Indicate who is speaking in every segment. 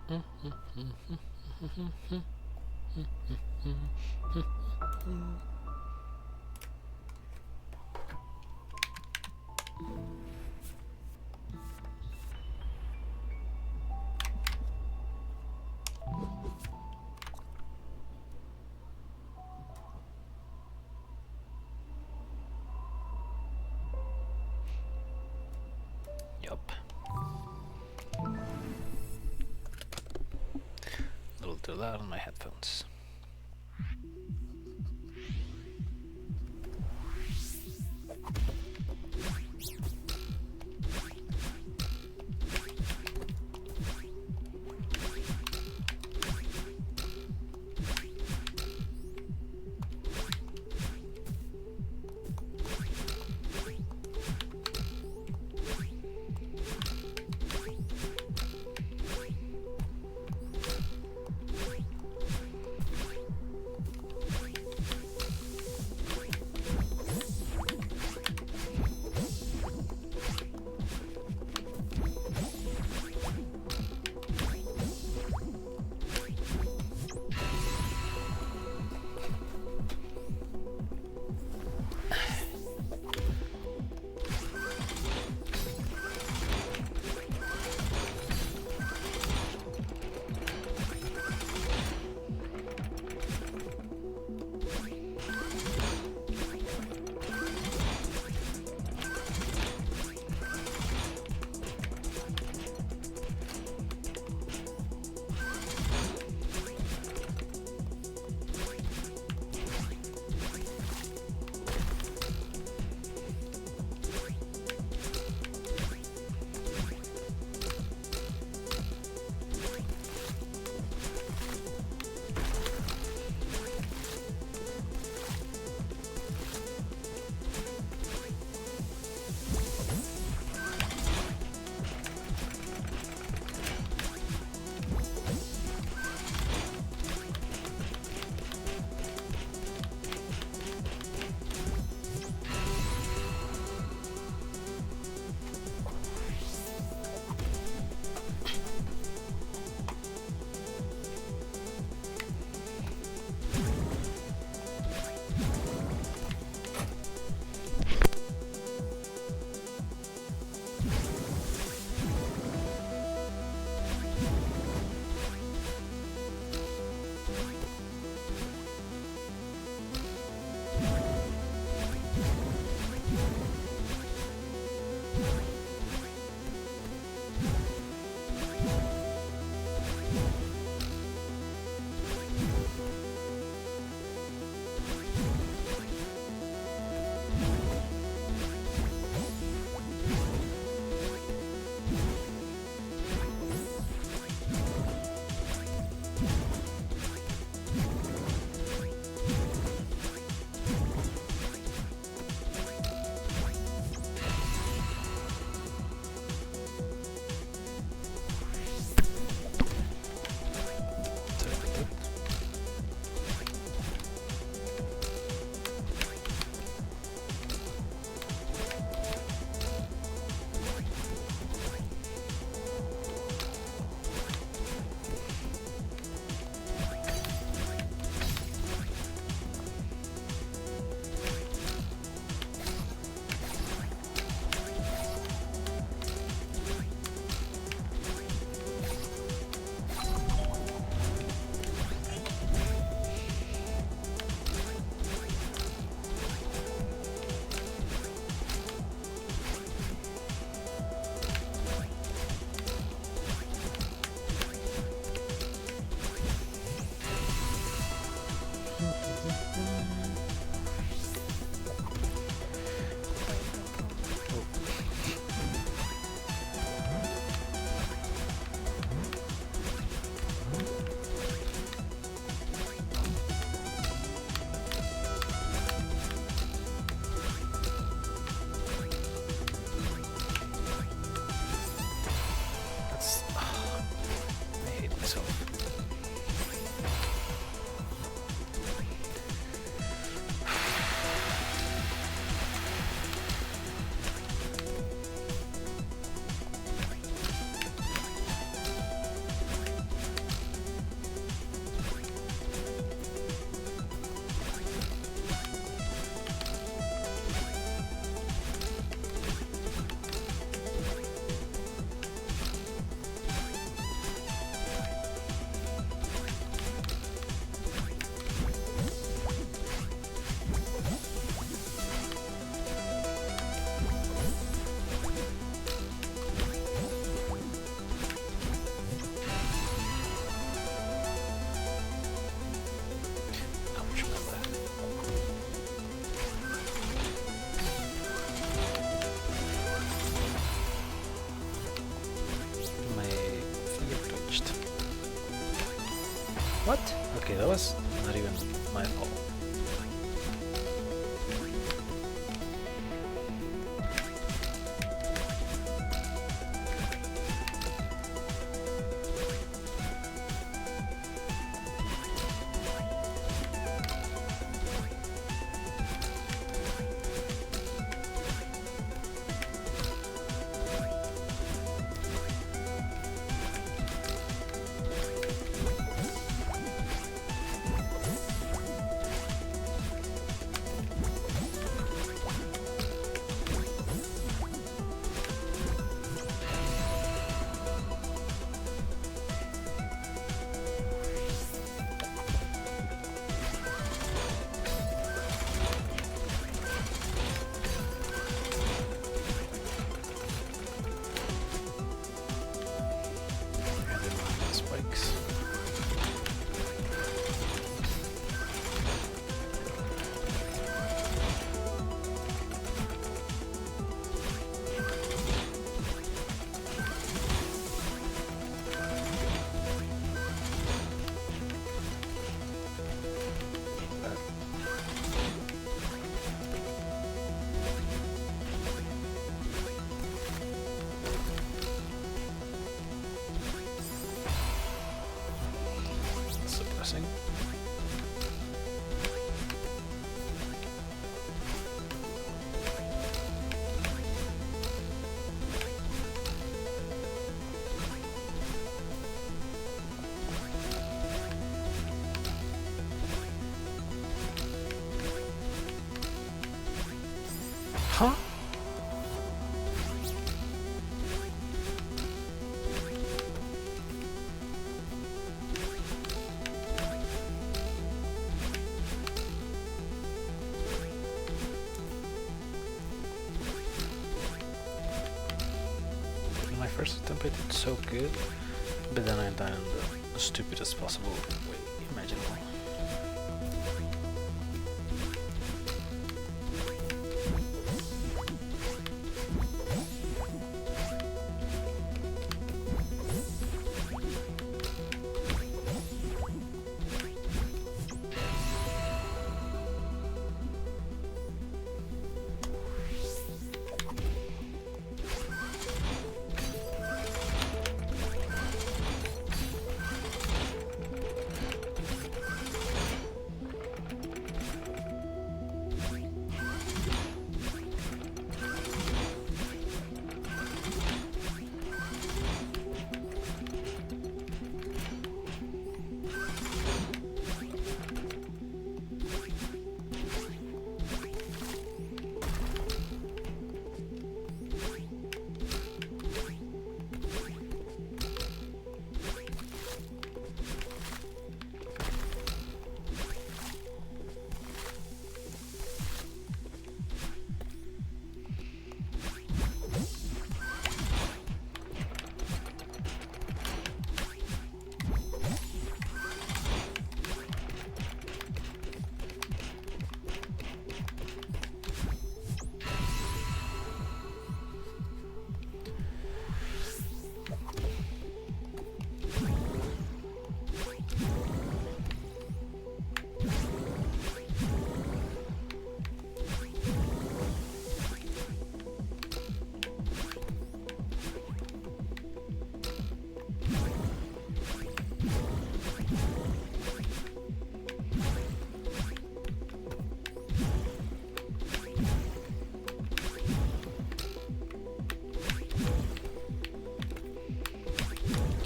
Speaker 1: Yup. A little too loud on my headphones. What? Okay, that was not even my fault. Spikes. Suppressing. Huh? My first attempt I did so good, but then I died in the stupidest possible way imaginable.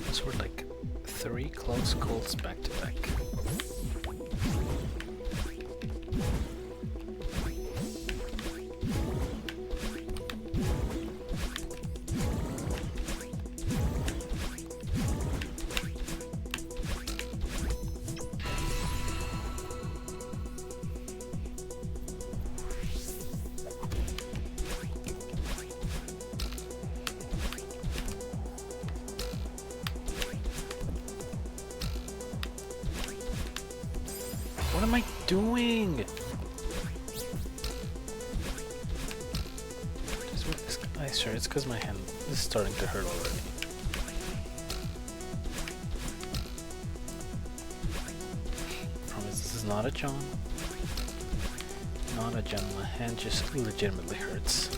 Speaker 1: Those were like 3 close calls back to back. What am I doing? I swear it's because my hand is starting to hurt already. is not a John. Not a John. My hand just legitimately hurts.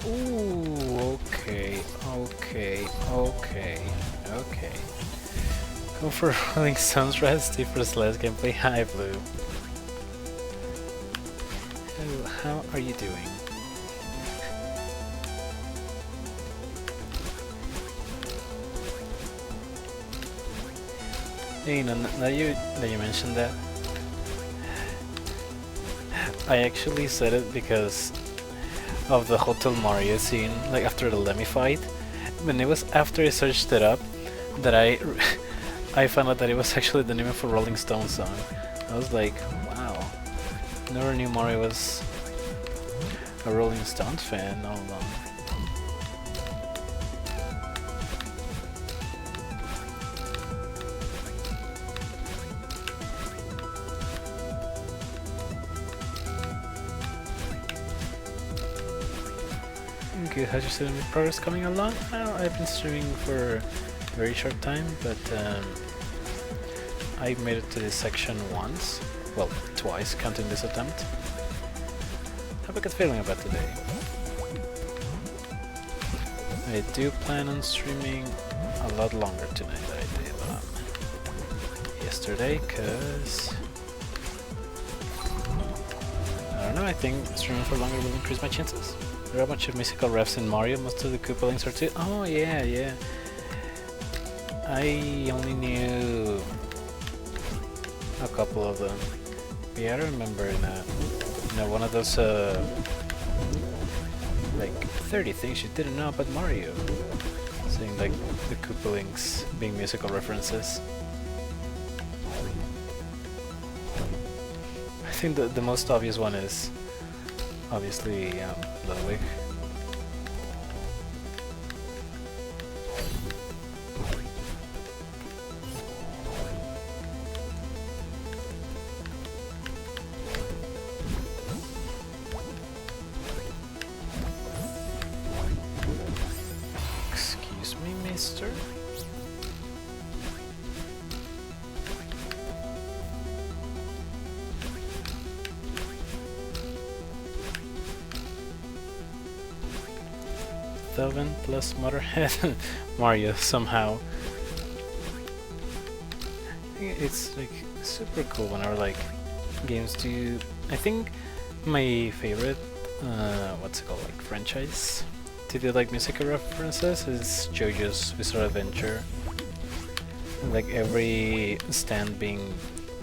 Speaker 1: Ooh, okay. Go for Rolling Stones Rusty for Celeste gameplay. Hi, Blue. Hello, how are you doing? You know, now you mentioned that, I actually said it because of the Hotel Mario scene, like after the Lemmy fight. When it was after I searched it up that I found out that it was actually the name of a Rolling Stones song. I was like, wow, never knew Mario was a Rolling Stones fan all along. Good, how's your streaming progress coming along? Well, I've been streaming for a very short time, but I made it to this section once. Well, twice, counting this attempt. Have a good feeling about today. I do plan on streaming a lot longer tonight than I did yesterday, cause I don't know, I think streaming for longer will increase my chances. There are a bunch of musical refs in Mario, most of the Koopa links are too. Oh yeah. I only knew a couple of them. But yeah, I remember in one of those like 30 things you didn't know about Mario. Saying like the Koopa links being musical references. I think the most obvious one is obviously Ludwig, 7 plus Motorhead Mario somehow. It's like super cool whenever like games do. I think my favorite what's it called, like franchise to do like musical references is JoJo's Bizarre Adventure. Like every stand being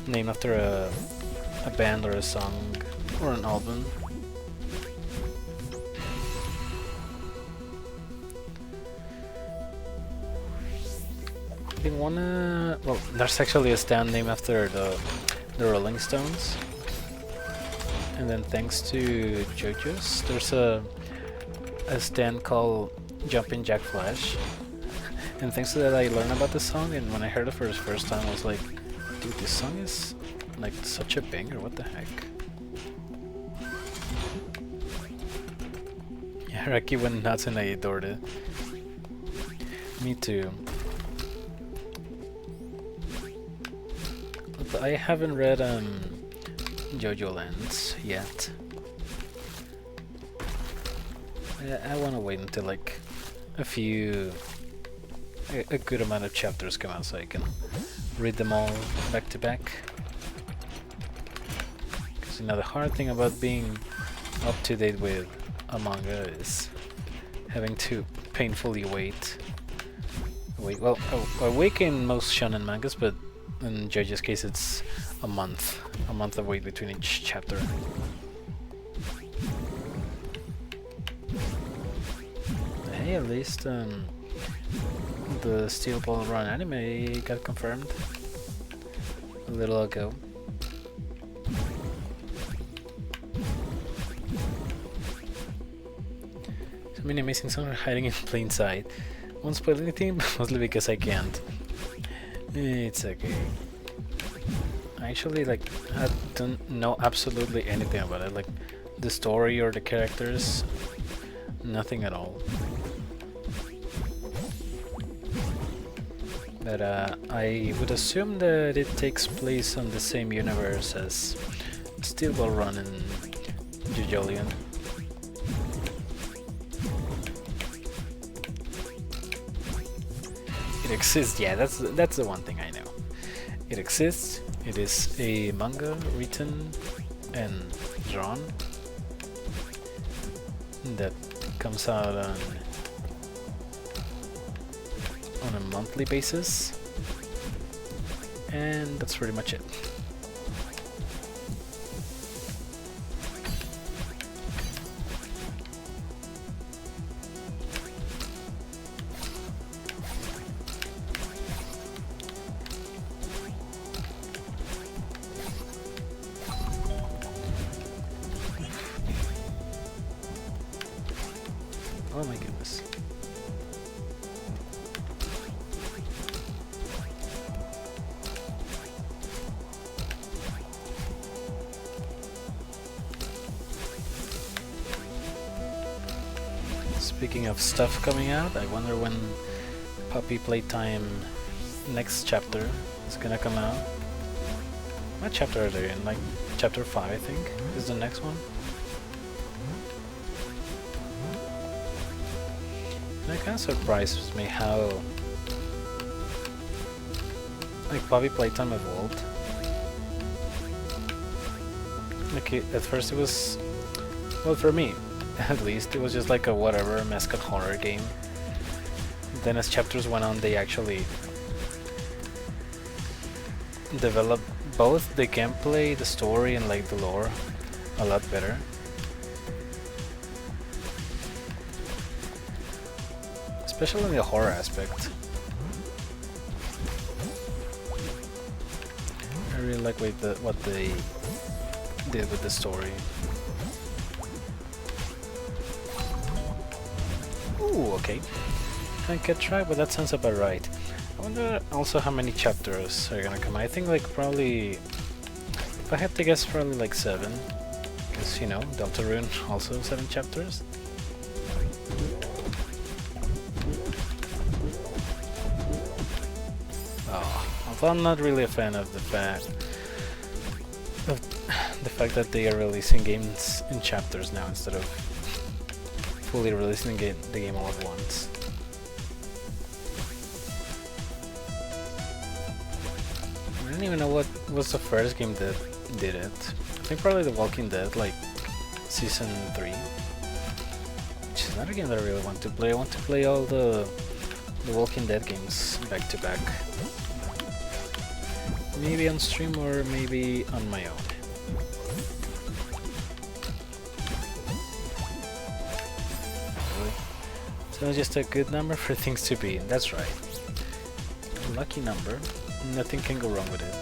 Speaker 1: named after a band or a song or an album. I wanna. Well, there's actually a stand named after the Rolling Stones, and then thanks to JoJo's, there's a stand called Jumpin' Jack Flash, and thanks to that I learned about the song. And when I heard it for the first time, I was like, "Dude, this song is like such a banger! What the heck?" Yeah, Rocky went nuts and I adored it. Me too. But I haven't read JoJo Lands yet. I want to wait until like a good amount of chapters come out so I can read them all back to back. Because the hard thing about being up to date with a manga is having to painfully wait. Well, a week in most shonen mangas, but in JoJo's case it's a month of wait between each chapter. Hey, at least the Steel Ball Run anime got confirmed a little ago. So many amazing songs are hiding in plain sight. Won't spoil anything, mostly because I can't. It's okay. I actually I don't know absolutely anything about it, like the story or the characters, nothing at all. But I would assume that it takes place on the same universe as Steel Ball Run and JoJolion. It exists, yeah, that's the one thing I know. It exists. It is a manga written and drawn that comes out on a monthly basis, and that's pretty much it. Oh my goodness. Speaking of stuff coming out, I wonder when Puppy Playtime next chapter is gonna come out. What chapter are they in? Like chapter 5, I think, is the next one. That kind of surprises me how like Puppy Playtime evolved. Like at first it was, well, for me at least, it was just like a whatever mascot horror game. Then as chapters went on, they actually developed both the gameplay, the story, and like the lore a lot better. Especially in the horror aspect. I really like what they did with the story. Ooh, okay. I can't try, but that sounds about right. I wonder also how many chapters are gonna come out. I think like probably, if I had to guess, probably like 7. Because, you know, Deltarune also 7 chapters. Although I'm not really a fan of the fact that they are releasing games in chapters now instead of fully releasing the game all at once. I don't even know what was the first game that did it. I think probably The Walking Dead, like Season 3. Which is not a game that I really want to play. I want to play all the Walking Dead games back to back. Maybe on stream or maybe on my own. So just a good number for things to be in, that's right. Lucky number, nothing can go wrong with it.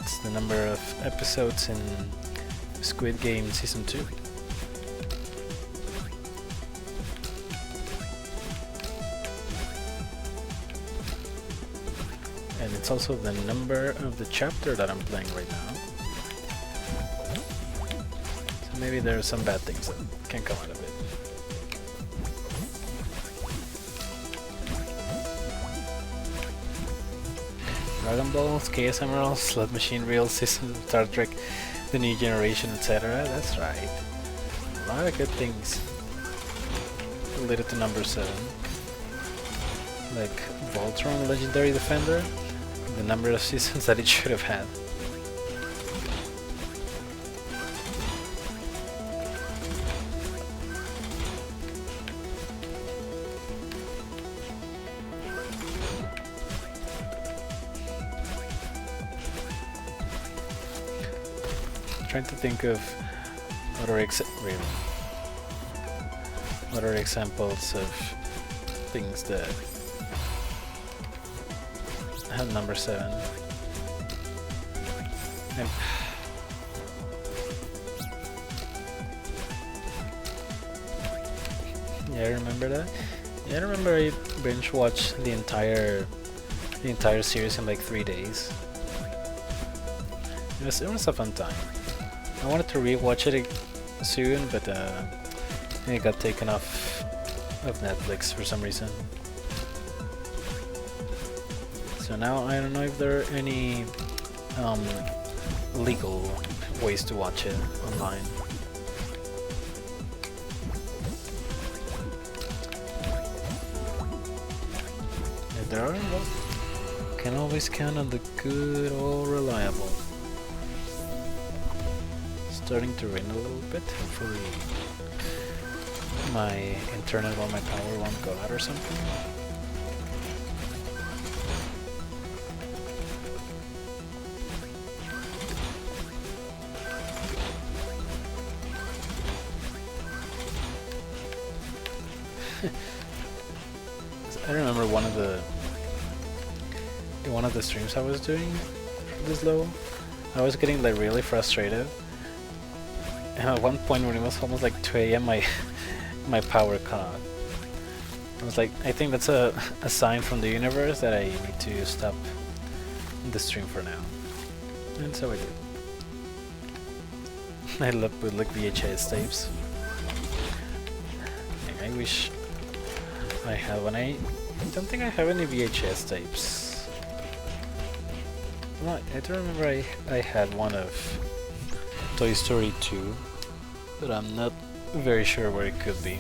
Speaker 1: It's the number of episodes in Squid Game Season 2. And it's also the number of the chapter that I'm playing right now. So maybe there are some bad things that can come out of it. Dragon Balls, Chaos Emeralds, Slot Machine Reels, Systems of Star Trek, The New Generation, etc. That's right. A lot of good things related to number 7. Like Voltron, Legendary Defender, the number of seasons that it should have had. Trying to think of other examples of things that have number 7. And yeah, I remember that. Yeah, I remember I binge watched the entire series in like 3 days. It was a fun time. I wanted to rewatch it soon, but it got taken off of Netflix for some reason. So now I don't know if there are any legal ways to watch it online. If there are, well, can always count on the good or reliable. Starting to rain a little bit. Hopefully my internet or my power won't go out or something. I remember one of the streams I was doing this low, I was getting like really frustrated. And at one point when it was almost like 2 AM, my power cut out. I was like, I think that's a sign from the universe that I need to stop the stream for now. And so I did. I left with like VHS tapes. I wish I had one. I don't think I have any VHS tapes. Well, I do remember I had one of Toy Story 2, but I'm not very sure where it could be.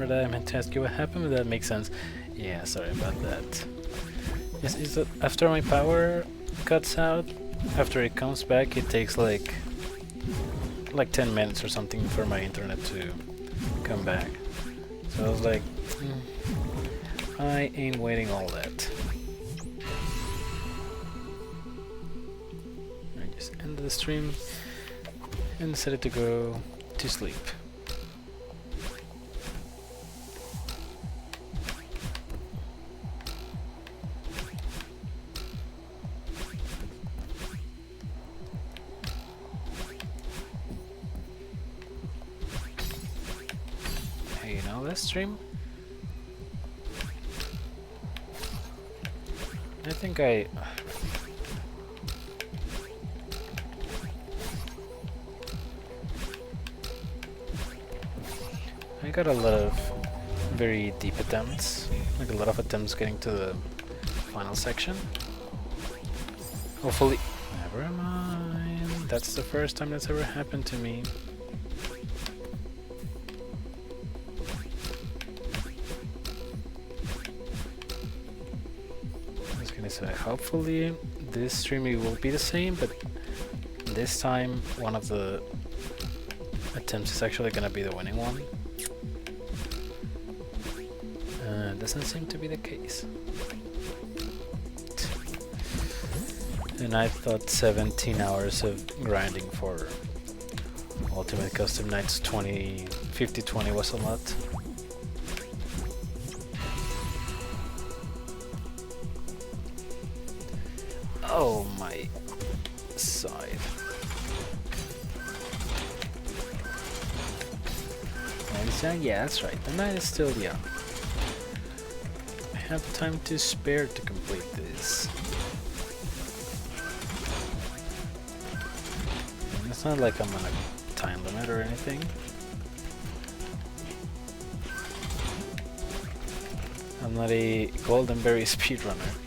Speaker 1: That I meant to ask you what happened, but that makes sense. Yeah, sorry about that. Yes, is that after my power cuts out, after it comes back, it takes like 10 minutes or something for my internet to come back. So I was like, I ain't waiting all that. I just ended the stream and decided to go to sleep. Celeste stream? I think I got a lot of very deep attempts, like a lot of attempts getting to the final section. Hopefully, never mind. That's the first time that's ever happened to me. I was gonna say, hopefully this stream will be the same, but this time one of the attempts is actually gonna be the winning one. Doesn't seem to be the case. And I thought 17 hours of grinding for Ultimate Custom Nights 50-20 was a lot. Oh my side. Yeah, that's right. The night is still young. I have time to spare to complete this. And it's not like I'm on a time limit or anything. I'm not a golden berry speedrunner.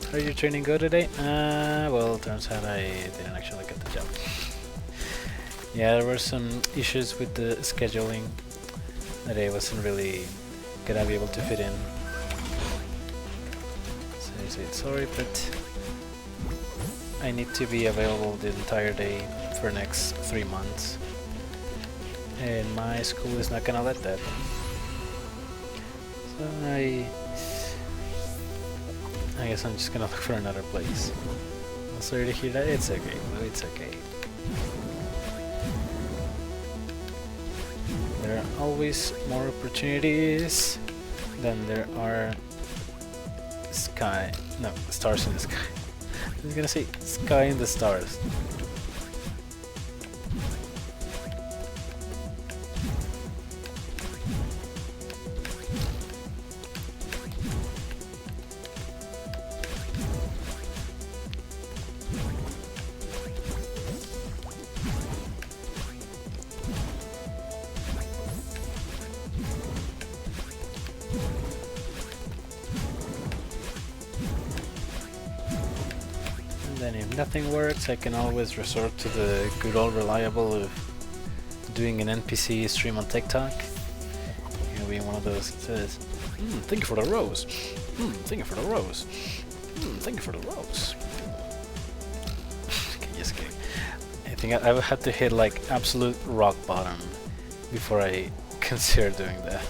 Speaker 1: How did your training go today? Well, turns out I didn't actually get the job. Yeah, there were some issues with the scheduling that I wasn't really gonna be able to fit in. So I said sorry, but I need to be available the entire day for the next 3 months. And my school is not gonna let that. So I guess I'm just gonna look for another place. I'm sorry to hear that. It's okay, Blue, it's okay. There are always more opportunities than there are stars in the sky. I was gonna say sky in the stars. Nothing works, I can always resort to the good old reliable of doing an NPC stream on TikTok. You know, being one of those that says, thank you for the rose. Thank you for the rose. Thank you for the rose. Okay, just kidding. I think I had to hit like absolute rock bottom before I consider doing that.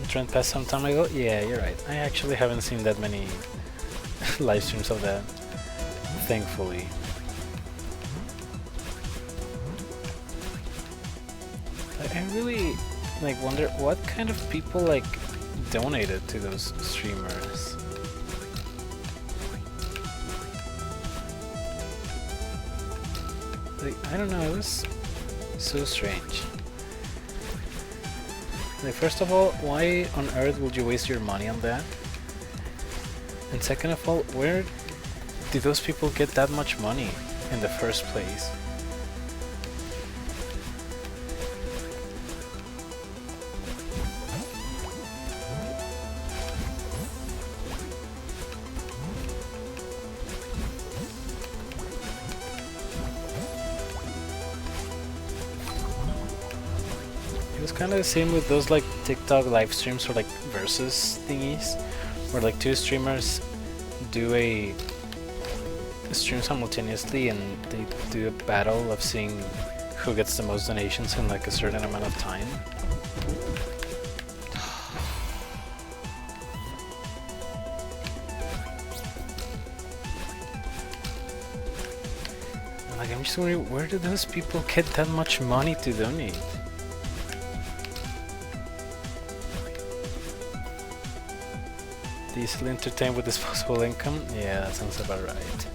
Speaker 1: Trend passed some time ago? Yeah, you're right. I actually haven't seen that many live streams of that, thankfully. I really wonder what kind of people donated to those streamers. I don't know, it was so strange. First of all, why on earth would you waste your money on that? And second of all, where did those people get that much money in the first place? Kind of the same with those TikTok live streams or versus thingies, where like two streamers do a stream simultaneously and they do a battle of seeing who gets the most donations in like a certain amount of time. Like, I'm just wondering, where do those people get that much money to donate? Easily entertained with disposable income? Yeah, that sounds about right.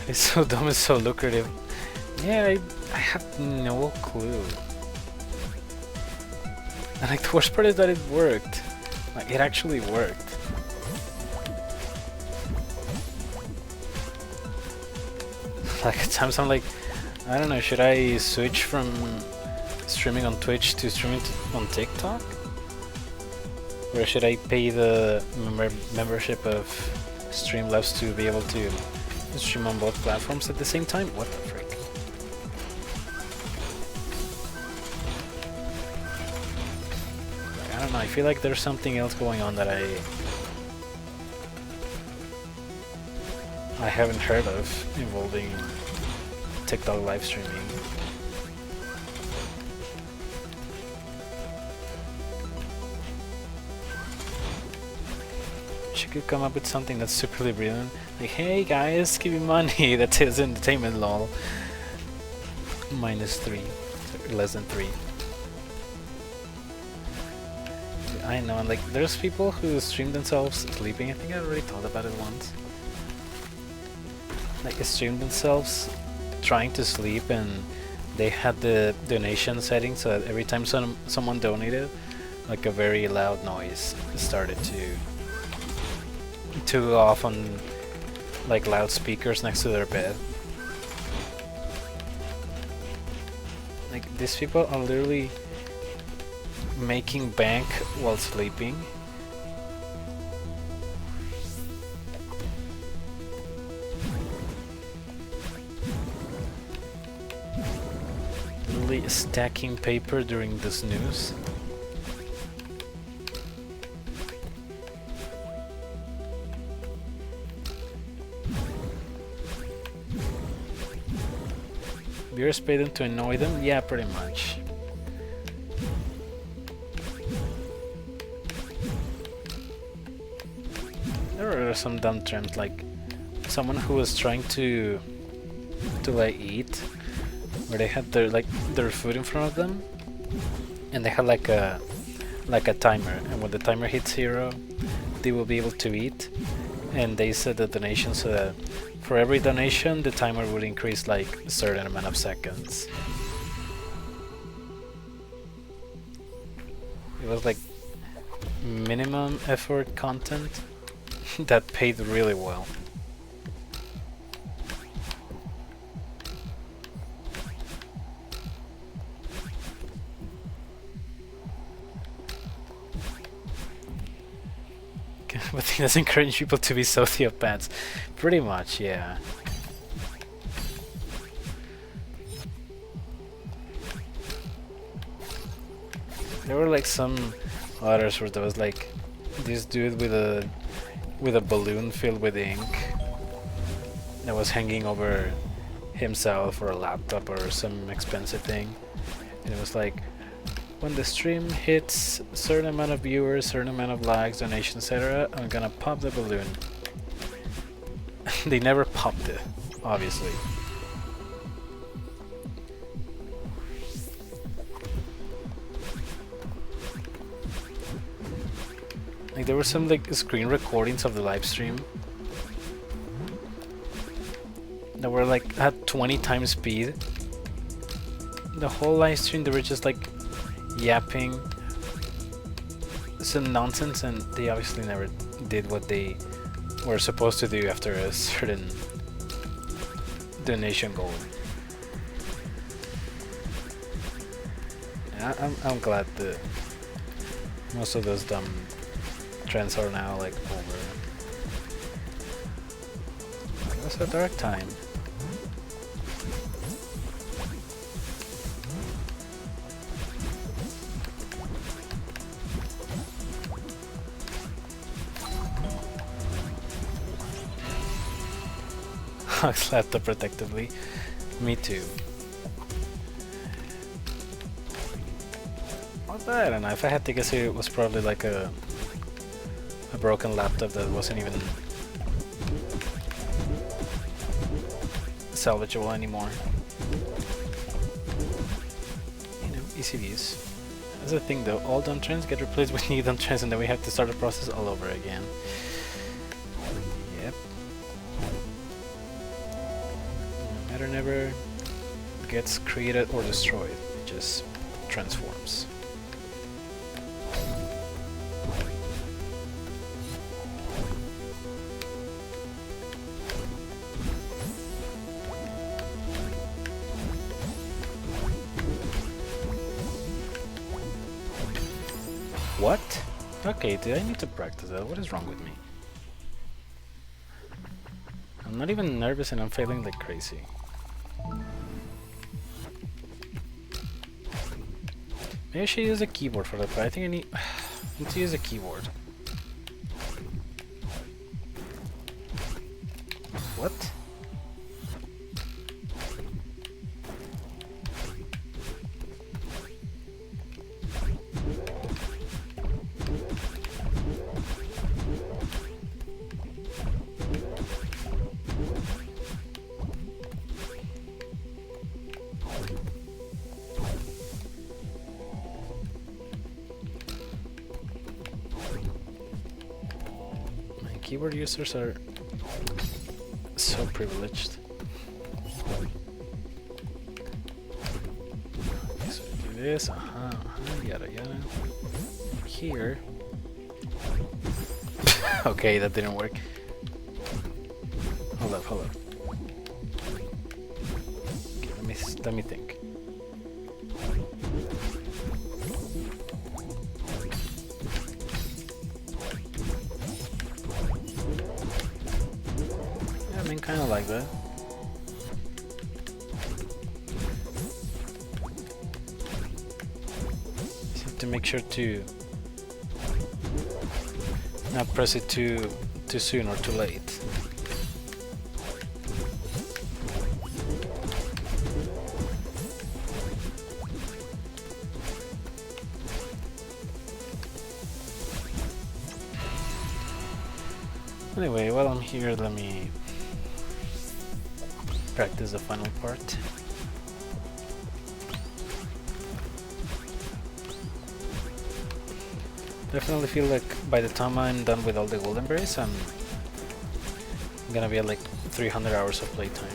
Speaker 1: It's so dumb, it's so lucrative. Yeah, I have no clue. And like, the worst part is that it worked. Like, it actually worked. Like, at times I'm like, I don't know, should I switch from streaming on Twitch to streaming on TikTok? Or should I pay the membership of Streamlabs to be able to stream on both platforms at the same time? What the frick? I don't know, I feel like there's something else going on that I haven't heard of involving TikTok live streaming. She could come up with something that's super brilliant. Like, hey guys, give me money. That is entertainment, lol. -3. Less than 3. I know, and like, there's people who stream themselves sleeping. I think I already thought about it once. Like, they stream themselves trying to sleep, and they had the donation setting so that every time someone donated, like a very loud noise started to go off on like loudspeakers next to their bed. Like, these people are literally making bank while sleeping. Literally stacking paper during the snooze. Viewers pay them to annoy them? Yeah, pretty much. There are some dumb trends, like someone who was trying to like eat, where they had their food in front of them, and they had like a timer, and when the timer hits 0, they will be able to eat, and they set the donation so that for every donation, the timer would increase like a certain amount of seconds. It was like minimum effort content that paid really well. But he does encourage people to be sociopaths. Pretty much, yeah. There were like some others where there was like this dude with a balloon filled with ink that was hanging over himself or a laptop or some expensive thing, and it was like, when the stream hits a certain amount of viewers, certain amount of likes, donations, etc., I'm gonna pop the balloon. They never popped it, obviously. Like, there were some like screen recordings of the live stream that were like at 20 times speed. The whole live stream, they were just like yapping some nonsense, and they obviously never did what they were supposed to do after a certain donation goal. And I'm glad that most of those dumb trends are now like over. It was a dark time. Xbox laptop protectively. Me too. Well, I don't know. If I had to guess, it was probably like a broken laptop that wasn't even salvageable anymore. You know, easy to use. That's the thing though, all dump trends get replaced with new dump trends and then we have to start the process all over again. Yep. Matter never gets created or destroyed, it just transforms. What? Okay, do I need to practice that? What is wrong with me? I'm not even nervous and I'm failing like crazy. Maybe I should use a keyboard for that, but I think I need to use a keyboard. What? Keyboard users are so privileged. Okay, so do this, yada yada. Here. Okay, that didn't work. Hold up. Okay, let me think. Kind of like that. Just have to make sure to not press it too soon or too late. Anyway, while I'm here, let me practice the final part. Definitely feel like by the time I'm done with all the golden berries, I'm gonna be at like 300 hours of playtime.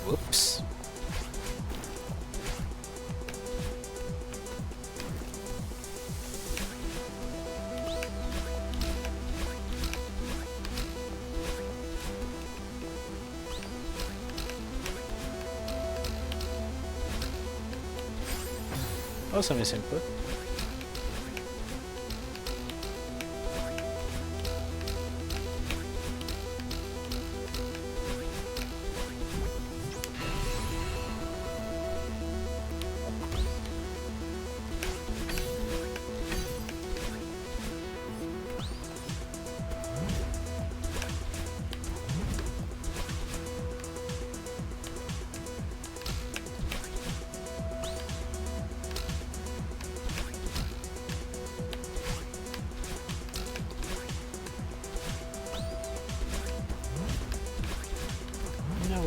Speaker 1: Whoops. Also miss input.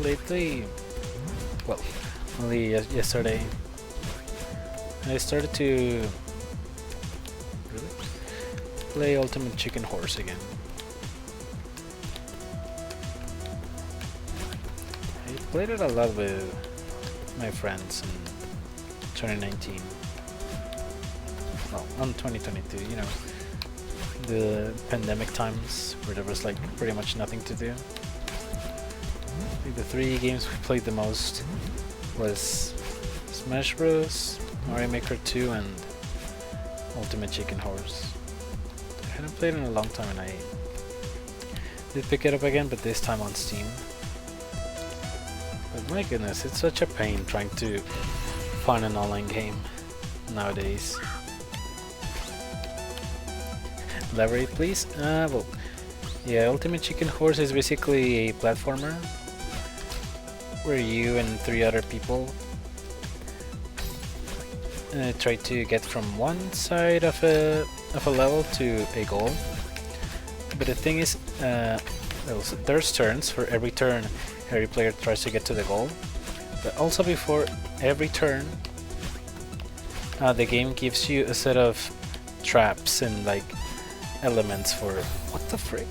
Speaker 1: Lately, well, only yesterday, I started to play Ultimate Chicken Horse again. I played it a lot with my friends in 2019. Well, on 2022, you know, the pandemic times where there was like pretty much nothing to do. I think the 3 games we played the most was Smash Bros, Mario Maker 2 and Ultimate Chicken Horse. I hadn't played in a long time and I did pick it up again, but this time on Steam. But my goodness, it's such a pain trying to find an online game nowadays. Elaborate please? Well, Yeah, Ultimate Chicken Horse is basically a platformer where you and 3 other people try to get from one side of a level to a goal. But the thing is, there's turns. For every turn, every player tries to get to the goal. But also before every turn, the game gives you a set of traps and like elements for what the frick?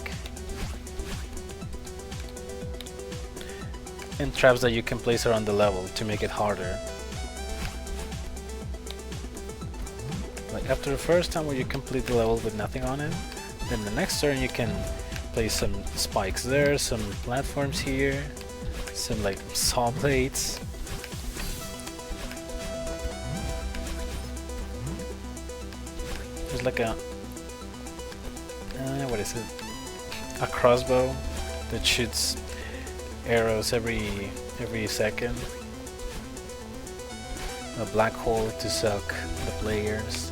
Speaker 1: And traps that you can place around the level to make it harder. Like after the first time where you complete the level with nothing on it, then the next turn you can place some spikes there, some platforms here, some like saw blades. There's like a what is it? A crossbow that shoots arrows every second. A black hole to suck the players.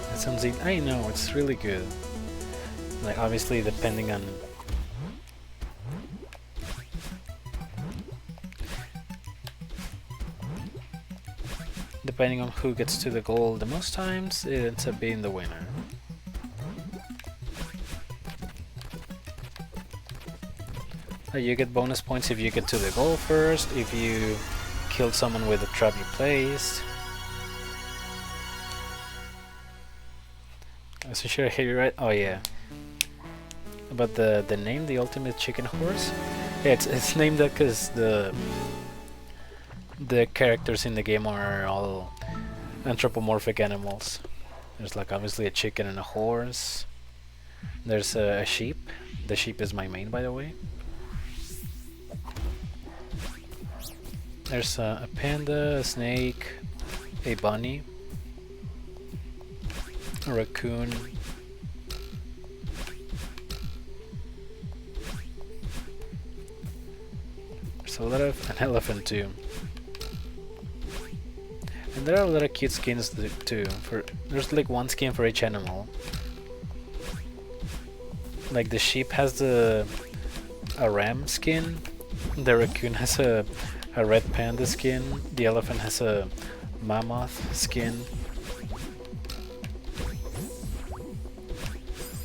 Speaker 1: That sounds I know, it's really good. Like obviously depending on who gets to the goal the most times, it ends up being the winner. You get bonus points if you get to the goal first, if you killed someone with a trap you placed. So sure I hear you right? Oh yeah. But the name, the Ultimate Chicken Horse? Yeah, it's named that because the characters in the game are all anthropomorphic animals. There's like obviously a chicken and a horse. There's a sheep. The sheep is my main, by the way. There's a panda, a snake, a bunny, a raccoon. There's a lot of an elephant too. And there are a lot of cute skins too. There's like one skin for each animal. Like the sheep has a ram skin. The raccoon has a red panda skin. The elephant has a mammoth skin.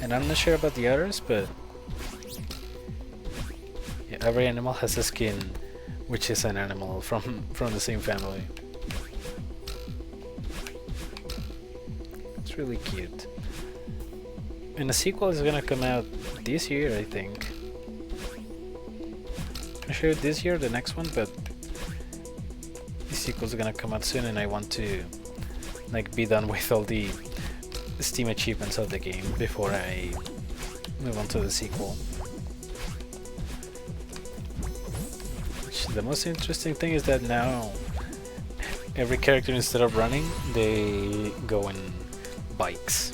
Speaker 1: And I'm not sure about the others, but yeah, every animal has a skin which is an animal from the same family. It's really cute. And the sequel is gonna come out this year, I think. I'm sure this year or the next one, but the sequel's gonna come out soon, and I want to like be done with all the Steam achievements of the game before I move on to the sequel. The most interesting thing is that now every character, instead of running, they go in bikes.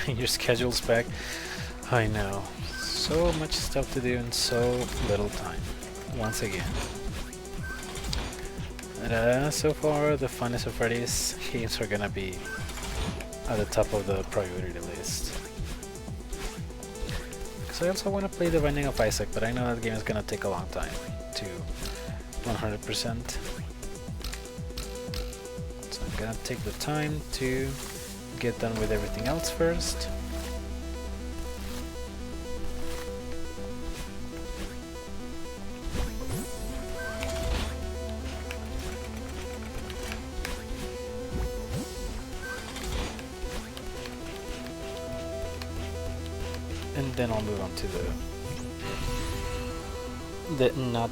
Speaker 1: Your schedule's back. I know. So much stuff to do in so little time. Once again. And, so far, the funnest of Freddy's games are gonna be at the top of the priority list. Because I also want to play The Binding of Isaac, but I know that game is gonna take a long time to 100%. So I'm gonna take the time to get done with everything else first. And then I'll move on to the not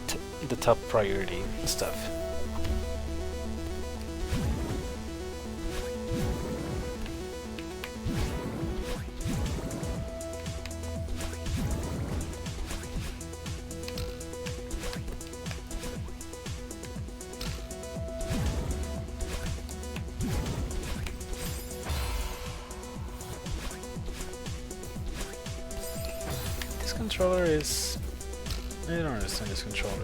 Speaker 1: the top priority stuff. This controller is... I don't understand this controller.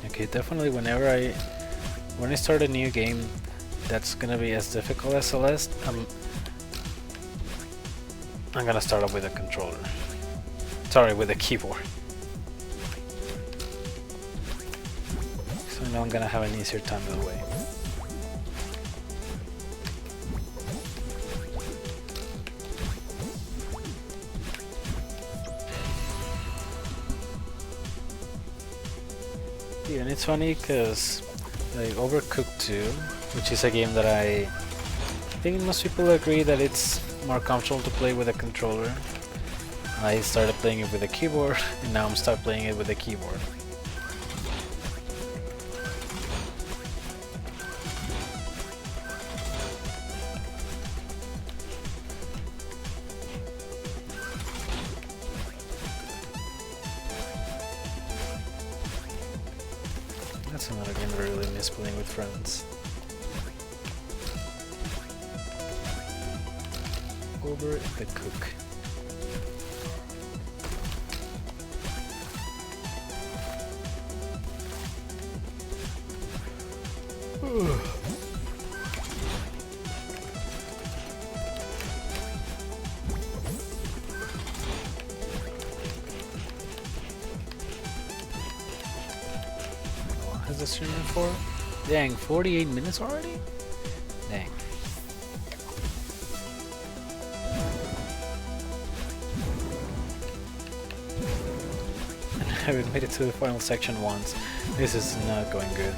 Speaker 1: Okay, definitely when I start a new game that's gonna be as difficult as Celeste, I'm gonna start off with a controller. Sorry, with a keyboard. So I know I'm gonna have an easier time that way. Yeah, and it's funny because like Overcooked 2, which is a game that I think most people agree that it's more comfortable to play with a controller. I started playing it with a keyboard, and now I'm stuck playing it with a keyboard. That's another game that I really miss playing with friends. Over the Cook. What has the stream been for? Dang, 48 minutes already? Dang. I haven't made it to the final section once. This is not going good.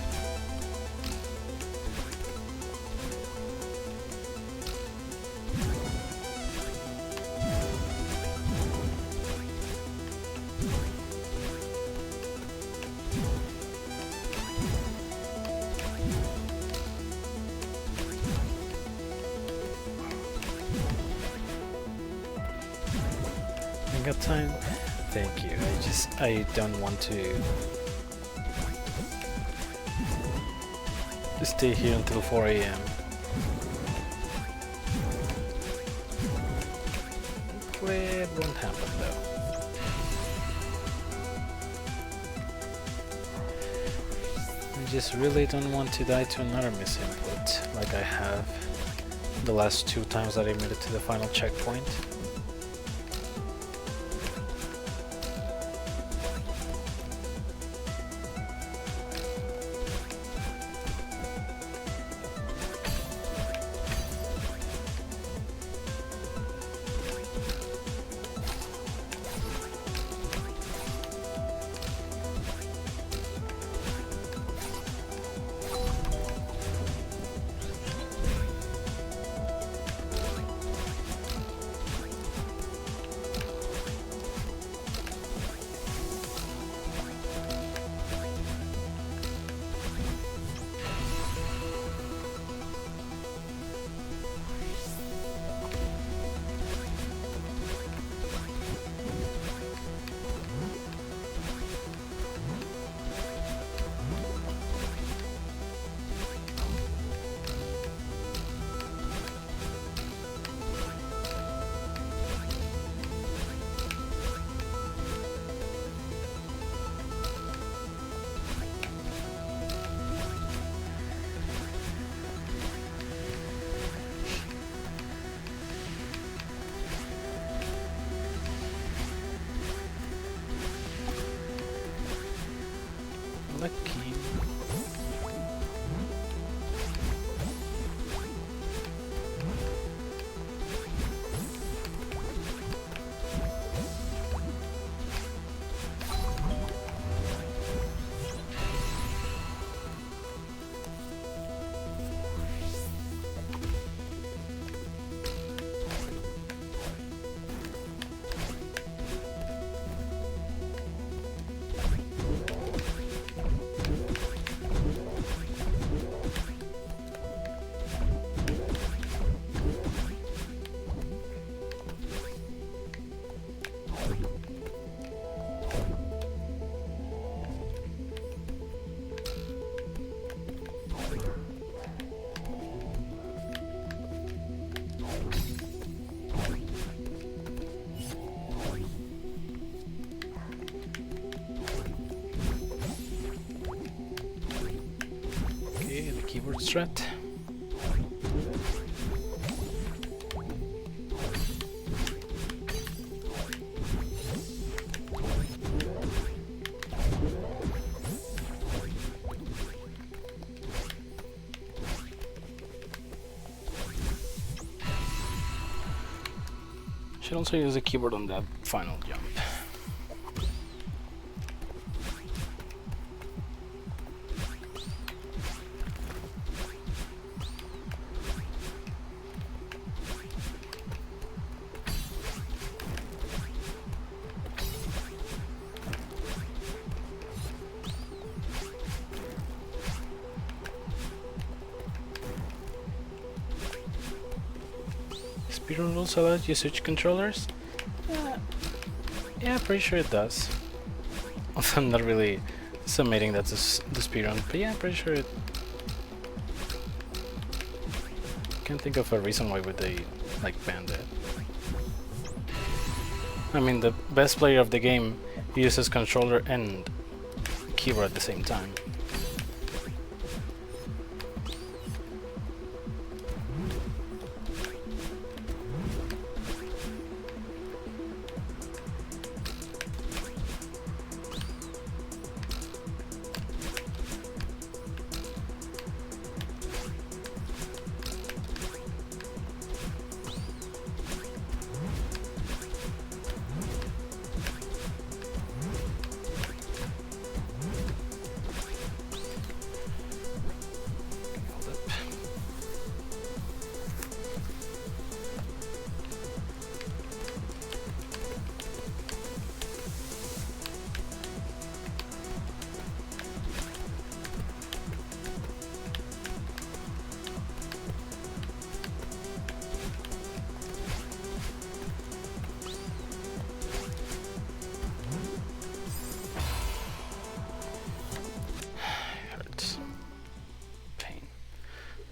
Speaker 1: I got time. Thank you. I don't want to stay here until 4 AM. It won't happen though. I just really don't want to die to another misinput like I have the last 2 times that I made it to the final checkpoint. keyboard strat. Should also use a keyboard on that final jump. Speedrun rules allow you to switch controllers? Yeah, pretty sure it does. I'm not really submitting that to the speedrun, but yeah, pretty sure it... Can't think of a reason why would they, like, ban that. I mean, the best player of the game uses controller and keyboard at the same time.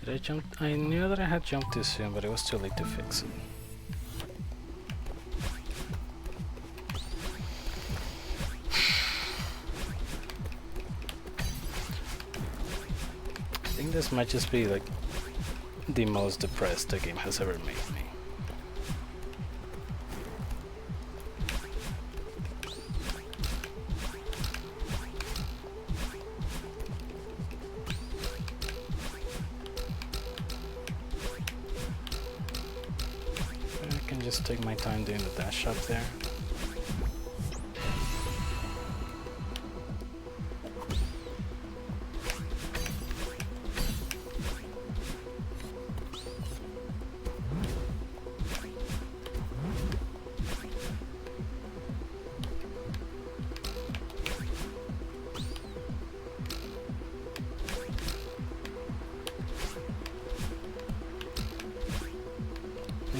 Speaker 1: Did I jump? I knew that I had jumped too soon, but it was too late to fix it. I think this might just be like the most depressed the game has ever made me. Just take my time doing the dash up there.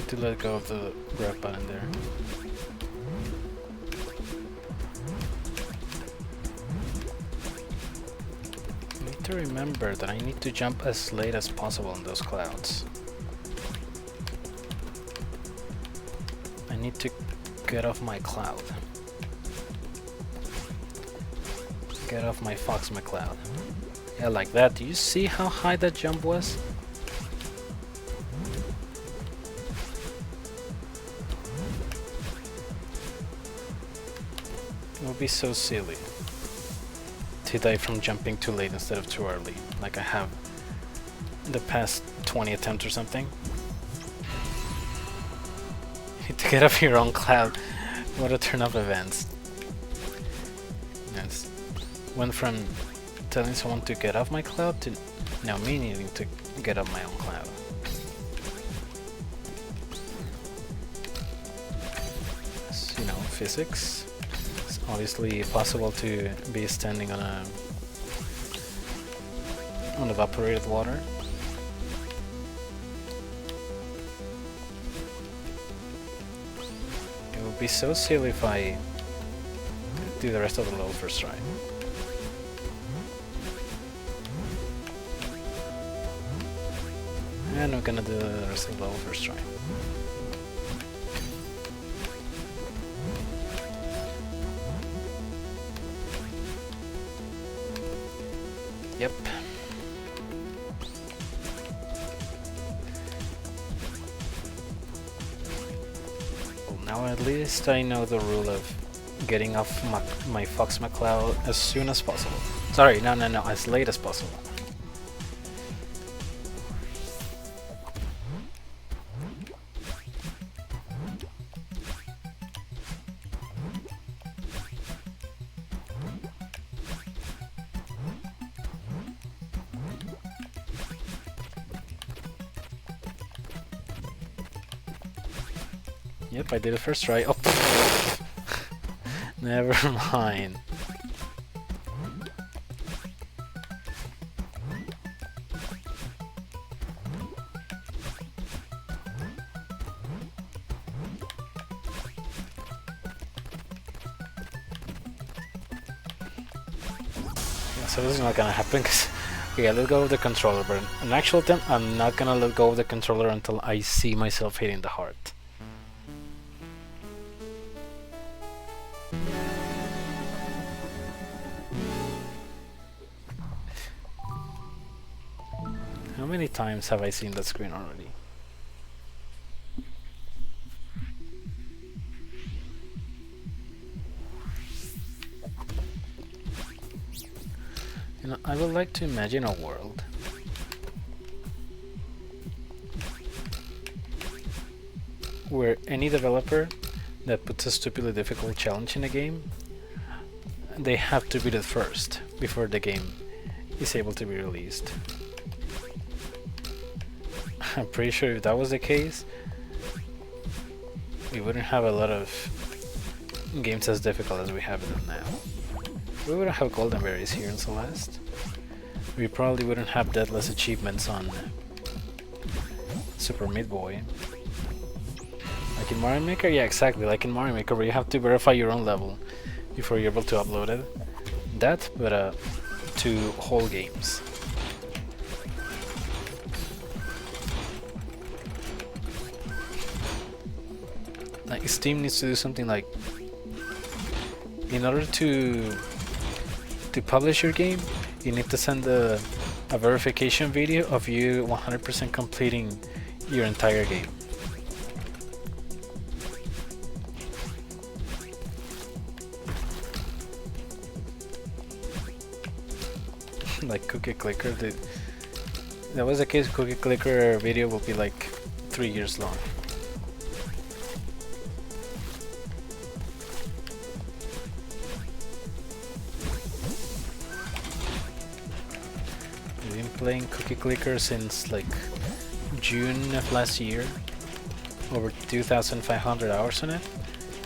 Speaker 1: To let go of the grab button there. I need to remember that I need to jump as late as possible in those clouds. I need to get off my cloud. Get off my Fox McCloud. Yeah, like that. Do you see how high that jump was? It would be so silly to die from jumping too late instead of too early, like I have the past 20 attempts or something. To get off your own cloud, what a turn of events. Yes. Went from telling someone to get off my cloud to now me needing to get off my own cloud. It's, you know, physics. Obviously possible to be standing on evaporated water. It would be so silly if I do the rest of the level first try. And I'm gonna do the rest of the level first try. Yep. Now at least I know the rule of getting off my Fox McCloud as soon as possible. Sorry, no, as late as possible. Yep, I did it first try. Oh, never mind. So this is not gonna happen because okay, I let go of the controller, but in actual attempt, I'm not gonna let go of the controller until I see myself hitting the heart. How many times have I seen that screen already? You know, I would like to imagine a world where any developer that puts a stupidly difficult challenge in a game, they have to beat it first before the game is able to be released. I'm pretty sure if that was the case, we wouldn't have a lot of games as difficult as we have them now. We wouldn't have golden berries here in Celeste. We probably wouldn't have deathless achievements on Super Meat Boy. Like in Mario Maker? Yeah, exactly, like in Mario Maker where you have to verify your own level before you're able to upload it. That, but to whole games. Like Steam needs to do something like, in order to publish your game, you need to send a verification video of you 100% completing your entire game. Like Cookie Clicker, that was the case. Cookie Clicker video will be like 3 years long. I've been playing Cookie Clicker since like June of last year, over 2,500 hours on it,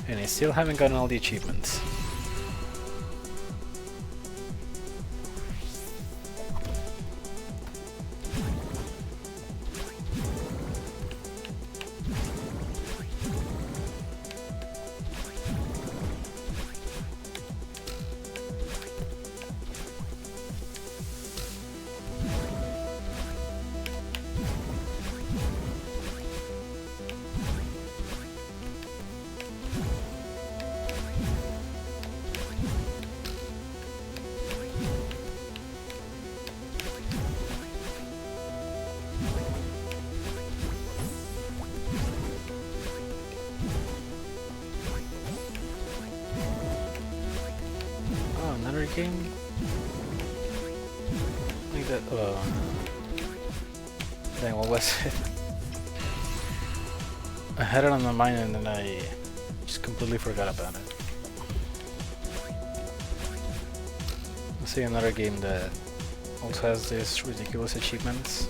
Speaker 1: and I still haven't gotten all the achievements. Another game like that. Dang, what was it? I had it on my mind and then I just completely forgot about it. Let's see another game that also has these ridiculous achievements.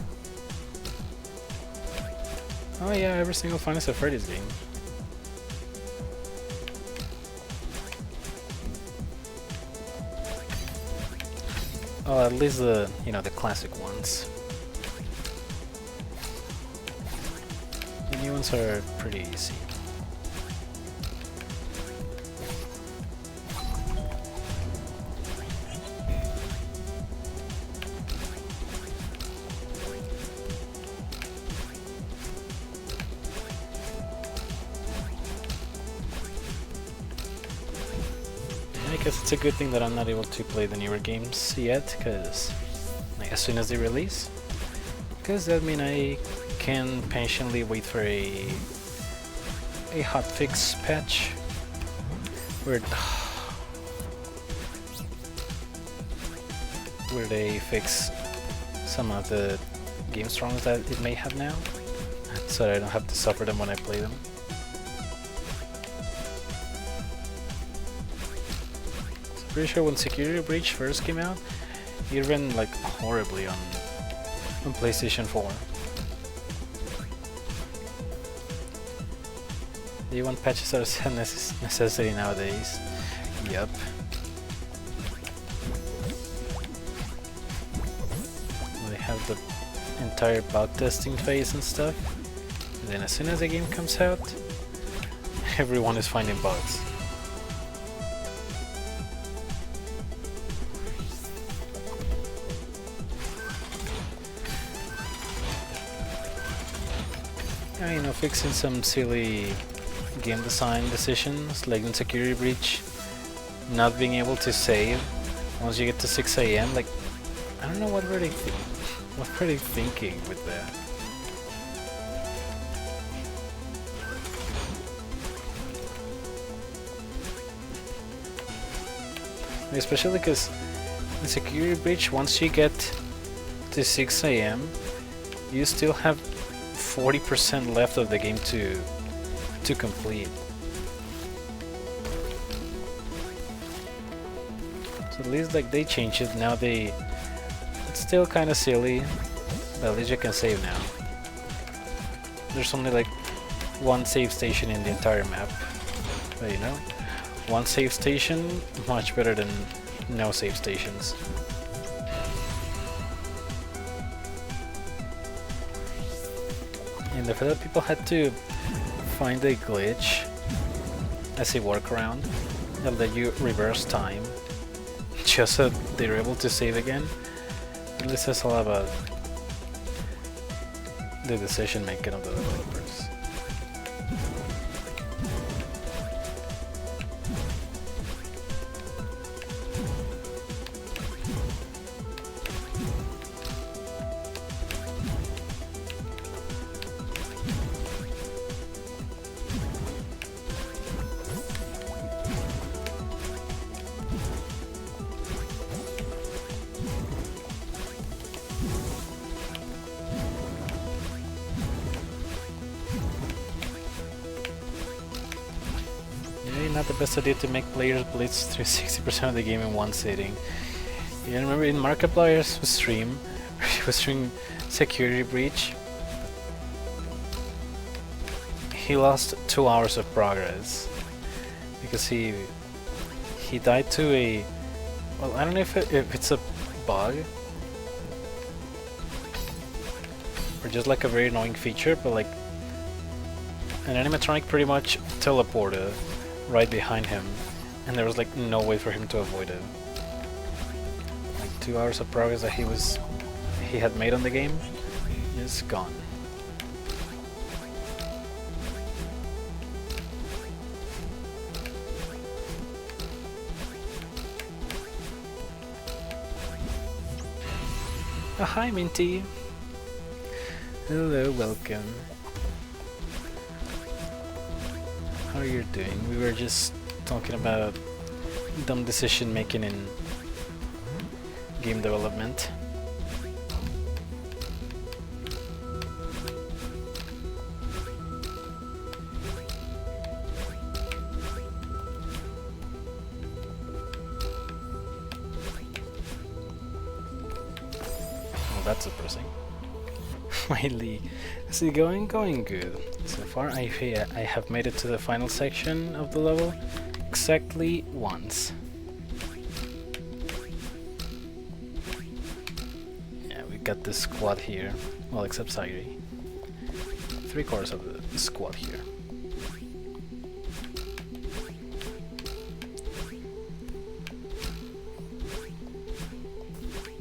Speaker 1: Oh yeah, every single Final Freddy's game. Oh, at least the, you know, the classic ones. The new ones are pretty easy. I guess it's a good thing that I'm not able to play the newer games yet, because like, as soon as they release, because that means I can patiently wait for a a hotfix patch where they fix some of the game strongs that it may have now, so that I don't have to suffer them when I play them. So pretty sure when Security Breach first came out, it ran like horribly on PlayStation 4. Day one patches are a necessity nowadays. Yup. They have the entire bug testing phase and stuff, and then as soon as the game comes out, everyone is finding bugs. You know, fixing some silly game design decisions, like in Security Breach, not being able to save once you get to 6 AM. Like, I don't know what were they thinking with that. Especially because in Security Breach, once you get to 6 AM, you still have 40% left of the game to complete. So at least like they changed it now. It's still kind of silly, but at least you can save now. There's only like one save station in the entire map, but you know, one save station much better than no save stations. And the fact that people had to find a glitch as a workaround that let you reverse time just so they're able to save again, really says a lot about the decision making of the developers. Not the best idea to make players blitz through 60% of the game in one sitting. You remember in Markiplier's stream, he was doing Security Breach, he lost 2 hours of progress because he died to a, well, I don't know if it's a bug or just like a very annoying feature, but like an animatronic pretty much teleported right behind him, and there was like no way for him to avoid it. Like 2 hours of progress that he had made on the game is gone. Oh, hi Minty. Hello, welcome. How are you doing? We were just talking about dumb decision making in game development. Oh, that's depressing. Finally, is it going good? So far, I have made it to the final section of the level exactly once. Yeah, we got this squad here. Well, except Sairi. 3/4 of the squad here.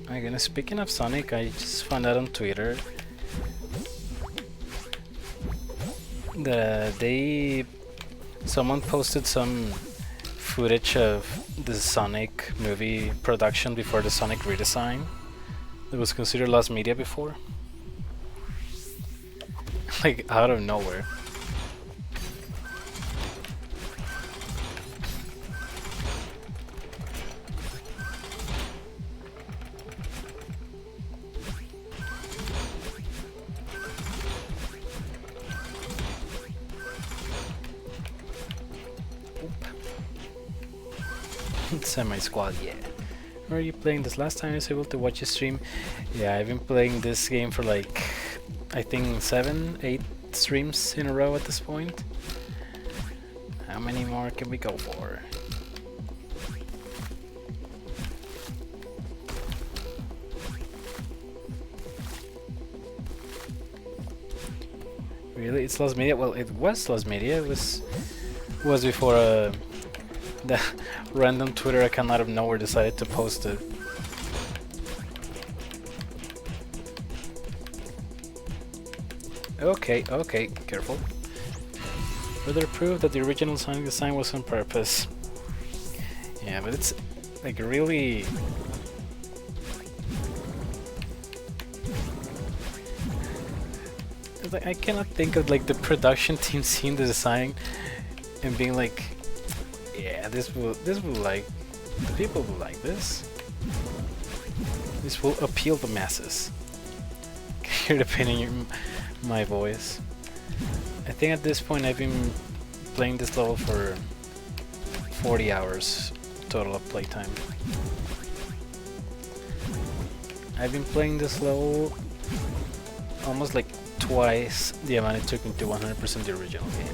Speaker 1: Again, speaking of Sonic, I just found out on Twitter that someone posted some footage of the Sonic movie production before the Sonic redesign that was considered lost media before. Like out of nowhere. Semi-squad, yeah. Where are you playing this? Last time I was able to watch you stream. Yeah, I've been playing this game for like, I think 7, 8 streams in a row at this point. How many more can we go for? Really? It's Lost Media? Well, it was Lost Media. It was before the random Twitter account out of nowhere decided to post it. Okay, okay, careful. Further proof that the original Sonic design was on purpose. Yeah, but it's like really... Like, I cannot think of like the production team seeing the design and being like, yeah, this will like, the people will like this. This will appeal to masses. Hear the pain in my voice. I think at this point I've been playing this level for 40 hours total of playtime. I've been playing this level almost like twice the amount it took me to 100% the original game.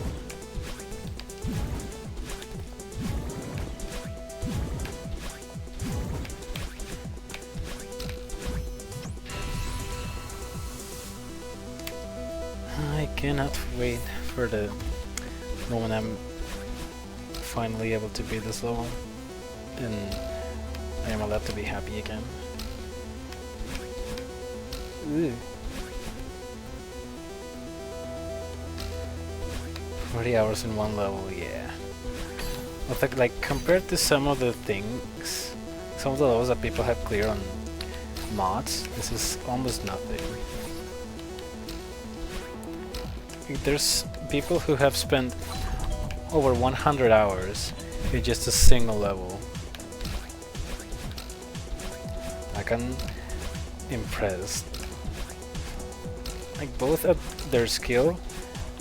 Speaker 1: I cannot wait for the moment I'm finally able to beat this level and I am allowed to be happy again. Ooh. 40 hours in one level, yeah. Well, like compared to some of the things, some of the levels that people have cleared on mods, this is almost nothing. There's people who have spent over 100 hours in just a single level. Like, I'm impressed. Like, both at their skill.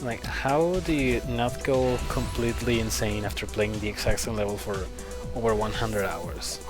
Speaker 1: Like, how do you not go completely insane after playing the exact same level for over 100 hours?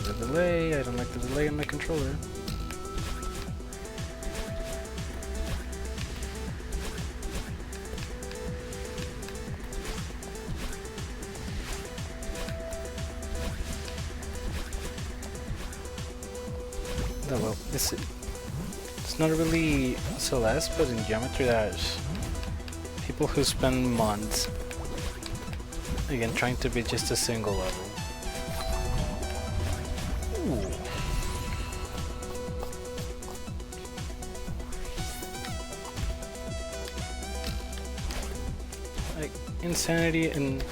Speaker 1: The delay, I don't like the delay on my controller. Oh well, it's not really Celeste, but in Geometry Dash, people who spend months, again, trying to beat just a single level. Ooh. Like, insanity and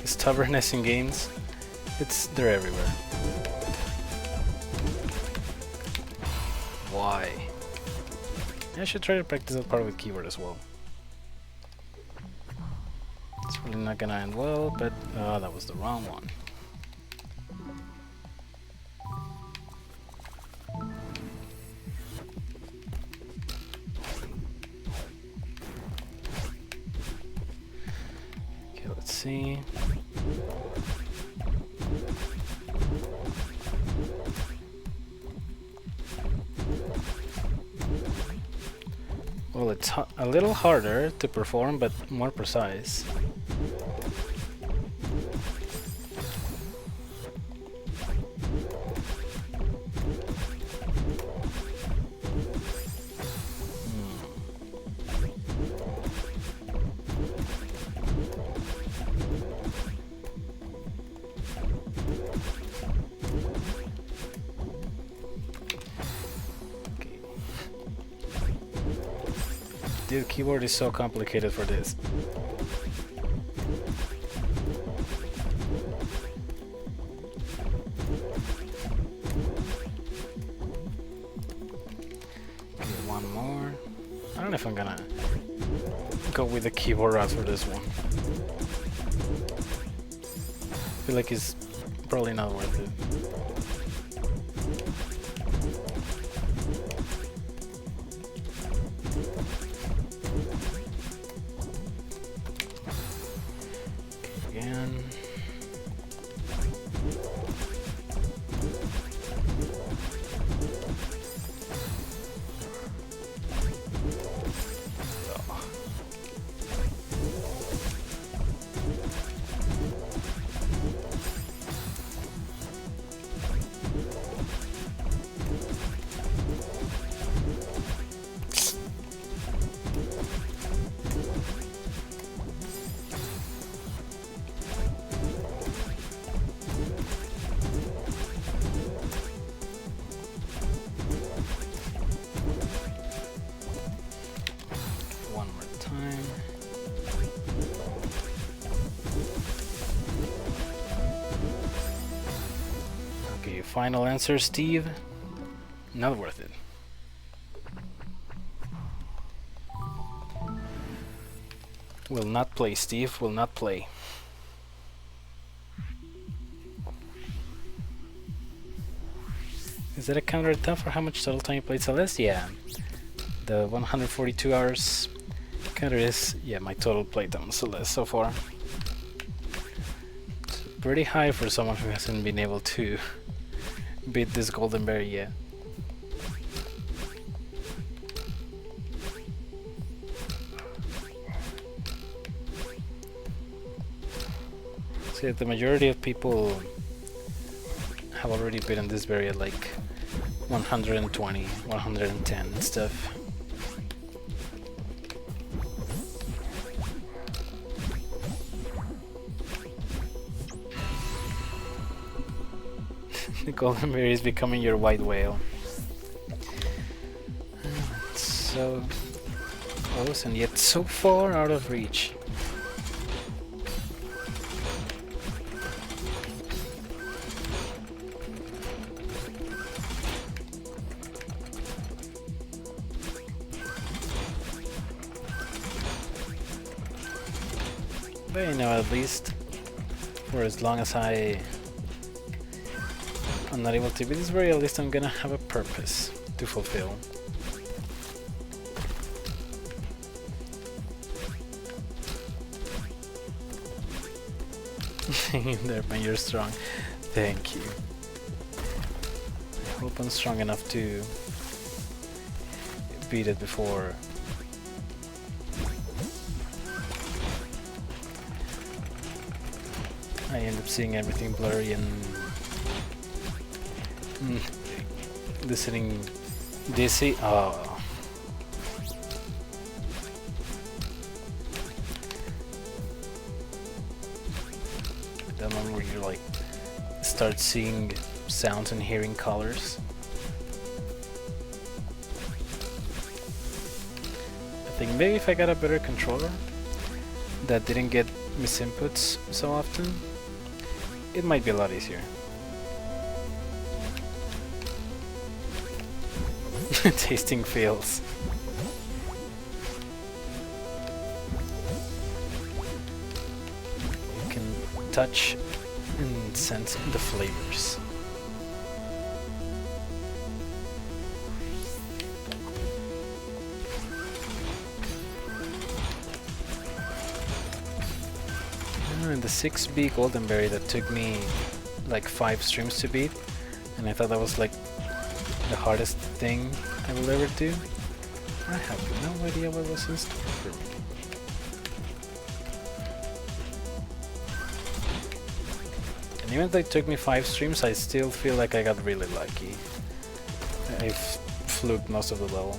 Speaker 1: stubbornness in games, they're everywhere. Why? I should try to practice that part with keyboard as well. It's really not gonna end well, but that was the wrong one. Okay, let's see. Well, it's a little harder to perform, but more precise. Dude, keyboard is so complicated for this. Okay, one more. I don't know if I'm gonna go with the keyboard route for this one. I feel like it's probably not worth it. Again. Final answer, Steve. Not worth it. Will not play, Steve. Will not play. Is that a counter attack for how much total time you played Celeste? Yeah. The 142 hours counter is, yeah, my total playtime on Celeste so far. It's pretty high for someone who hasn't been able to beat this golden berry yet. See, the majority of people have already beaten this berry at like 120, 110 and stuff. The golden berry is becoming your white whale. So close and yet so far out of reach. But you know, at least for as long as I'm not able to beat this berry, at least I'm gonna have a purpose to fulfill. There, man, you're strong. Thank you. I hope I'm strong enough to beat it before I end up seeing everything blurry and listening dizzy. Oh. That moment where you like start seeing sounds and hearing colors. I think maybe if I got a better controller that didn't get misinputs so often, it might be a lot easier. Tasting feels. You can touch and sense the flavors. And the 6B golden berry that took me like 5 streams to beat, and I thought that was like the hardest thing I will ever do. I have no idea what was in store for me. And even though it took me 5 streams, I still feel like I got really lucky. I fluked most of the level.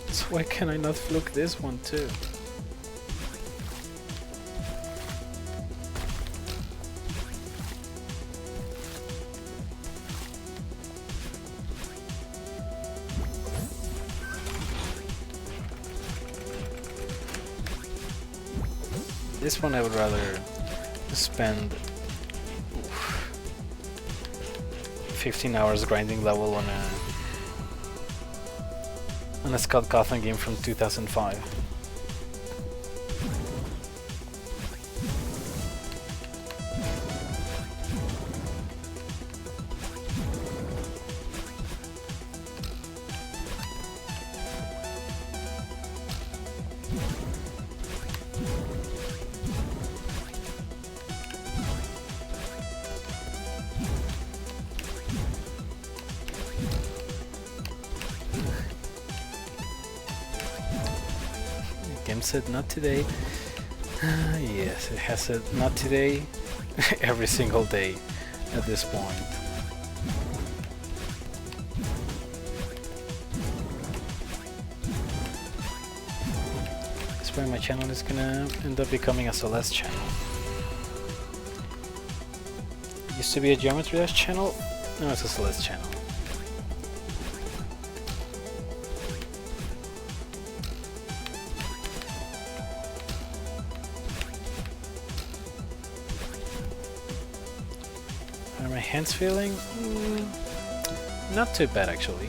Speaker 1: So why can I not fluke this one too? This one I would rather spend 15 hours grinding level on a Scott Cawthon game from 2005. said not today. Yes, it has said not today every single day at this point. This way my channel is gonna end up becoming a Celeste channel. It used to be a Geometry Dash channel, now it's a Celeste channel. How are my hands feeling? Not too bad actually.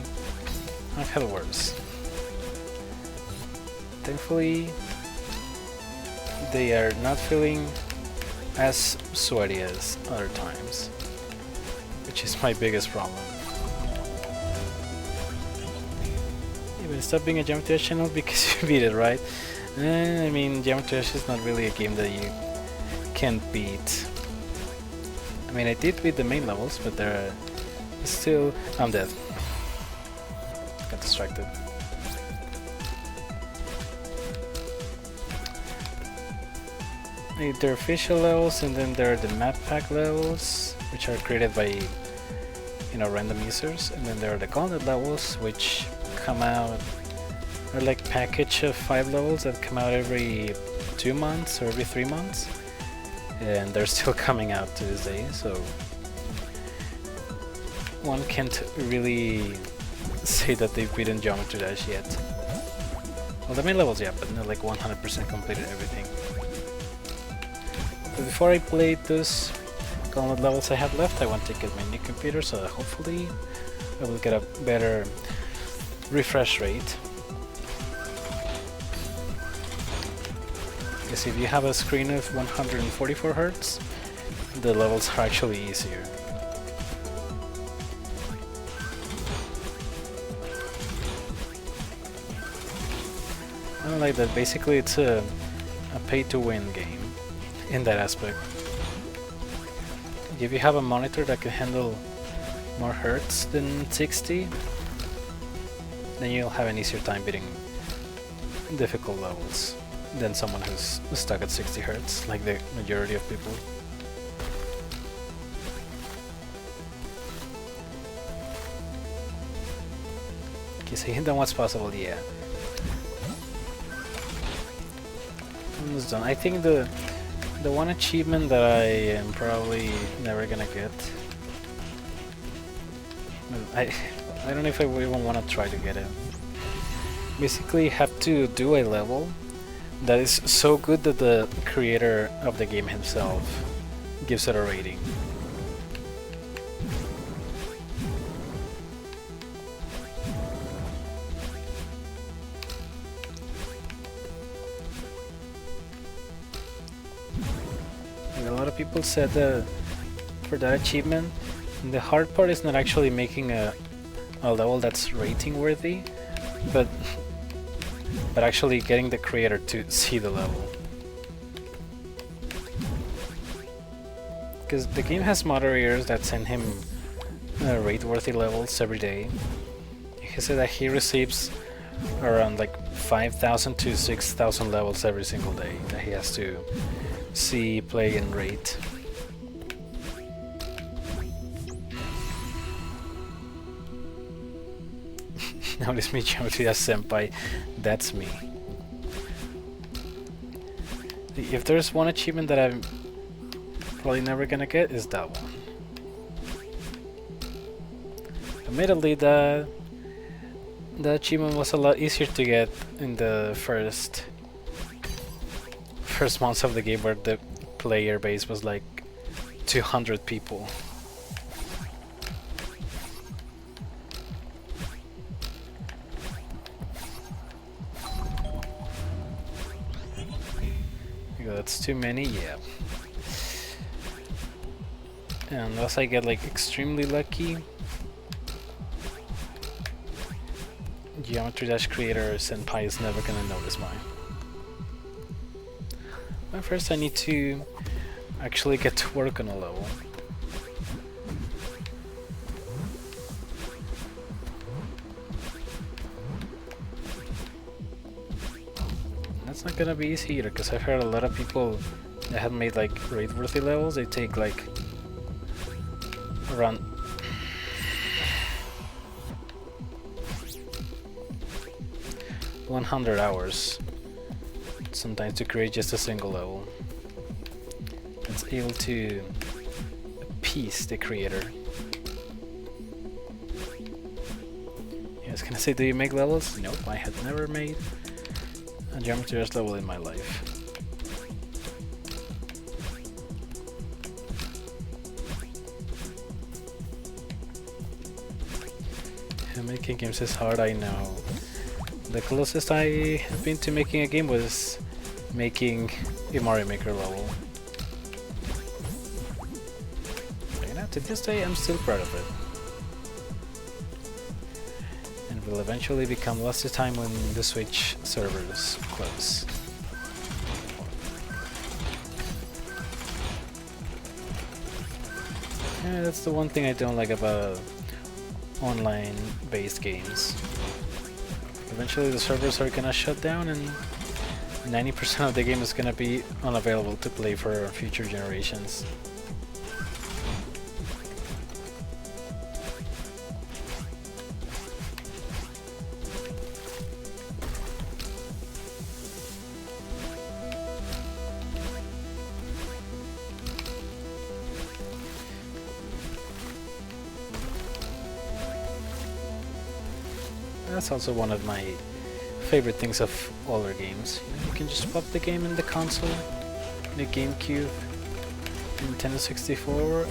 Speaker 1: I've had worse. Thankfully, they are not feeling as sweaty as other times, which is my biggest problem. Yeah, but stop being a Geometry Dash channel because you beat it, right? I mean, Geometry Dash is not really a game that you can't beat. I mean, I did beat the main levels, but they're still... I'm dead. Got distracted. There are official levels, and then there are the map pack levels, which are created by, you know, random users, and then there are the gauntlet levels, which come out, are like package of 5 levels that come out every 2 months or every 3 months, and they're still coming out to this day, so one can't really say that they've beaten Geometry Dash yet. Well, the main levels, yeah, but not like 100% completed everything. But before I played those gauntlet levels I have left, I want to get my new computer, so hopefully I will get a better refresh rate. Because if you have a screen of 144 Hz, the levels are actually easier. I don't like that. Basically it's a pay-to-win game in that aspect. If you have a monitor that can handle more hertz than 60, then you'll have an easier time beating difficult levels than someone who's stuck at 60 Hz, like the majority of people. Okay, so then what's possible? Yeah. Almost done. I think the one achievement that I am probably never gonna get. I don't know if I even want to try to get it. Basically, you have to do a level that is so good that the creator of the game himself gives it a rating. And a lot of people said that for that achievement, the hard part is not actually making a level that's rating worthy, but actually getting the creator to see the level. Because the game has moderators that send him rate-worthy levels every day. He said that he receives around like 5,000 to 6,000 levels every single day that he has to see, play, and rate. Notice me, Geometry Dash Senpai. That's me. If there's one achievement that I'm probably never gonna get, is that one. Admittedly, the achievement was a lot easier to get in the first months of the game, where the player base was like 200 people. That's too many, yeah. And unless I get like extremely lucky, Geometry Dash creator Senpai is never gonna notice mine. But first I need to actually get to work on a level. That's it's not gonna be easy either, because I've heard a lot of people that have made like raid-worthy levels, they take like around 100 hours sometimes to create just a single level. It's able to appease the creator. Yeah, I was gonna say, do you make levels? Nope, I had never made a Geometry Dash level in my life. Making games is hard, I know. The closest I have been to making a game was making a Mario Maker level. And to this day, I'm still proud of it. And will eventually become lost to time when the Switch servers close. Yeah, that's the one thing I don't like about online-based games. Eventually the servers are gonna shut down and 90% of the game is gonna be unavailable to play for future generations. That's also one of my favorite things of older games. You can just pop the game in the console, the GameCube, Nintendo 64,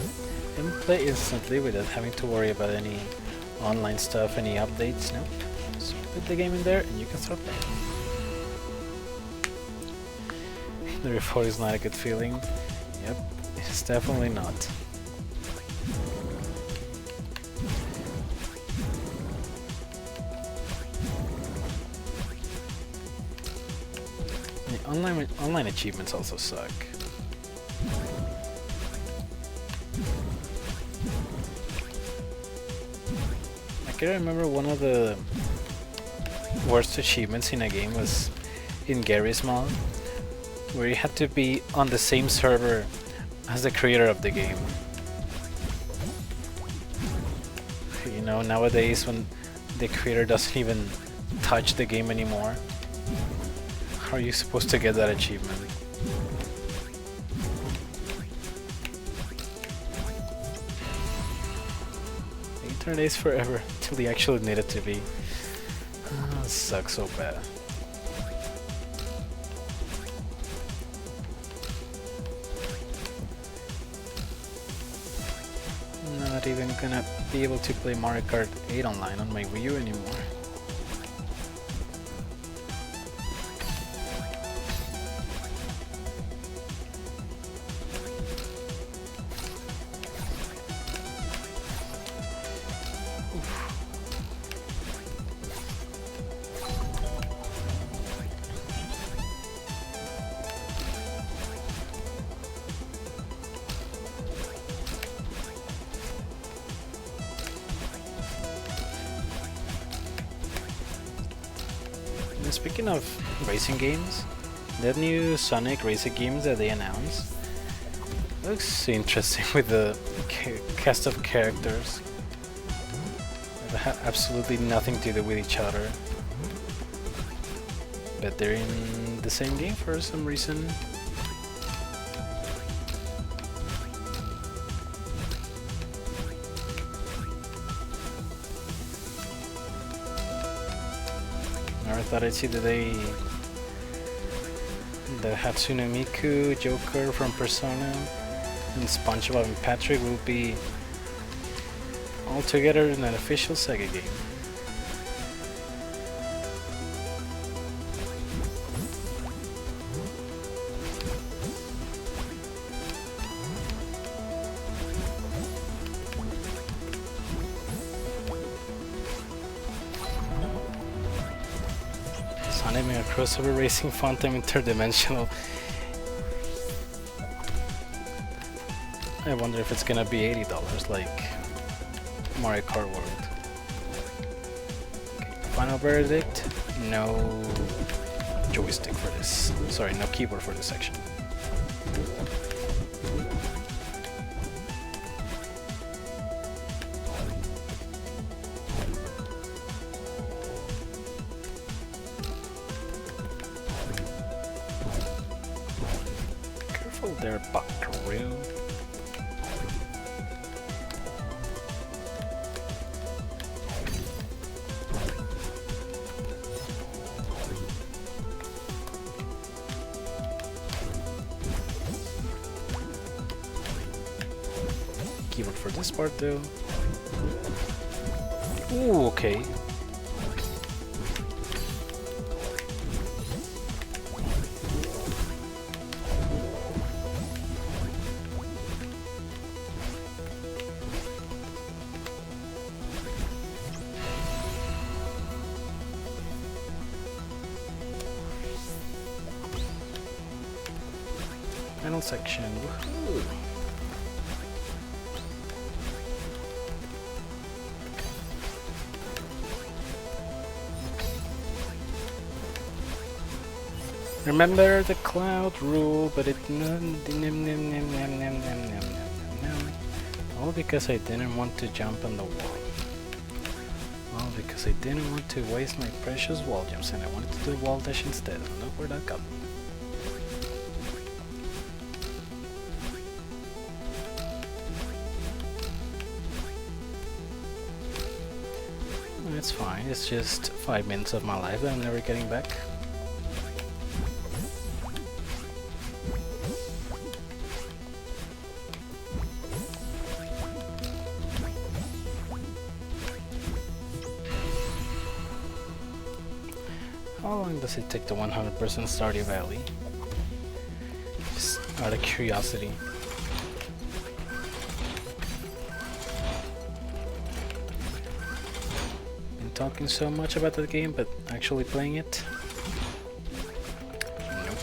Speaker 1: and play instantly without having to worry about any online stuff, any updates. Nope. Just put the game in there and you can start playing. The report is not a good feeling. Yep, it's definitely not. Online achievements also suck. I can remember one of the worst achievements in a game was in Gary's mod, where you had to be on the same server as the creator of the game. You know, nowadays when the creator doesn't even touch the game anymore, how are you supposed to get that achievement? The internet is forever till the actually need it to be. It sucks so bad. I'm not even gonna be able to play Mario Kart 8 online on my Wii U anymore. Speaking of racing games, that new Sonic racing games that they announced looks interesting with the cast of characters that have absolutely nothing to do with each other, but they're in the same game for some reason. I thought I'd see that the Hatsune Miku, Joker from Persona, and SpongeBob and Patrick will be all together in an official Sega game. Anime or crossover racing fun time interdimensional. I wonder if it's gonna be $80 like Mario Kart World. Okay, final verdict, no. joystick for this. Sorry, no keyboard for this section. Careful there, buckaroo. Keyboard for this part though. Ooh, okay. Final section. Woohoo. Remember the cloud rule, but it all because I didn't want to jump on the wall. All because I didn't want to waste my precious wall jumps and I wanted to do wall dash instead. And look where that got me. It's fine, it's just 5 minutes of my life that I'm never getting back. How long does it take to 100% Stardew Valley? Just out of curiosity. Been talking so much about the game, but actually playing it? Nope.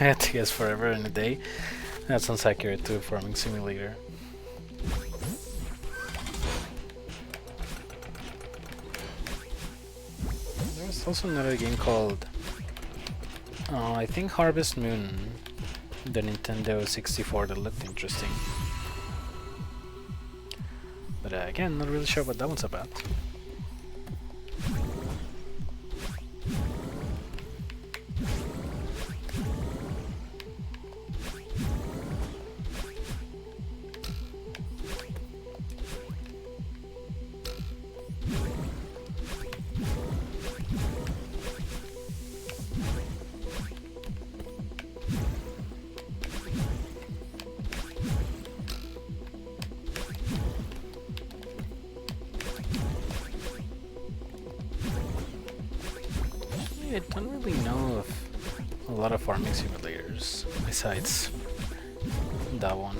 Speaker 1: I had to guess forever and a day. That sounds accurate to a farming simulator. There's also another game called I think Harvest Moon, the Nintendo 64, that looked interesting. But again, not really sure what that one's about. I don't really know of a lot of farming simulators besides that one.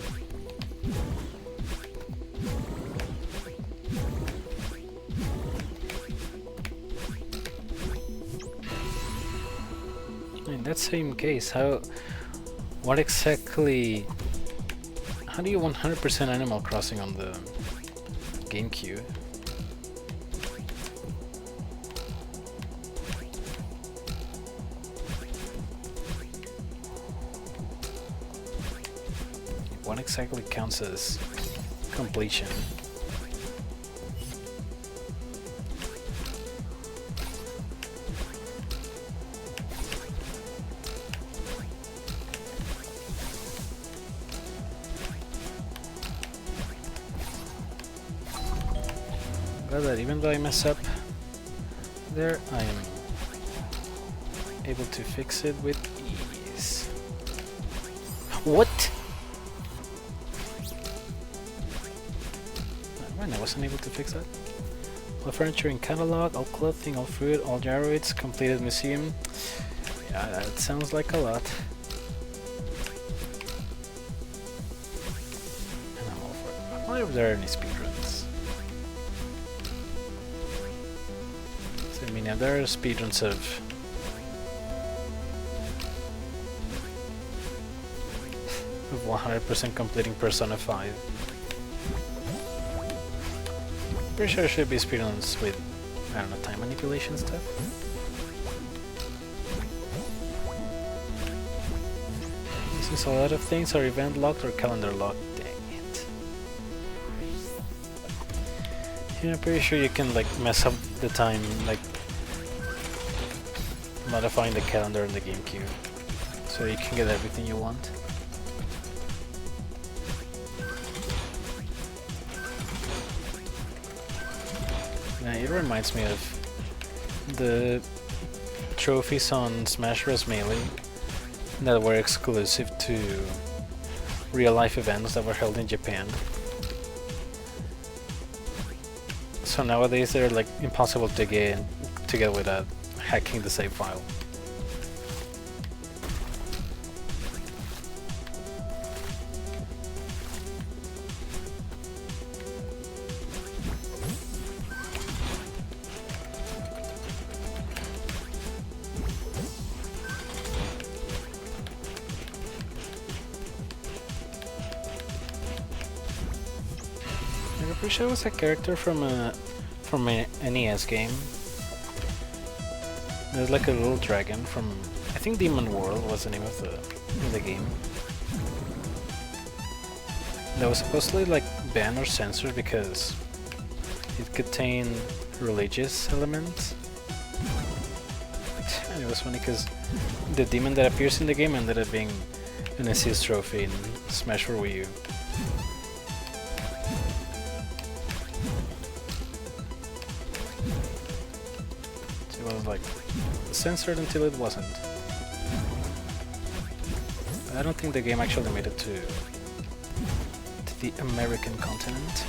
Speaker 1: In that same case, how do you 100% Animal Crossing on the GameCube? What exactly counts as completion? But even though I mess up there, I am able to fix it with ease. What? I wasn't able to fix that. All furniture in catalog, all clothing, all fruit, all gyroids, completed museum. Yeah, that sounds like a lot. wonder if there are any speedruns. So, I mean, if there are speedruns of 100% completing Persona 5. Pretty sure there should be speedruns with, I don't know, time manipulation stuff. This is a lot of things are event locked or calendar locked. Dang it. Yeah, I'm pretty sure you can like mess up the time, like modifying the calendar in the GameCube, so you can get everything you want. Yeah, it reminds me of the trophies on Smash Bros. Melee that were exclusive to real-life events that were held in Japan. So nowadays they're like impossible to get without hacking the save file. I'm pretty sure it was a character from an NES game. There's like a little dragon from, I think Demon World was the name of the game. That was supposedly like banned or censored because it contained religious elements. And it was funny because the demon that appears in the game ended up being an assist trophy in Smash for Wii U. It was like censored until it wasn't. But I don't think the game actually made it to the American continent.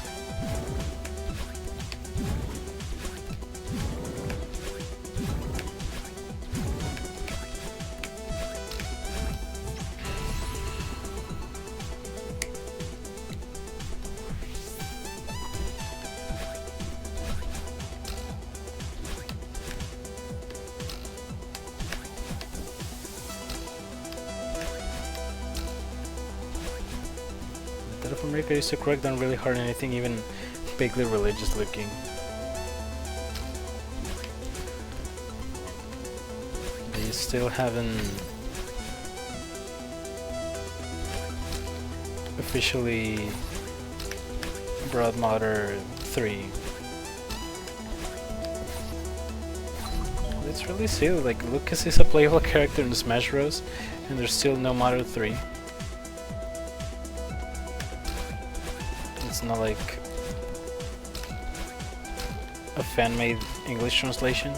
Speaker 1: Of America used to crack down really hard on anything even vaguely religious looking. They still haven't officially brought Mother 3. It's really silly, like Lucas is a playable character in Smash Bros. And there's still no Mother 3. It's not like a fan-made English translation.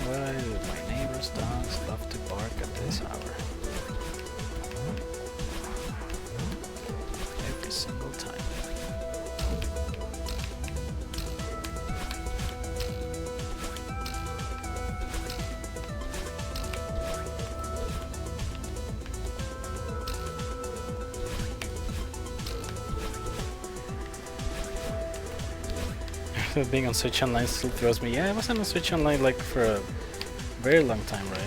Speaker 1: Why do my neighbor's dogs love to bark at this hour? Every single time. Being on Switch Online still throws me. Yeah, I wasn't on Switch Online like for a very long time, right?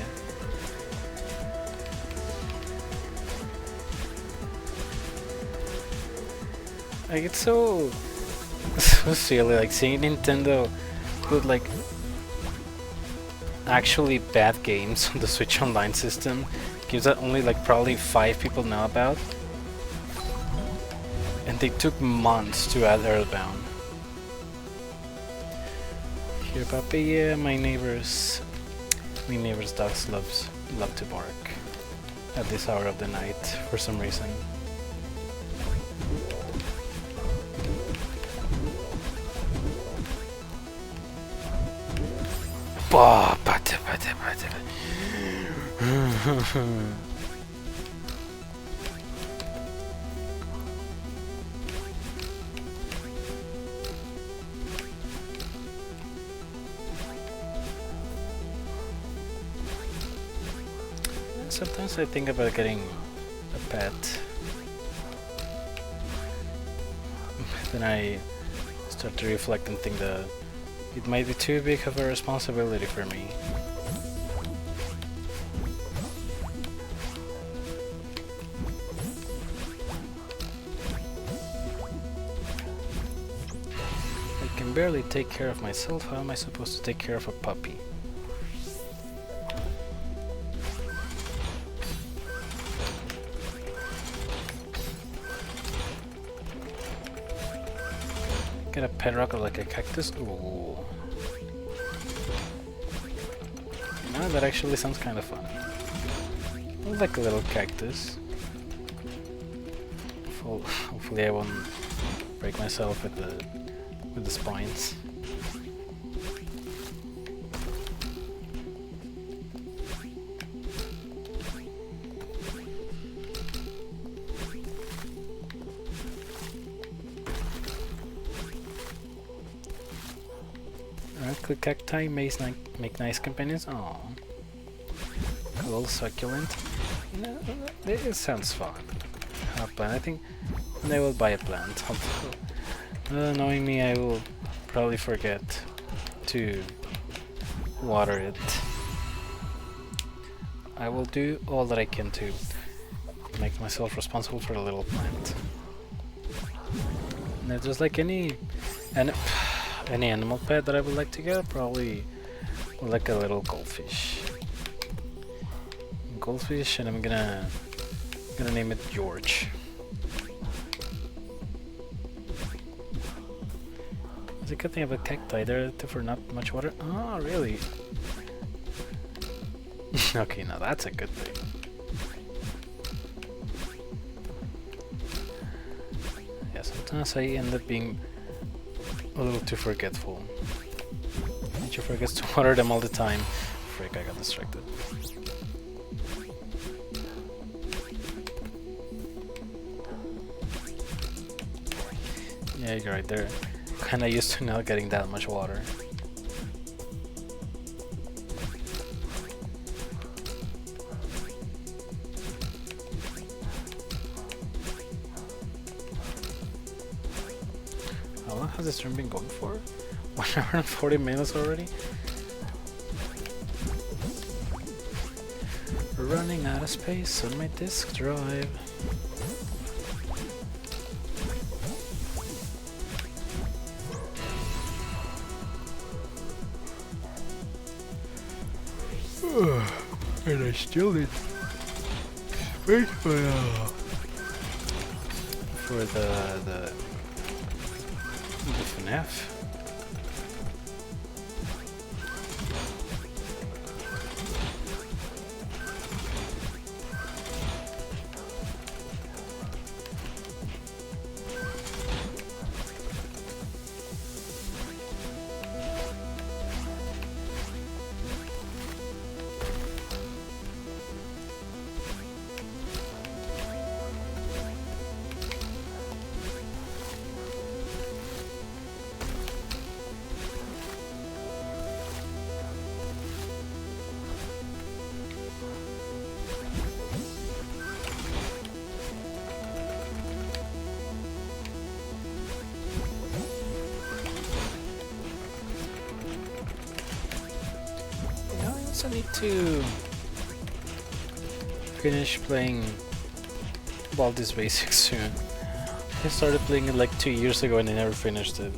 Speaker 1: Like it's so silly, like seeing Nintendo put like actually bad games on the Switch Online system, games that only like probably 5 people know about, and they took months to add Earthbound. Here, puppy, yeah, my neighbor's dogs love to bark at this hour of the night for some reason. Bah, pate. Sometimes I think about getting a pet. Then I start to reflect and think that it might be too big of a responsibility for me. I can barely take care of myself. How am I supposed to take care of a puppy? Get a pet rock like a cactus? Ooh. No, that actually sounds kind of fun. Like a little cactus. Hopefully I won't break myself with the spines. Could cacti make nice companions? Oh, cool, succulent. No, it sounds fun. A plant. I think I will buy a plant. Knowing me, I will probably forget to water it. I will do all that I can to make myself responsible for a little plant. And just like any animal pet that I would like to get, probably like a little goldfish. Goldfish, and I'm gonna name it George. It's a good thing about cacti, they're for not much water. Oh, really? Okay, now that's a good thing. Yeah, sometimes I end up being a little too forgetful. Nature forgets to water them all the time. Frick, I got distracted. Yeah, you're right, they're kinda used to not getting that much water. How long has this stream been going for? 1 hour and 40 minutes already? Running out of space on my disk drive. And I still need space for the FNAF. I need to finish playing Baldur's Basics soon. I started playing it like 2 years ago and I never finished it.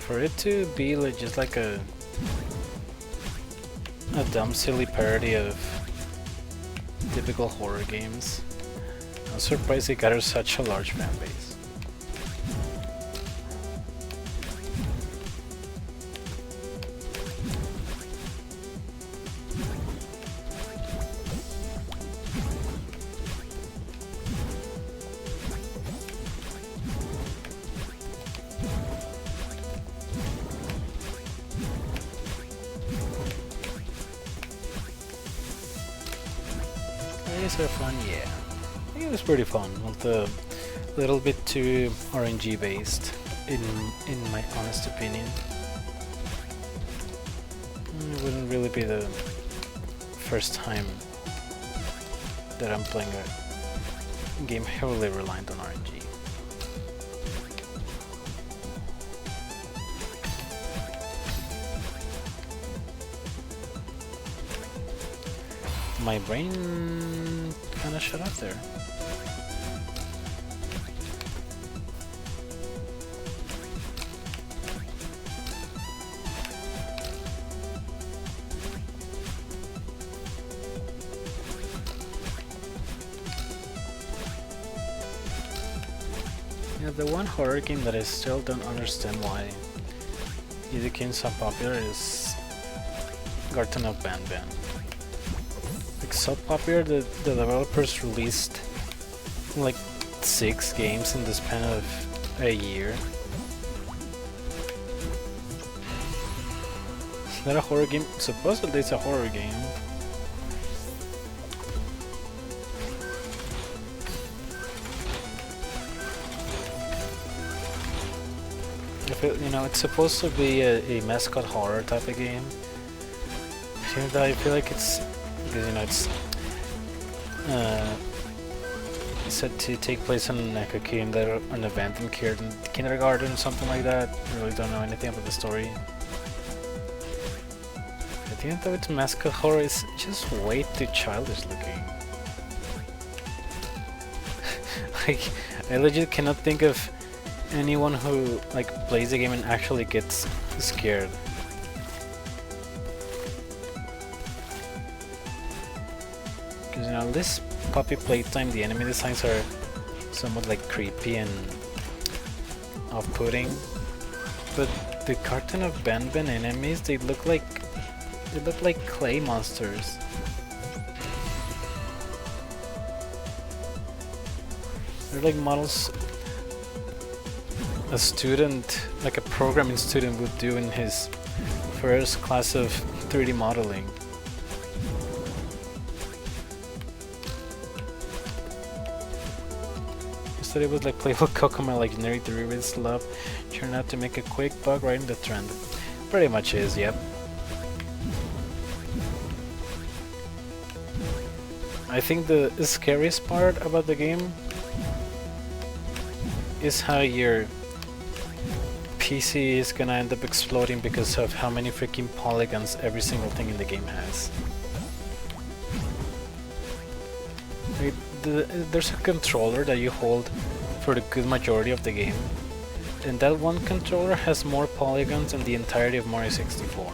Speaker 1: For it to be like just like a dumb, silly parody of typical horror games, I'm surprised it got such a large fan base. enemies are fun, yeah. It was pretty fun, but a little bit too RNG based, in my honest opinion. It wouldn't really be the first time that I'm playing a game heavily reliant on RNG. My brain kinda shut off there. Yeah, the one horror game that I still don't understand why it became so popular is Garten of Banban. Like, so popular that the developers released like 6 games in the span of a year. Is that a horror game? Supposedly it's a horror game. You know, it's supposed to be a mascot horror type of game. I feel like it's because, you know, it's said to take place in like an event in kindergarten, something like that. I really don't know anything about the story. I think that it's mascot horror is just way too childish looking. Like, I legit cannot think of anyone who like plays the game and actually gets scared. Because, you know, this puppy playtime, the enemy designs are somewhat like creepy and off-putting, but the Garten of Banban enemies, they look like clay monsters. They're like models a student, like a programming student, would do in his first class of 3D modeling. Instead it was like playful Kokomo, like generic derivatives love turned out to make a quick buck right in the trend. Pretty much is, yep. I think the scariest part about the game is how your PC is gonna end up exploding because of how many freaking polygons every single thing in the game has. Like, there's a controller that you hold for the good majority of the game, and that one controller has more polygons than the entirety of Mario 64.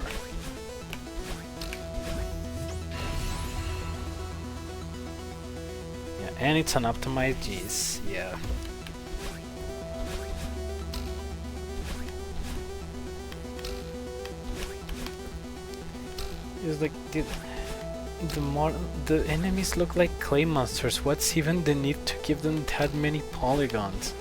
Speaker 1: Yeah, and it's an optimized G's, yeah. It's like the enemies look like clay monsters. What's even the need to give them that many polygons?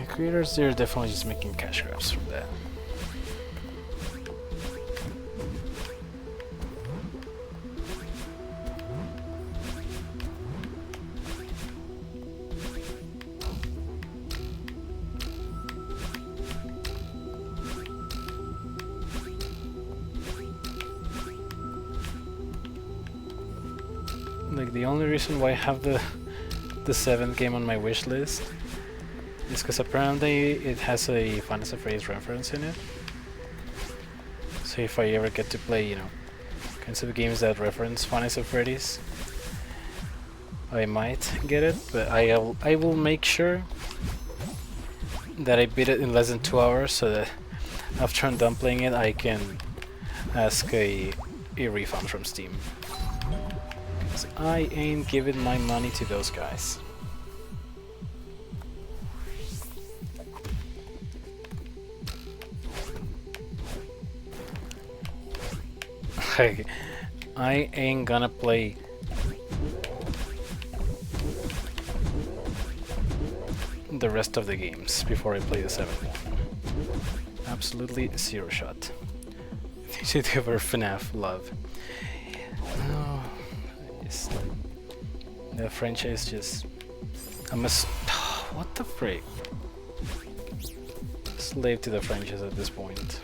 Speaker 1: Creators, they're definitely just making cash grabs from that. Like, the only reason why I have the 7th game on my wish list is because apparently it has a Final Fantasy reference in it. So if I ever get to play, you know, kinds of games that reference Final Fantasy, I might get it, but I will make sure that I beat it in less than 2 hours, so that after I'm done playing it, I can ask a refund from Steam. 'Cause I ain't giving my money to those guys. I ain't gonna play the rest of the games before I play the 7th one. Absolutely zero shot. YouTuber FNAF love. Oh, the franchise just... what the frick? Slave to the franchise at this point.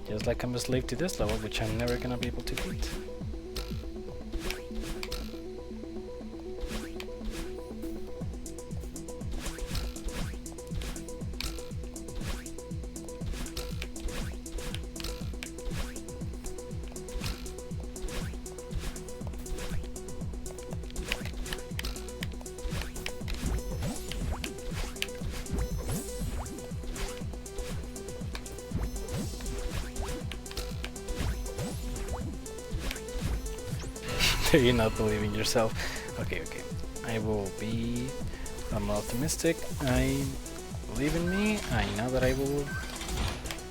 Speaker 1: Just like I'm a slave to this level, which I'm never gonna be able to beat. You're not believing yourself. Okay. I will be more optimistic. I believe in me. I know that I will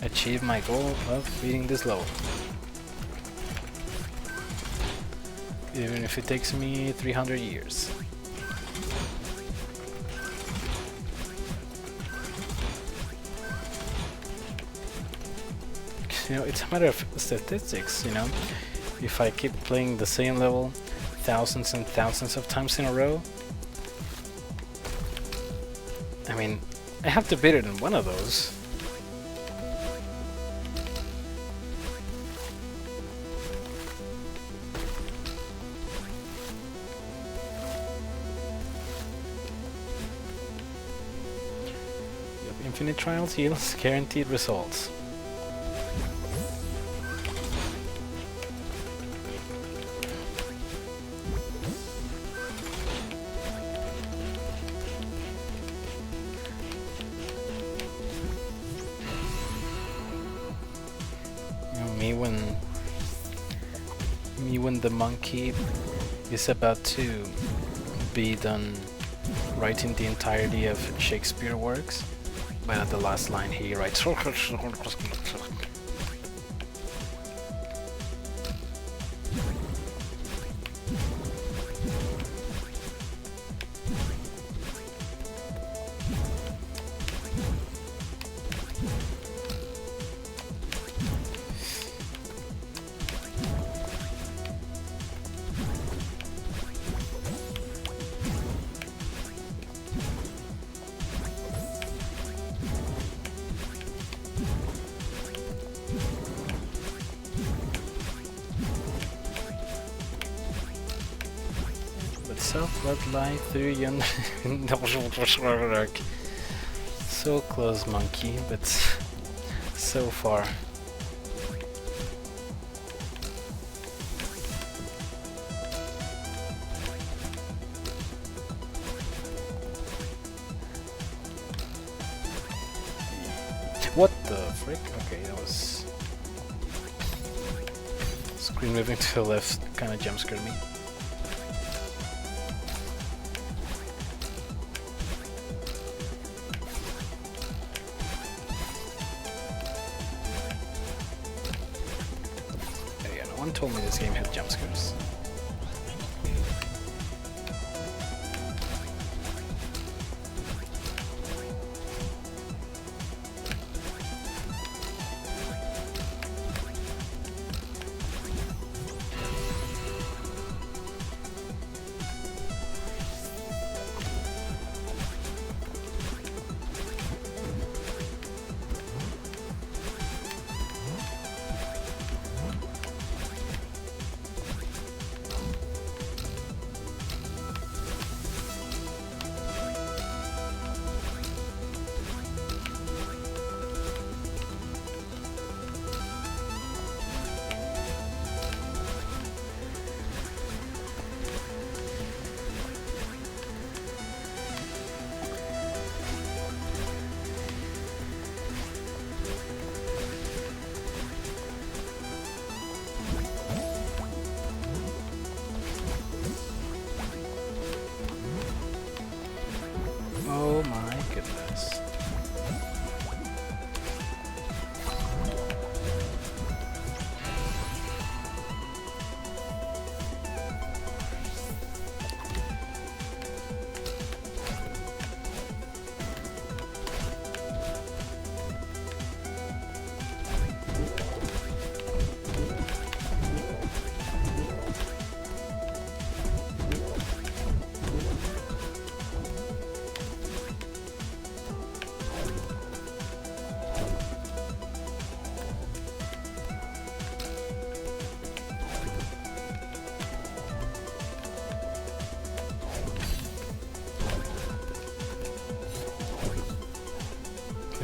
Speaker 1: achieve my goal of beating this level. Even if it takes me 300 years. You know, it's a matter of statistics, you know. If I keep playing the same level thousands and thousands of times in a row, I mean, I have to beat it in one of those. Yep, infinite trials yields guaranteed results. When the monkey is about to be done writing the entirety of Shakespeare works, but at the last line he writes Self-love lie through yonder. So close, monkey, but so far. What the frick? Okay, that was... Screen moving to the left kinda jump scared me. No one told me this game had jump scares.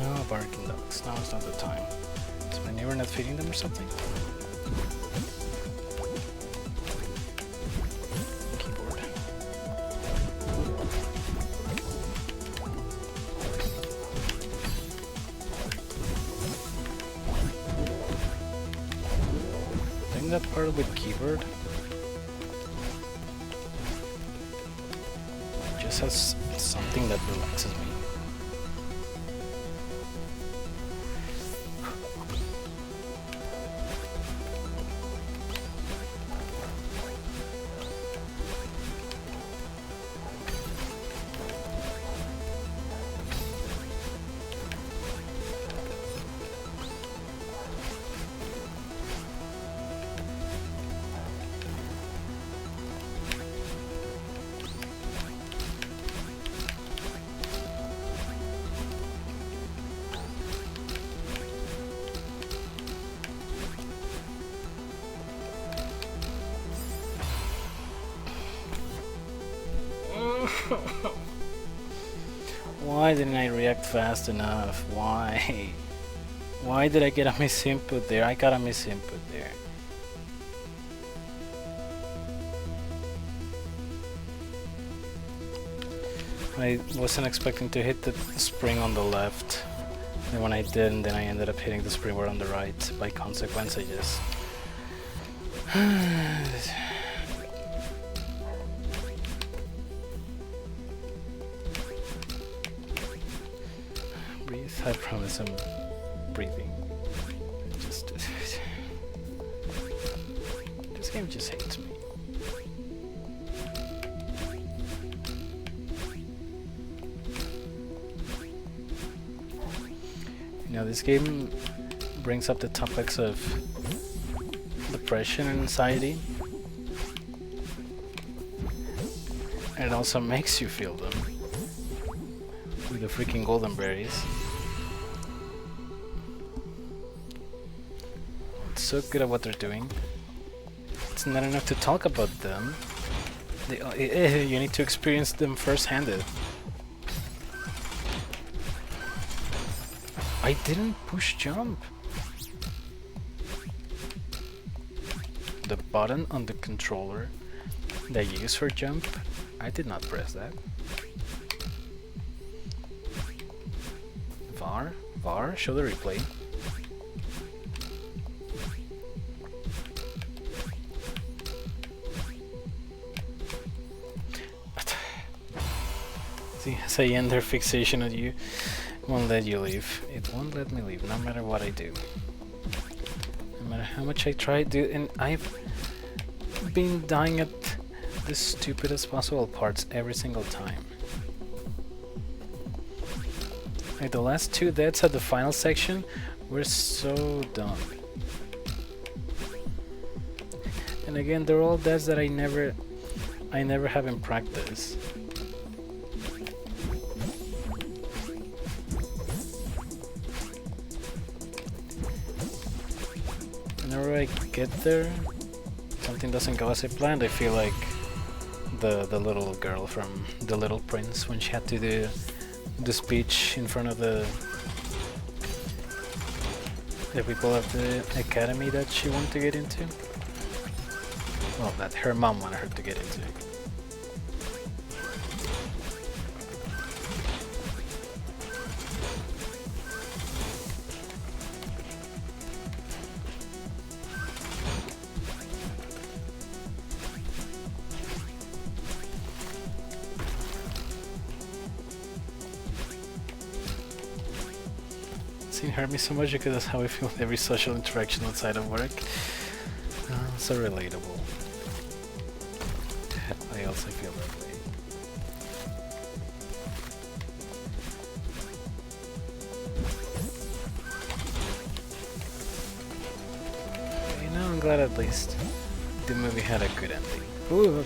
Speaker 1: No, barking dogs. Now it's not the time. Is my neighbor not feeding them or something? Keyboard. I think that part with keyboard just has something that relaxes me. Why didn't I react fast enough? Why? Why did I get a miss input there? I got a miss input there. I wasn't expecting to hit the spring on the left, and when I didn't, then I ended up hitting the springboard on the right. By consequence, I just... Breathe, I promise I'm breathing. Just... This game just hates me. You know, this game brings up the topics of depression and anxiety, and it also makes you feel them with the freaking golden berries. It's so good at what they're doing. It's not enough to talk about them. You need to experience them first-handed. I didn't push jump. The button on the controller that you use for jump, I did not press that. VAR, show the replay. See, as I end their fixation on you, won't let you leave. It won't let me leave, no matter what I do. No matter how much I try to, and I've been dying at the stupidest possible parts every single time. Like the last two deaths at the final section were so dumb. And again, they're all deaths that I never have in practice. Whenever I get there, something doesn't go as I planned. I feel like the little girl from The Little Prince when she had to do the speech in front of the people of the academy that she wanted to get into. Well, that her mom wanted her to get into. It hurt me so much because that's how I feel with every social interaction outside of work. So relatable. I also feel that way. You know, I'm glad at least the movie had a good ending. Ooh,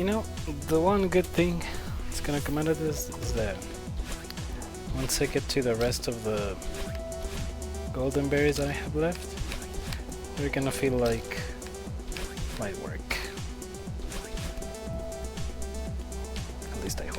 Speaker 1: You know, the one good thing that's gonna come out of this is that once I get to the rest of the golden berries I have left, they're gonna feel like light work. At least I hope.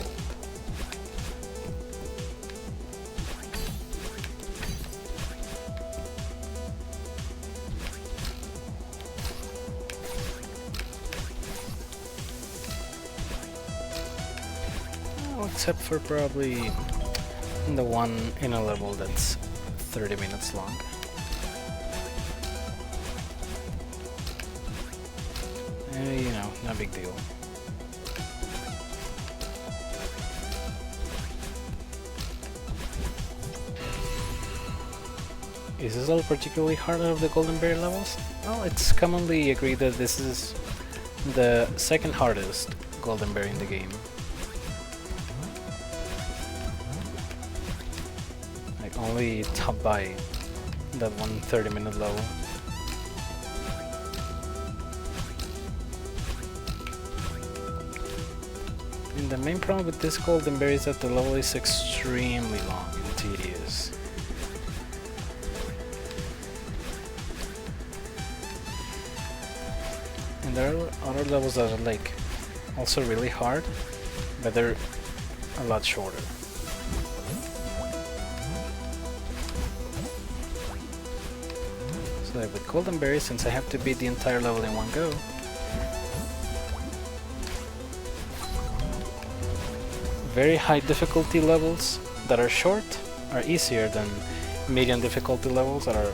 Speaker 1: Well, except for probably the one in a level that's 30 minutes long. You know, no big deal. Is this all particularly hard out of the golden berry levels? Well, it's commonly agreed that this is the second hardest golden berry in the game. Like only topped by that one 30-minute level. And the main problem with this golden berry is that the level is extremely long and tedious. And there are other levels that are like also really hard, but they're a lot shorter. So like with golden berry, since I have to beat the entire level in one go, very high difficulty levels that are short are easier than medium difficulty levels that are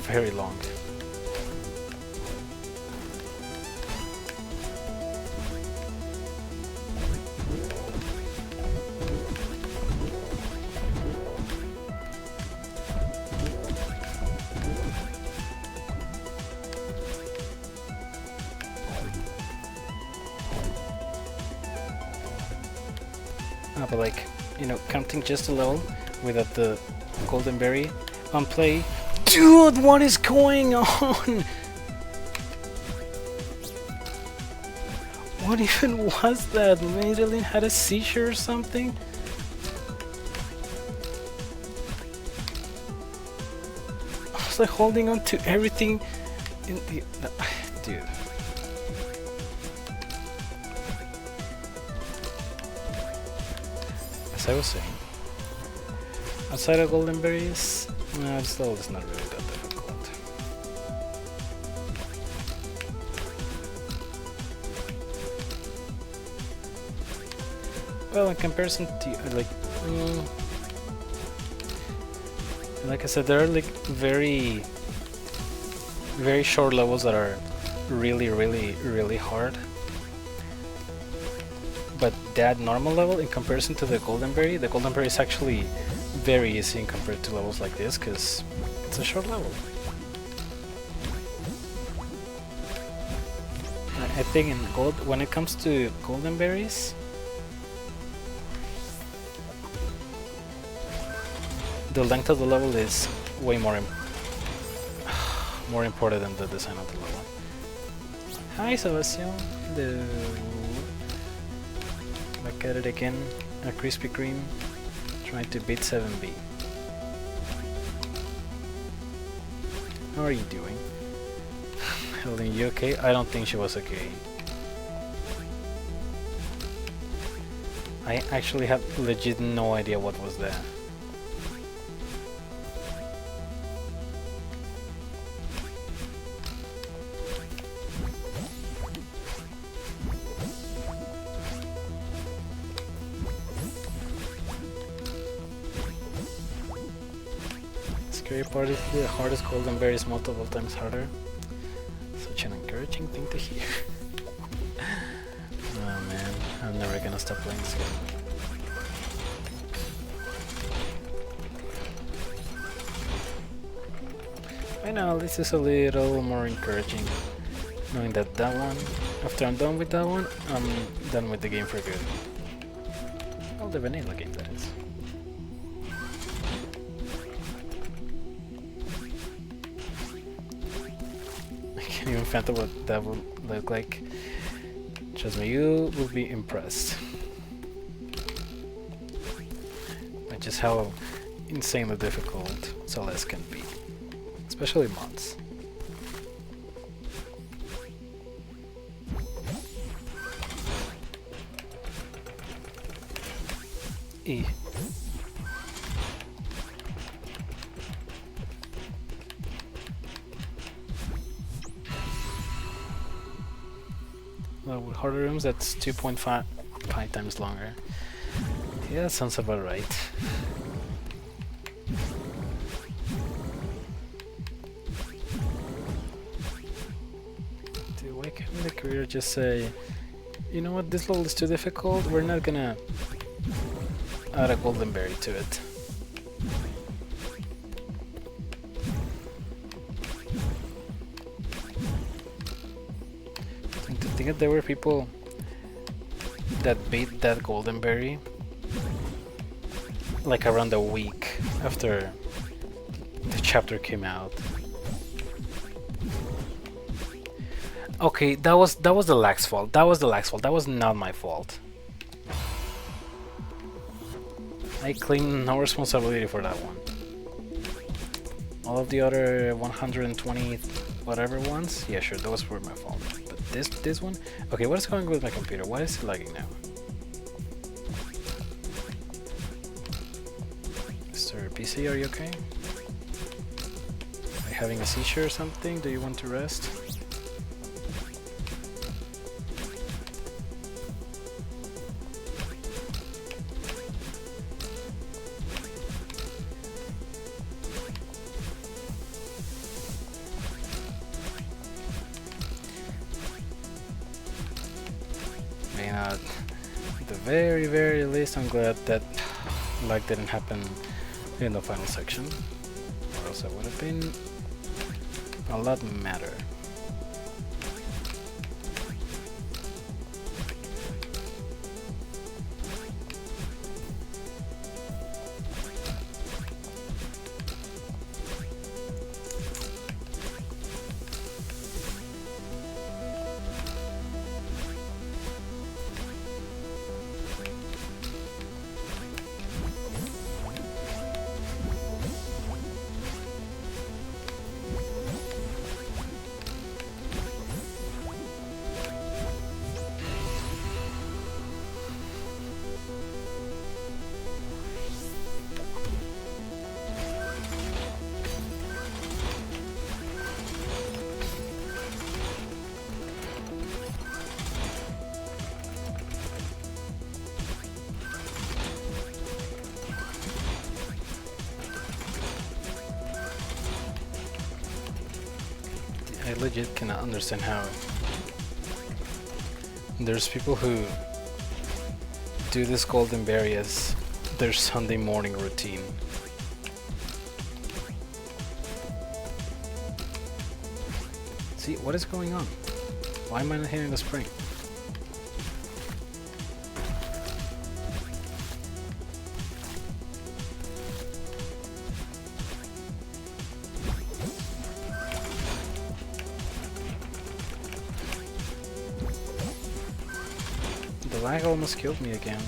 Speaker 1: very long. But like, you know, counting just a level without the golden berry on play. Dude, what is going on? What even was that? Madeline had a seizure or something? I was like holding on to everything in the... Dude. As I was saying, outside of golden berries, no, this level is not really that difficult. Well, in comparison to like I said, there are like very short levels that are really hard. But that normal level, in comparison to the golden berry is actually very easy in compared to levels like this, because it's a short level. I think when it comes to golden berries, the length of the level is way more important than the design of the level. Hi, Celeste. Hello. Back at it again, a Krispy Kreme, trying to beat 7B. How are you doing? Helen, you okay? I don't think she was okay. I actually have legit no idea what was that. Scary part is the hardest golden berry is multiple times harder. Such an encouraging thing to hear. Oh man, I'm never gonna stop playing this game. I know, this is a little more encouraging, knowing that one, after I'm done with that one, I'm done with the game for good. Well, the vanilla game, that is. I can't even fathom what that would look like. Trust me, you will be impressed by just how insanely difficult Celeste can be, especially mods. E. Well, with harder rooms, that's 2.5 times longer. Yeah, that sounds about right. Dude, why can't the creator just say, you know what, this level is too difficult, we're not gonna add a golden berry to it. And to think that there were people that beat that golden berry like around a week after the chapter came out. Okay, that was the lag's fault. That was the lag's fault. That was not my fault. I claim no responsibility for that one. All of the other 120 whatever ones, yeah, sure, those were my fault. But this one, okay, what is going on with my computer? Why is it lagging now? Mr. PC, are you okay? Are you having a seizure or something? Do you want to rest? At the very, very least, I'm glad that lag didn't happen in the final section, or else it would have been a lot madder. I legit cannot understand how there's people who do this golden berry as their Sunday morning routine. See, what is going on? Why am I not hitting the spring? The lag almost killed me again.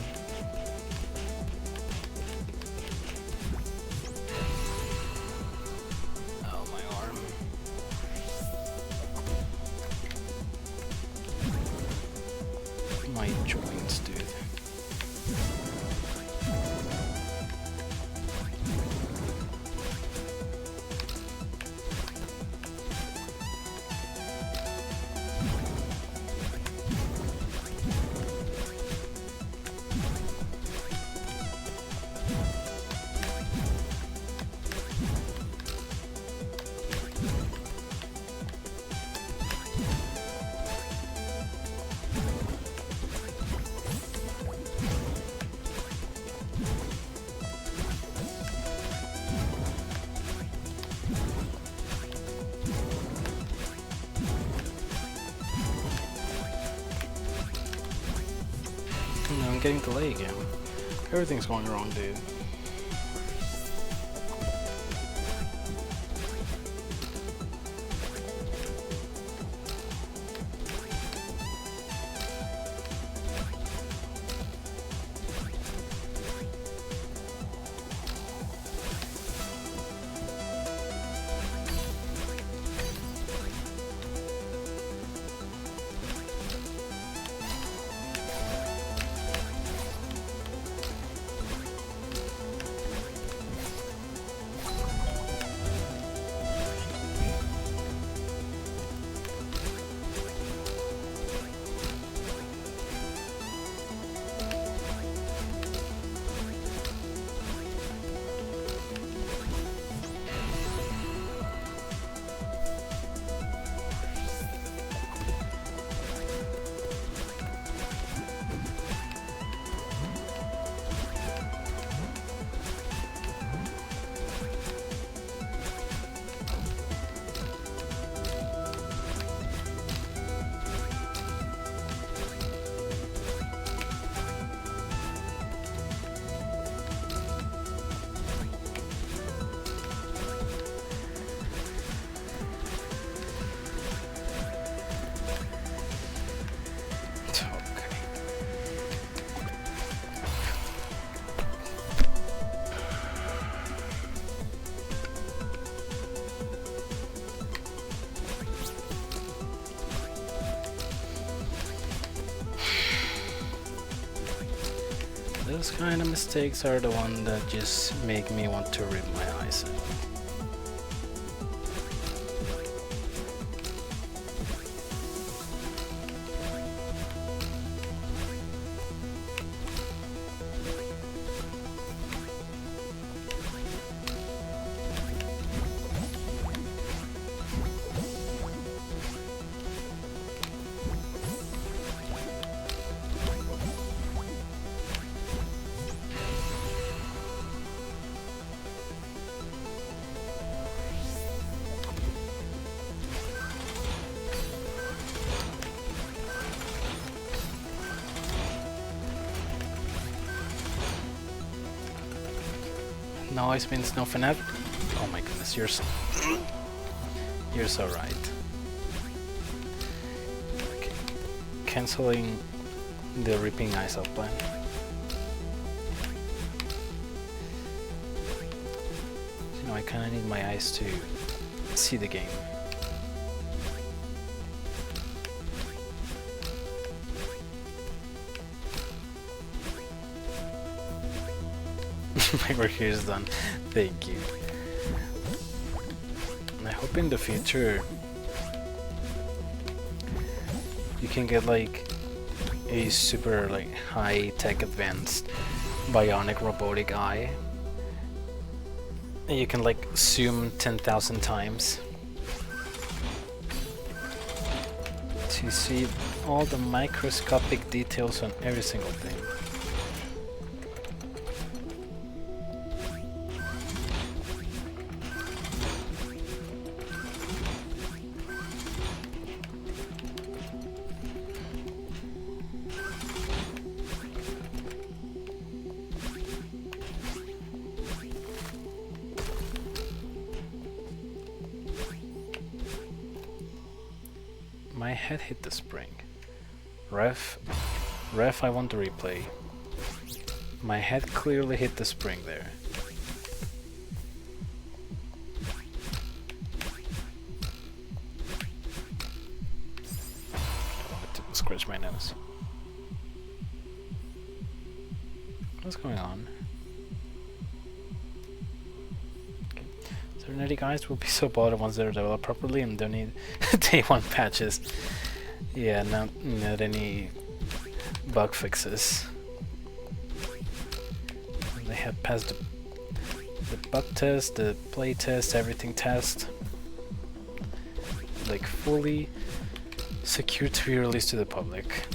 Speaker 1: Oh, my arm. My joints, dude. No, I'm getting delayed again. Everything's going wrong, dude. Those kind of mistakes are the one that just make me want to rip my eyes out. Noise means no FNAF. Oh my goodness, you're so right. Okay. Canceling the ripping eyes out plan. You know, I kinda need my eyes to see the game. My work here is done. Thank you. I hope in the future you can get like a super like high-tech advanced bionic robotic eye and you can like zoom 10,000 times to see all the microscopic details on every single thing. My head hit the spring. Ref, I want to replay. My head clearly hit the spring there. I want to scratch my nose. What's going on? Nerdy guys will be so bothered once they're developed properly and don't need day one patches. Yeah, not any bug fixes. They have passed the bug test, the play test, everything test. Like fully secure to be released to the public.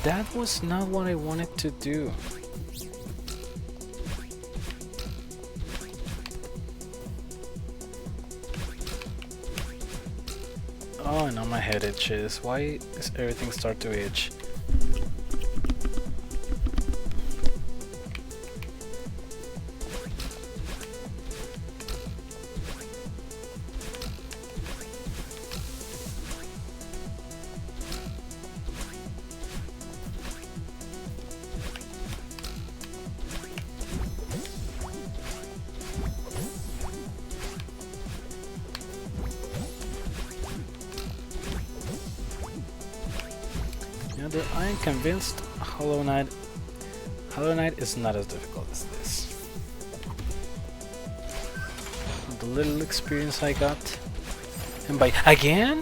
Speaker 1: That was not what I wanted to do. Oh, now my head itches. Why does everything start to itch? I am convinced Hollow Knight is not as difficult as this. The little experience I got, and by again?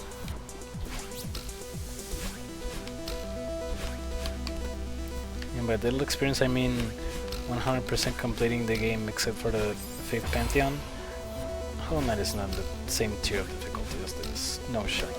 Speaker 1: And by little experience I mean 100% completing the game except for the Fifth Pantheon. Hollow Knight is not the same tier of difficulty as this. No shot.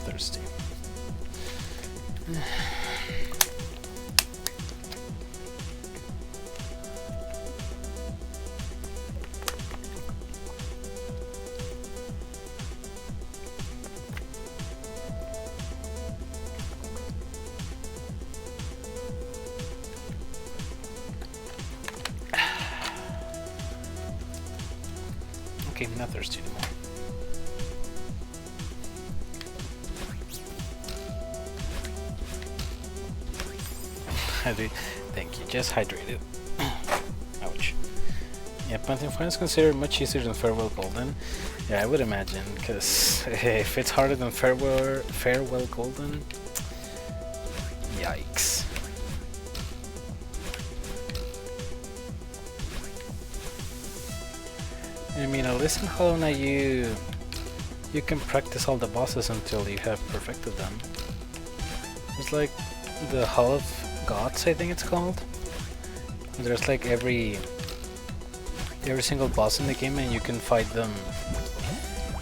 Speaker 1: thirsty. Okay, not thirsty anymore. Thank you, just hydrated. Ouch. Yeah, Pantheon Fire is considered much easier than Farewell Golden. Yeah, I would imagine, because if it's harder than Farewell Golden, yikes. I mean, at least in Hollow Knight you can practice all the bosses until you have perfected them. It's like the Hall of Gods, I think it's called. There's like every single boss in the game, and you can fight them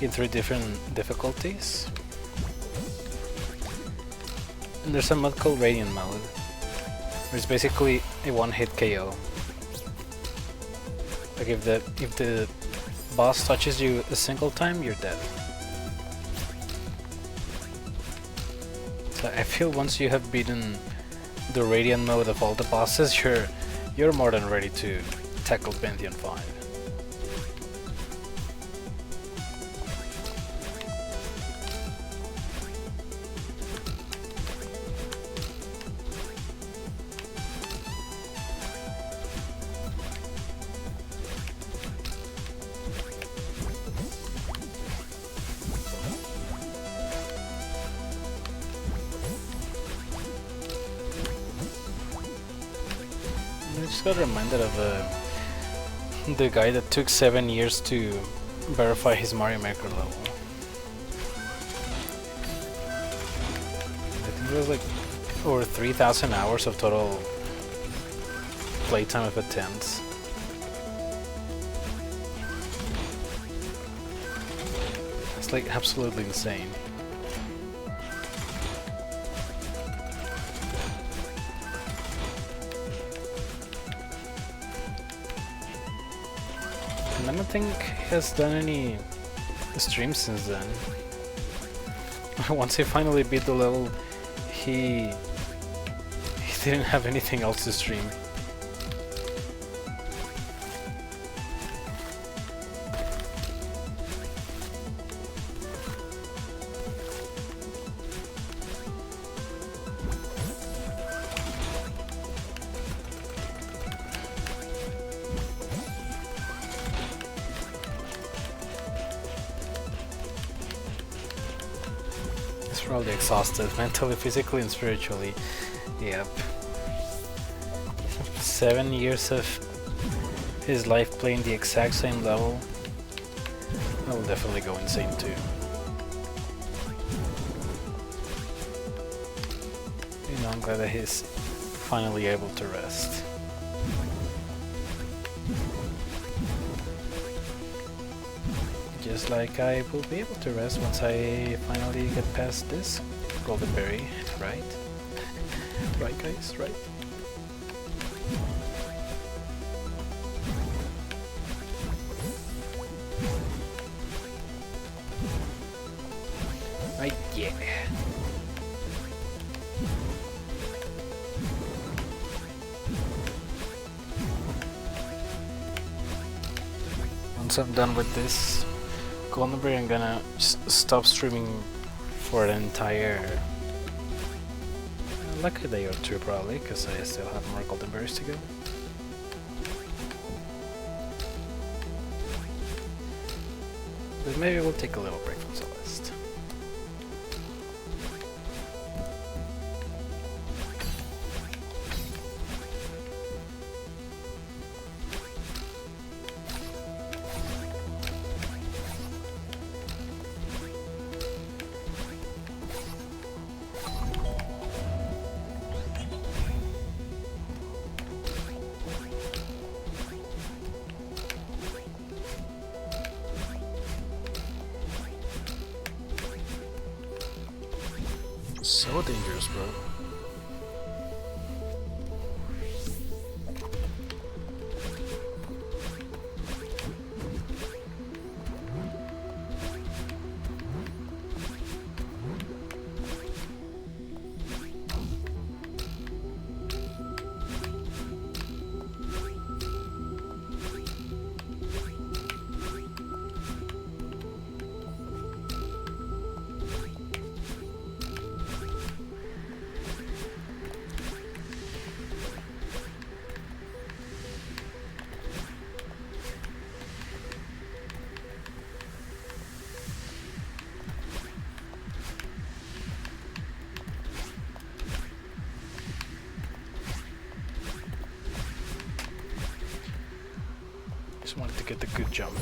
Speaker 1: in 3 different difficulties. And there's a mod called Radiant mode, where it's basically a one-hit KO. Like if the boss touches you a single time, you're dead. So I feel once you have beaten the Radiant mode of all the bosses, you're more than ready to tackle Pantheon 5. I just got reminded of the guy that took 7 years to verify his Mario Maker level. I think it was like over 3,000 hours of total playtime of attempts. It's like absolutely insane. And I don't think he has done any streams since then. Once he finally beat the level, he didn't have anything else to stream. Probably exhausted, mentally, physically, and spiritually. Yep. 7 years of his life playing the exact same level. I will definitely go insane too. You know, I'm glad that he's finally able to rest. Just like I will be able to rest once I finally get past this golden berry, right? Right, guys, right? Right, yeah. Once I'm done with this golden berry, I'm gonna stop streaming for an entire like a day or two probably, because I still have more golden berries to go. But maybe we'll take a little break from Celeste.
Speaker 2: So dangerous, bro.
Speaker 1: Just wanted to get the good jump.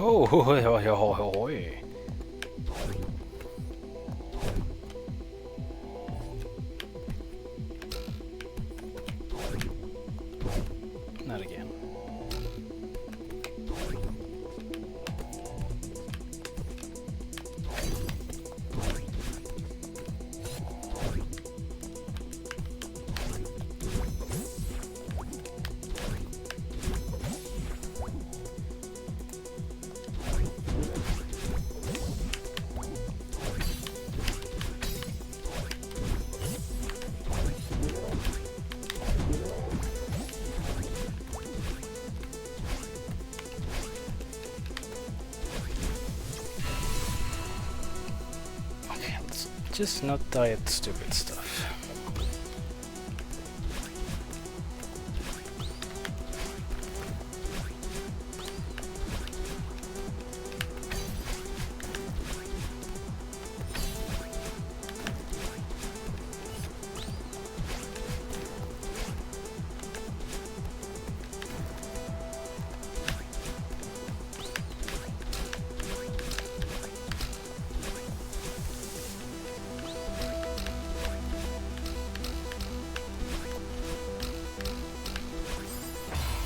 Speaker 1: Oh, hoi, hoi, hoi, hoi. Not again. Okay, let's just not die at stupid stuff.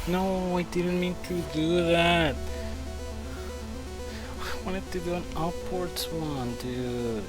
Speaker 1: No, I didn't mean to do that. I wanted to do an upwards one, dude.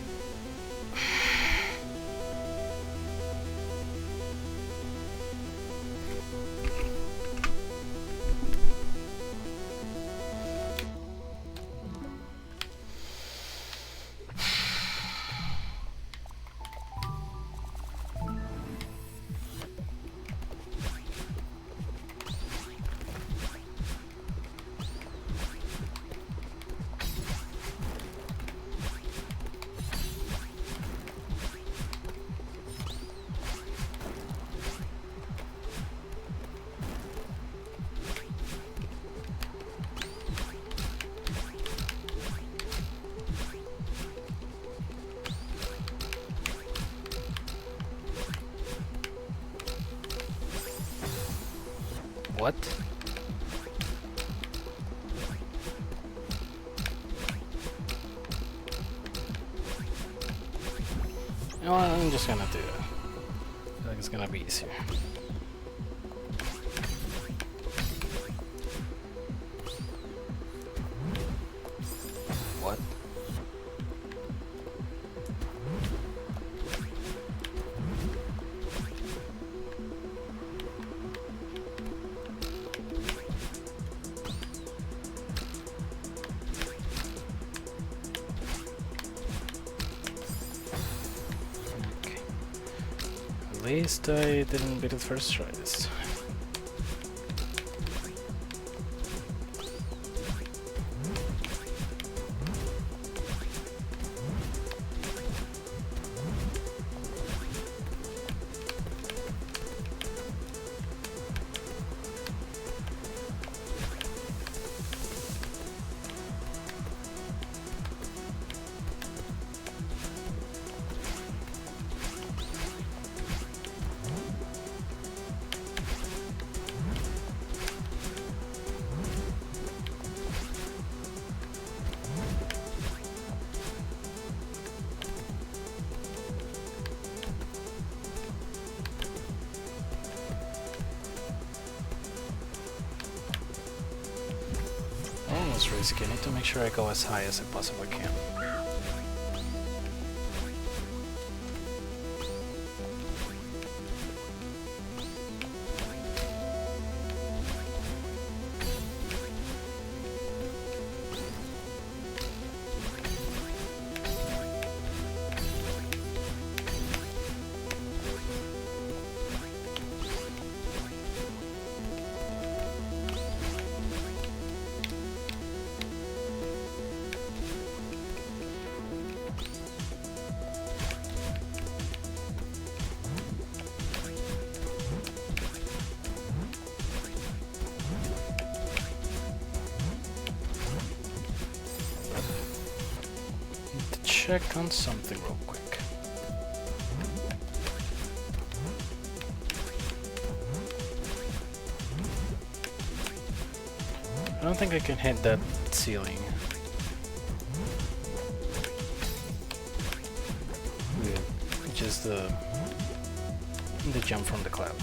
Speaker 1: What? No, I'm just gonna do it. I feel like it's gonna be easier. What? At least I didn't beat it first try this time. is risky. I need to make sure I go as high as I possibly can. Check on something real quick. I don't think I can hit that ceiling with just the jump from the cloud.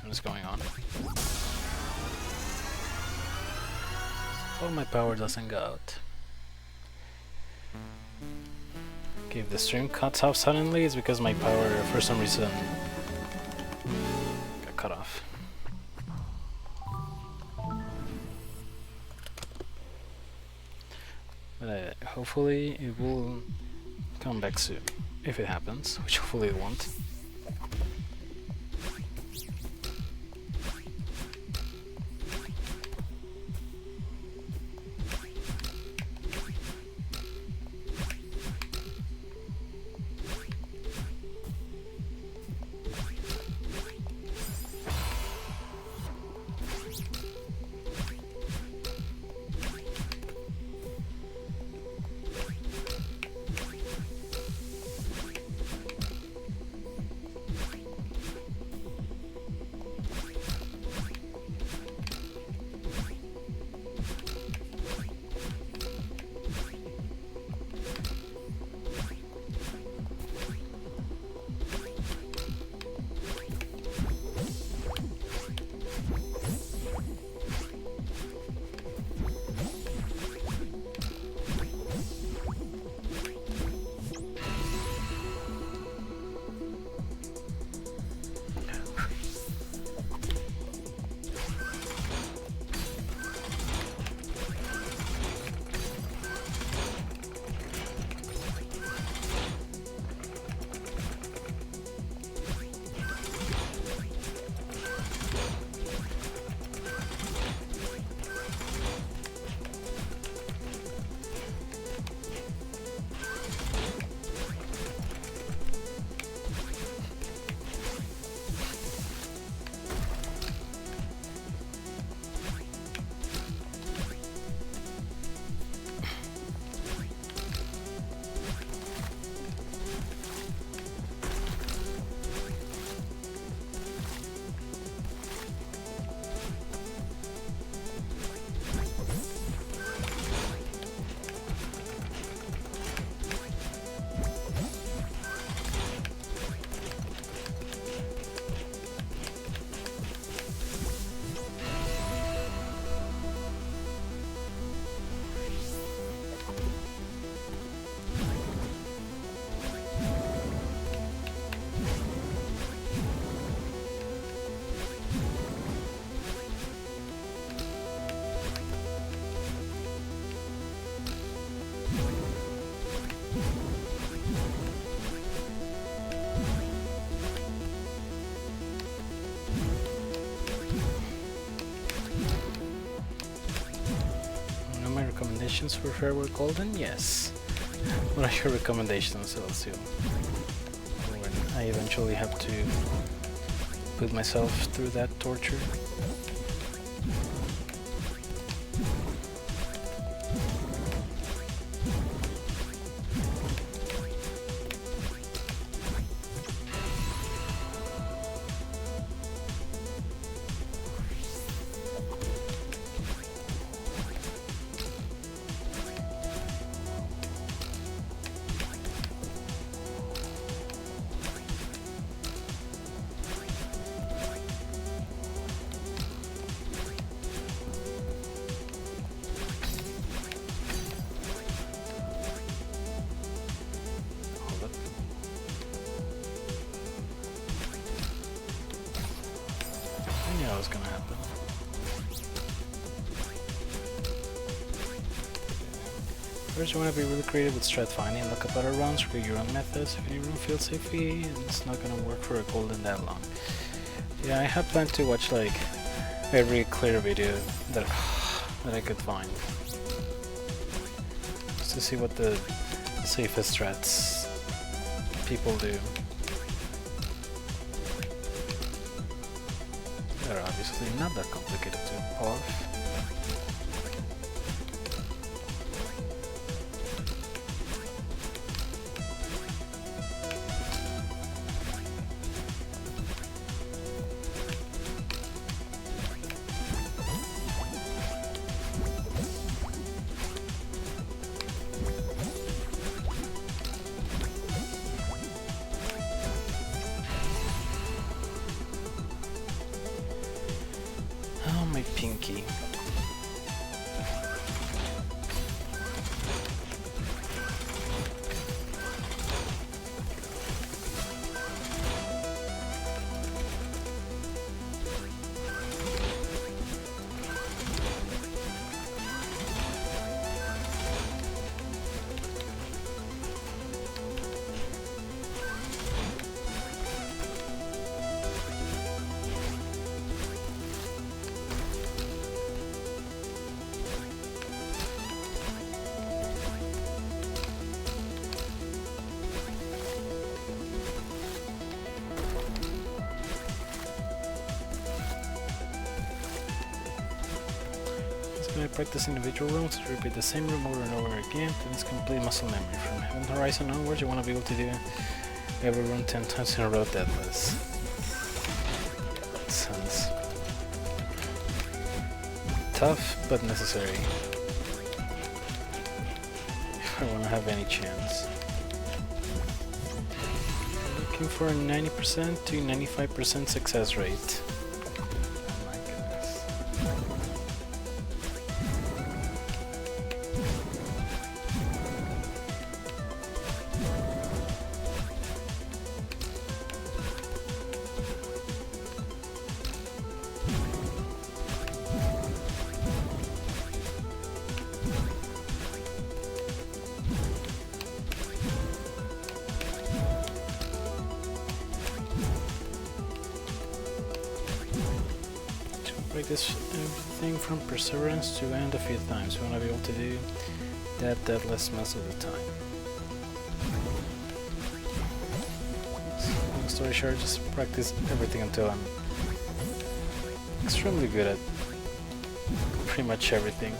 Speaker 1: What's going on? Oh, my power doesn't go out. Okay, if the stream cuts off suddenly, it's because my power, for some reason, got cut off. But hopefully it will come back soon, if it happens, which hopefully it won't. Recommendations for Fairway Golden? Yes. What are your recommendations, Celeste? I eventually have to put myself through that torture. That was gonna happen. First, you want to be really creative with strat finding. Look up other runs, create your own methods. If any run feels iffy, it's not gonna work for a golden that long. Yeah, I have planned to watch like every clear video that I could find, just to see what the safest strats people do. They're obviously not that complicated to pull off. Oh, my pinky. When I practice individual runs, repeat the same room over and over again, then it's complete muscle memory. From Heaven Horizon onwards, you want to be able to do every run 10 times in a row deathless. Yeah, that sounds tough, but necessary. If I want to have any chance. Looking for a 90% to 95% success rate. Practice everything from perseverance to end a few times. You want to be able to do that deathless most of the time. So, long story short, just practice everything until I'm extremely good at pretty much everything.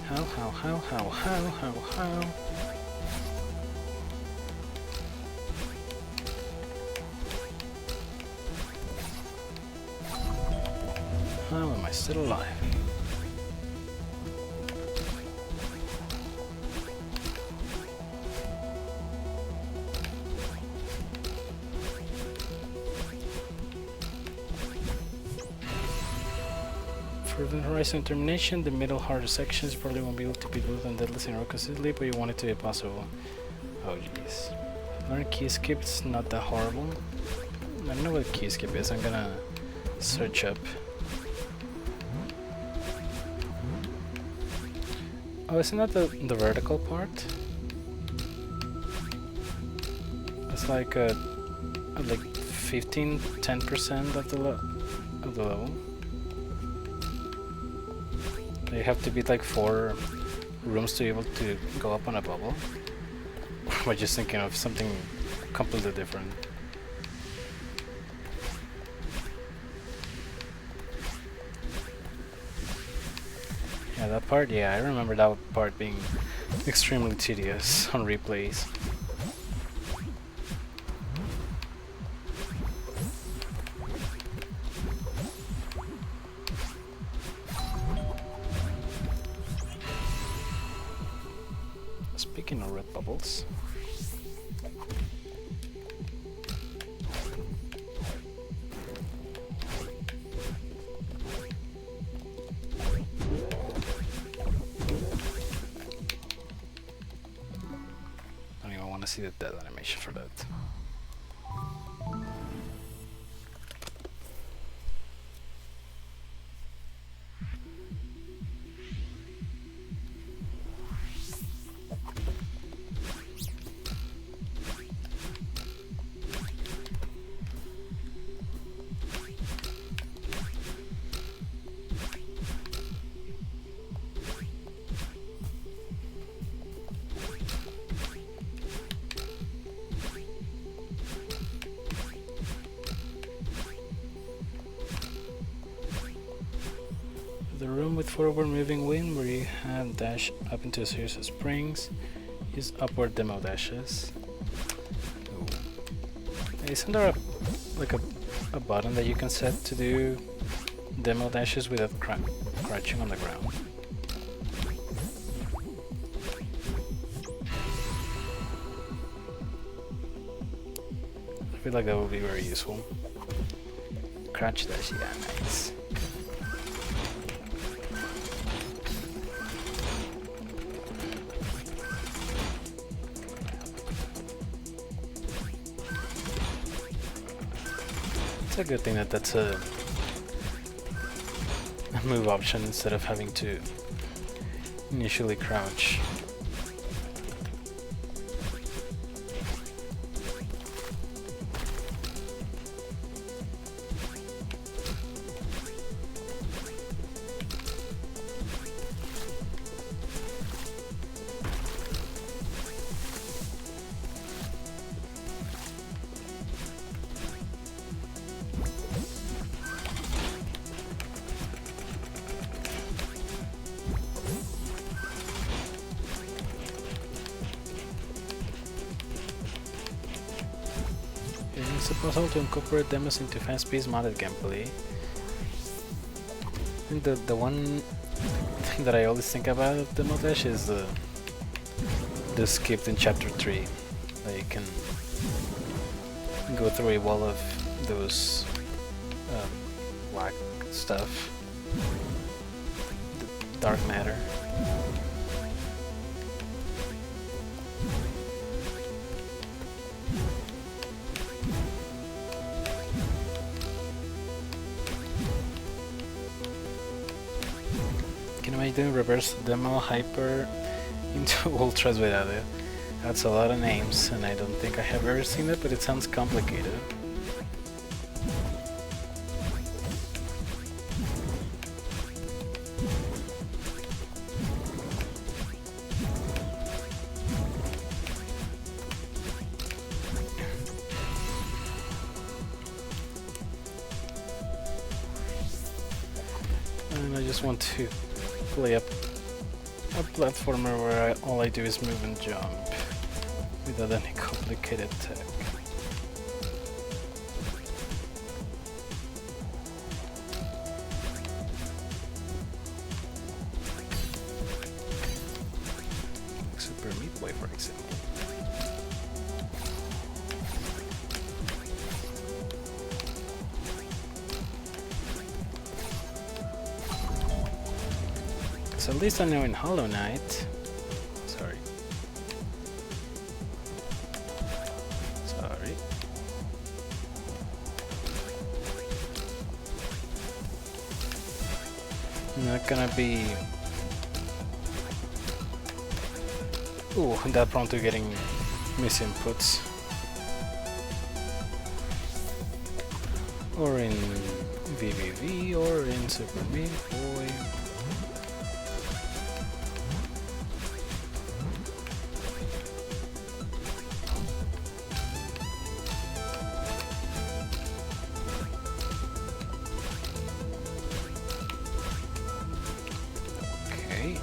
Speaker 1: How? How am I still alive? For the horizon termination, the middle harder sections probably won't be able to be moved and deadly and consistently, but you want it to be possible. Oh jeez. Learn key skip, it's not that horrible. I don't know what key skip is, I'm gonna search up. Oh, isn't that the vertical part? It's like like 10% of the level. You have to beat like 4 rooms to be able to go up on a bubble. We're just thinking of something completely different. Yeah, that part, yeah, I remember that part being extremely tedious on replays. Speaking of red bubbles, I don't even want to see the death animation for that. The room with forward moving wind where you have dash up into a series of springs. Use upward demo dashes. Ooh. Isn't there a button that you can set to do demo dashes without crouching on the ground? I feel like that would be very useful. Crouch dash, yeah, nice. It's a good thing that that's a move option instead of having to initially crouch. It's possible to incorporate demos into fast-paced modded gameplay. I think the one thing that I always think about of Demo Dash is the skip in chapter 3. That you can go through a wall of those black stuff, the dark matter. Can I do reverse demo hyper into ultras without it? That's a lot of names, and I don't think I have ever seen it, but it sounds complicated. And I just want to play a platformer where all I do is move and jump without any complicated tech. Like Super Meat Boy, for example. Because at least I know in Hollow Knight... Sorry. Sorry. Not gonna be... Ooh, that prone to getting misinputs. Or in VVV, or in Super Meat Boy. Okay.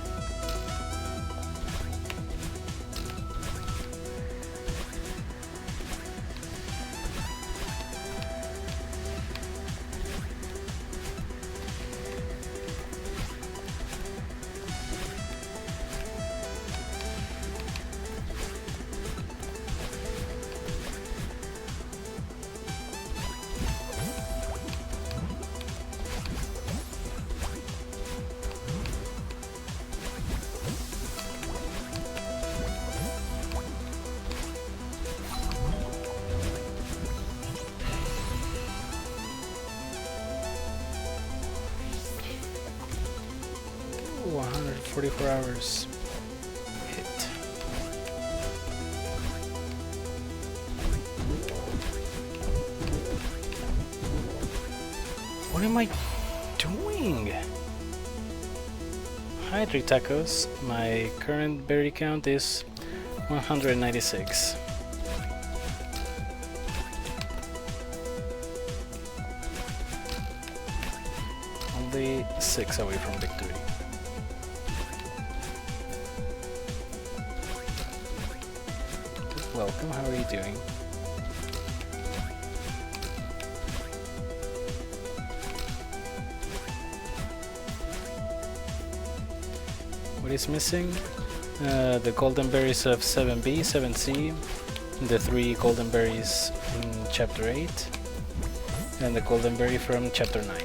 Speaker 1: Ooh, 144 hours. Hit. What am I doing? Hi, Three Tacos. My current berry count is 196. Only 6 away from victory. Welcome, how are you doing? What is missing? The golden berries of 7B, 7C, the 3 golden berries in chapter 8, and the golden berry from chapter 9.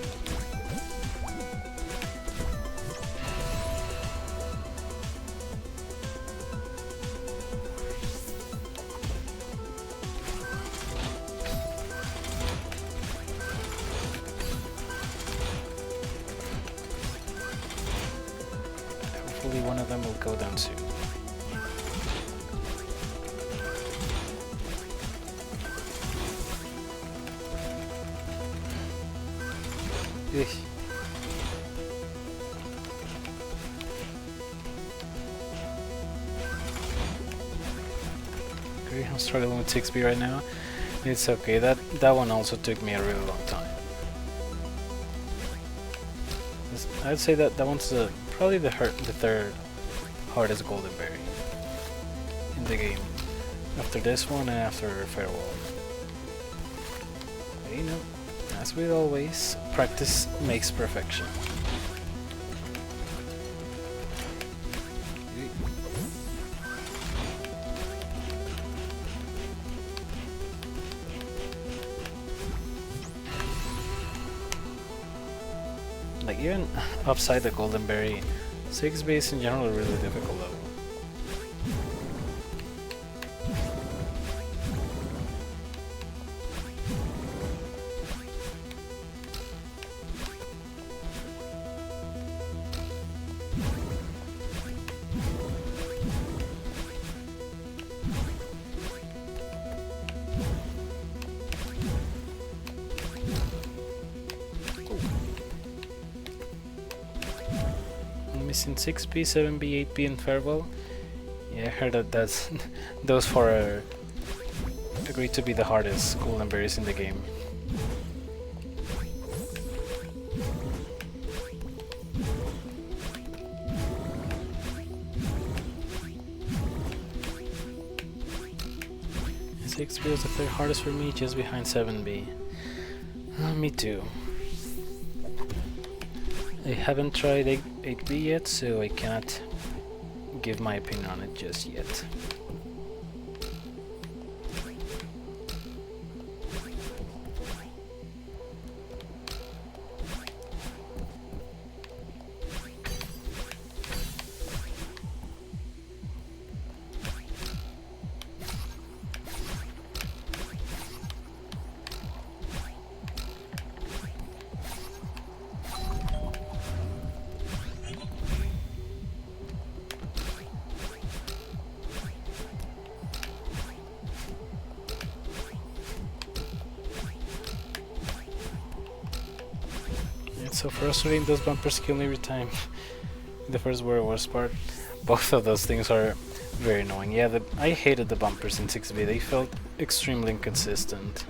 Speaker 1: Hopefully one of them will go down soon. Eesh. Okay, I'm struggling with 6B right now. It's okay, that one also took me a really long time. I'd say that one's probably the third hardest golden berry in the game. After this one and after Farewell. But you know, as with always, practice makes perfection. Like even upside the golden berry, 6 base in general are really difficult level. Missing 6B, 7B, 8B, and Farewell. Yeah, I heard that those 4 are agreed to be the hardest golden berries in the game. And 6B was the third hardest for me, just behind 7B. Me too. I haven't tried 8B yet, so I cannot give my opinion on it just yet. so frustrating. Those bumpers kill me every time. The first worst part. Both of those things are very annoying. Yeah, I hated the bumpers in 6B. They felt extremely inconsistent.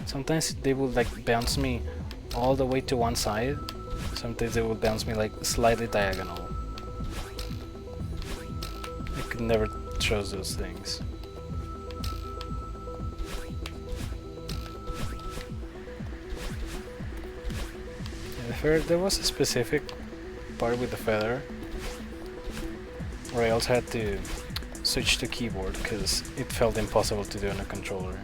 Speaker 1: Sometimes they would like bounce me all the way to one side. Sometimes they would bounce me like slightly diagonal. I could never trust those things. There was a specific part with the feather where I also had to switch to keyboard because it felt impossible to do on a controller.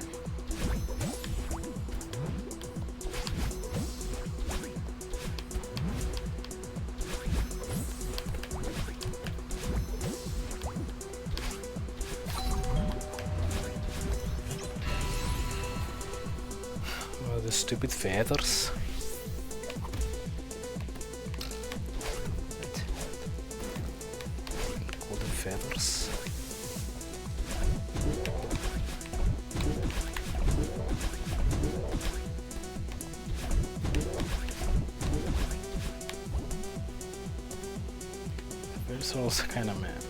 Speaker 1: Oh, the stupid feathers. Feathers. Feathers are also kind of mad.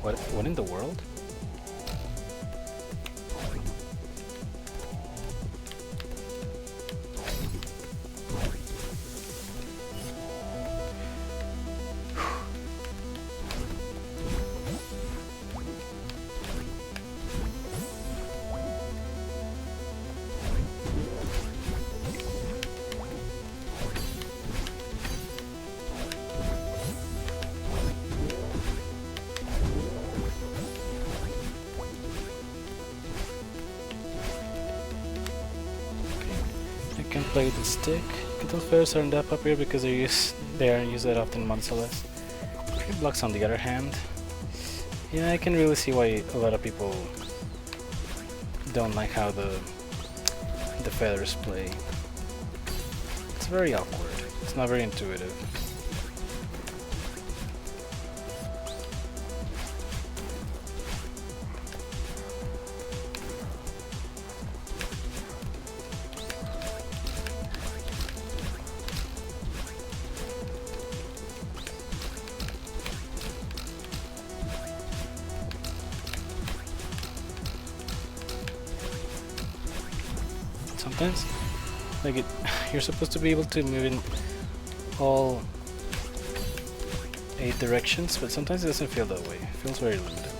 Speaker 1: What in the world? Can play with the stick. Those feathers aren't that popular because they aren't used that often in Mod Celeste. Tree blocks on the other hand. Yeah, I can really see why a lot of people don't like how the feathers play. It's very awkward. It's not very intuitive. Sometimes, like you're supposed to be able to move in all 8 directions, but sometimes it doesn't feel that way. It feels very limited.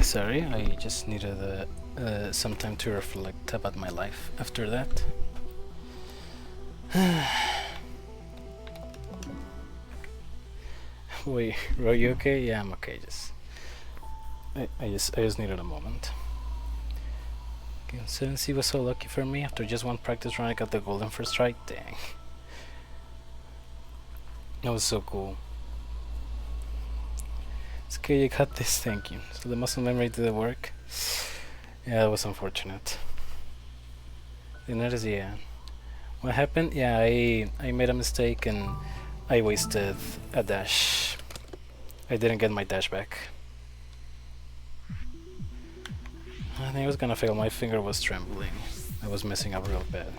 Speaker 1: Sorry, I just needed some time to reflect about my life after that. Wait, are you okay? Yeah, I'm okay. I just needed a moment. Okay, 7C was so lucky for me. After just one practice run, I got the golden first try. Dang, that was so cool. It's okay, you got this. Thank you. So the muscle memory did the work. Yeah, that was unfortunate. You notice, yeah. What happened? Yeah, I made a mistake and I wasted a dash. I didn't get my dash back. I think I was gonna fail. My finger was trembling. I was messing up real bad.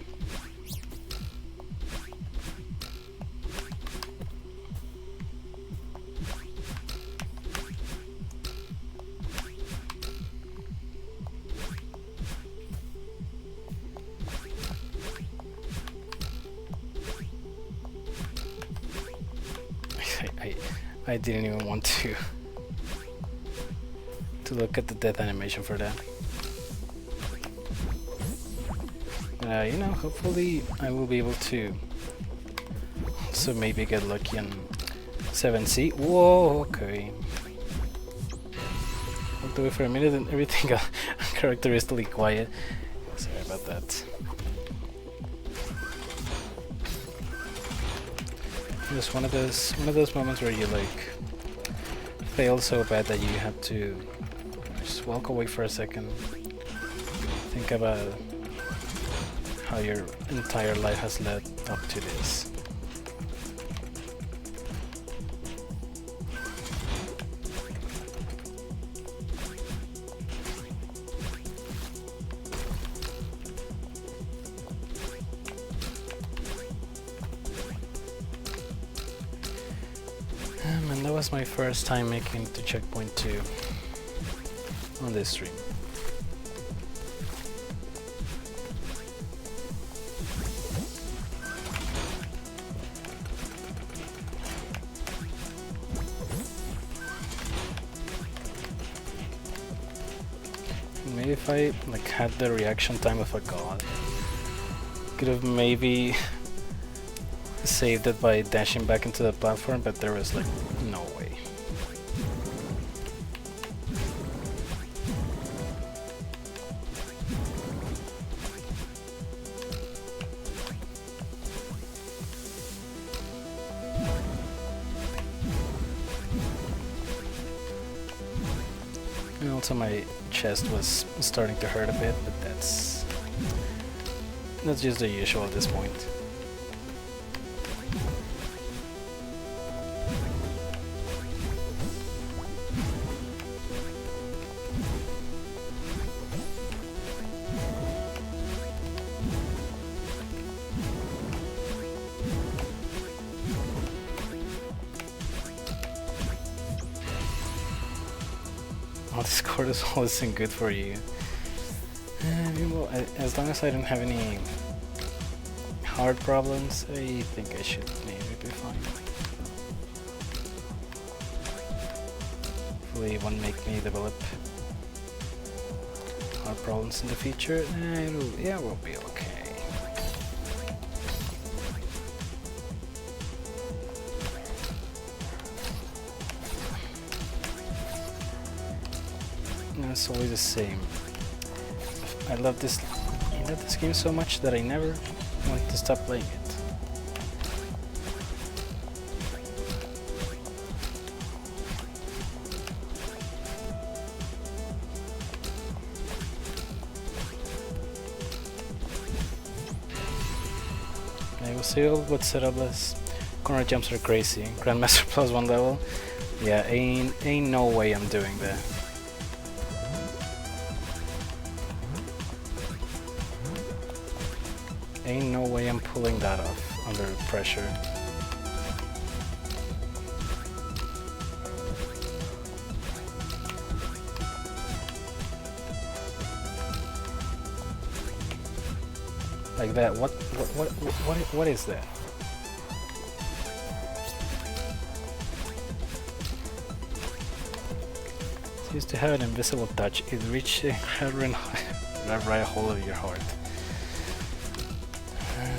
Speaker 1: I didn't even want to look at the death animation for that. You know, hopefully I will be able to also maybe get lucky on 7C. Whoa, okay. I'll do it for a minute and everything got characteristically quiet. Sorry about that. Just one of those moments where you like fail so bad that you have to just walk away for a second. Think about how your entire life has led up to this. And that was my first time making it to checkpoint 2 on this stream. Maybe if I like had the reaction time of a god, could have maybe saved it by dashing back into the platform, but there was like no way. And also my chest was starting to hurt a bit, but that's just the usual at this point. Oh, this card is always good for you. Well, as long as I don't have any hard problems, I think I should maybe be fine. Hopefully it won't make me develop hard problems in the future. Yeah, we'll be okay. It's always the same. I love this game so much that I never want to stop playing it. I will say what setup is. Corner jumps are crazy. Grandmaster plus 1 level. Yeah, ain't no way I'm doing that. Ain't no way I'm pulling that off under pressure. Like that. What is that? Used to have an invisible touch. It reached right a hole of your heart.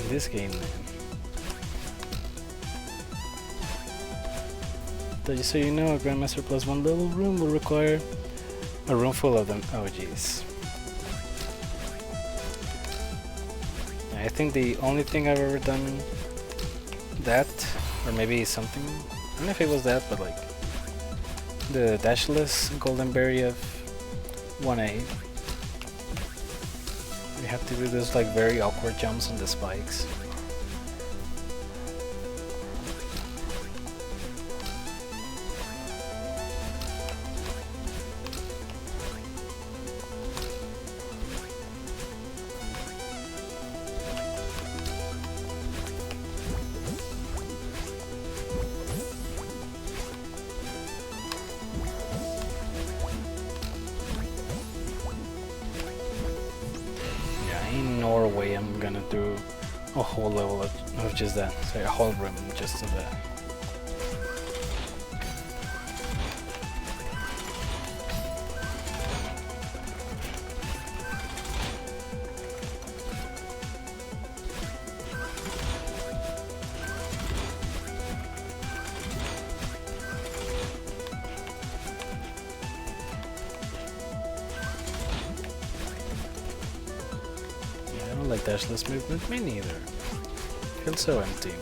Speaker 1: This game, man. Just so you know, a Grandmaster plus 1 level room will require a room full of them. Oh jeez. I think the only thing I've ever done that, or maybe something, I don't know if it was that, but like the dashless golden berry of 1A. We have to do those like very awkward jumps on the spikes. Norway, I'm gonna do a whole level of just that. Sorry, a whole room just of that. Like dashless movement, me neither. Feels so empty.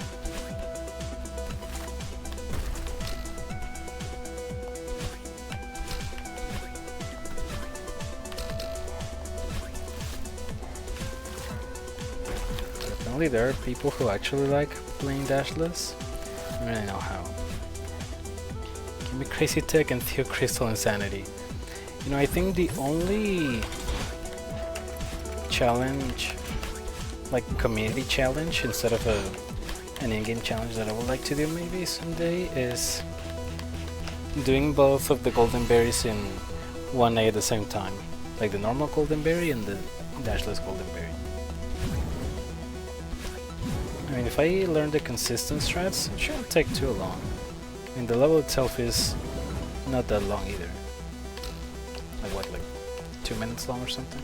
Speaker 1: Apparently there are people who actually like playing dashless. I don't really know how. Give me crazy tech and Theo Crystal insanity. You know, I think the only challenge, like community challenge instead of an in-game challenge that I would like to do maybe someday, is doing both of the golden berries in 1A at the same time, like the normal golden berry and the dashless golden berry. I mean, if I learn the consistent strats, it shouldn't take too long. I mean, the level itself is not that long either. Like what, like 2 minutes long or something?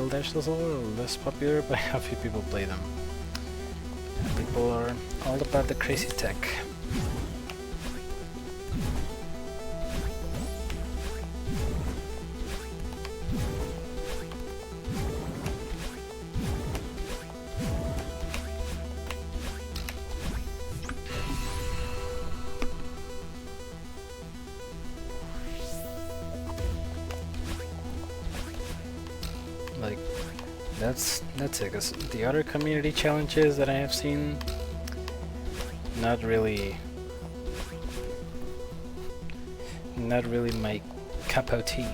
Speaker 1: Dashless are less popular, but a few people play them. People are all about the crazy tech. Like, that's it, 'cause the other community challenges that I have seen, not really my cup of tea.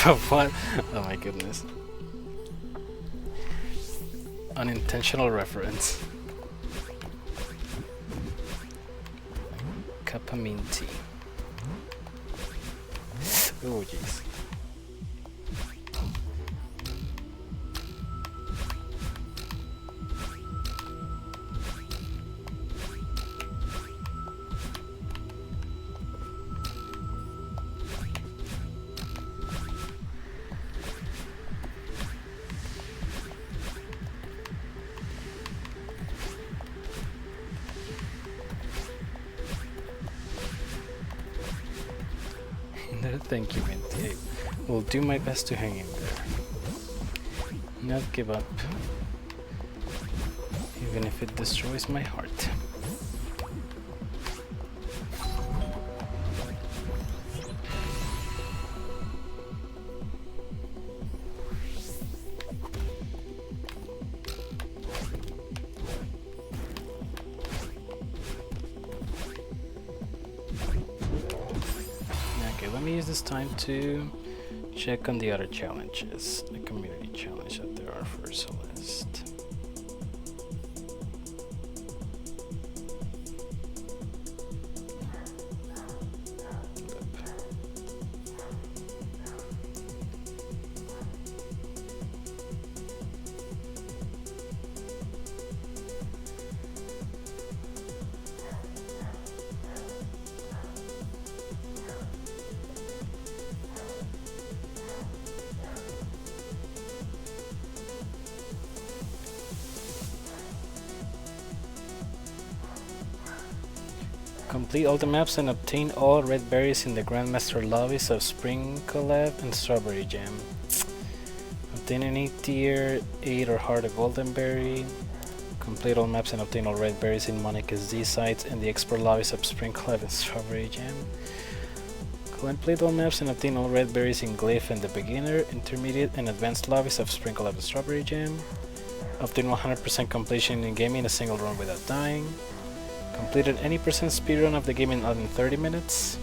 Speaker 1: Of what? Oh my goodness. Unintentional reference. Peppermint tea. Oh jeez. Thank you, Minty. I will do my best to hang in there. Not give up, even if it destroys my heart. it's time to check on the other challenges, the community challenge that there are for Celeste. Complete all the maps and obtain all red berries in the Grandmaster lobbies of Spring Collab and Strawberry Jam. Obtain any tier 8 or harder golden berry. Complete all maps and obtain all red berries in Monica's D sites and the expert lobbies of Spring Collab and Strawberry Jam. Complete all maps and obtain all red berries in Glyph and the beginner, intermediate and advanced lobbies of Spring Collab and Strawberry Jam. Obtain 100% completion in game in a single run without dying. Completed any percent speedrun of the game in under 30 minutes.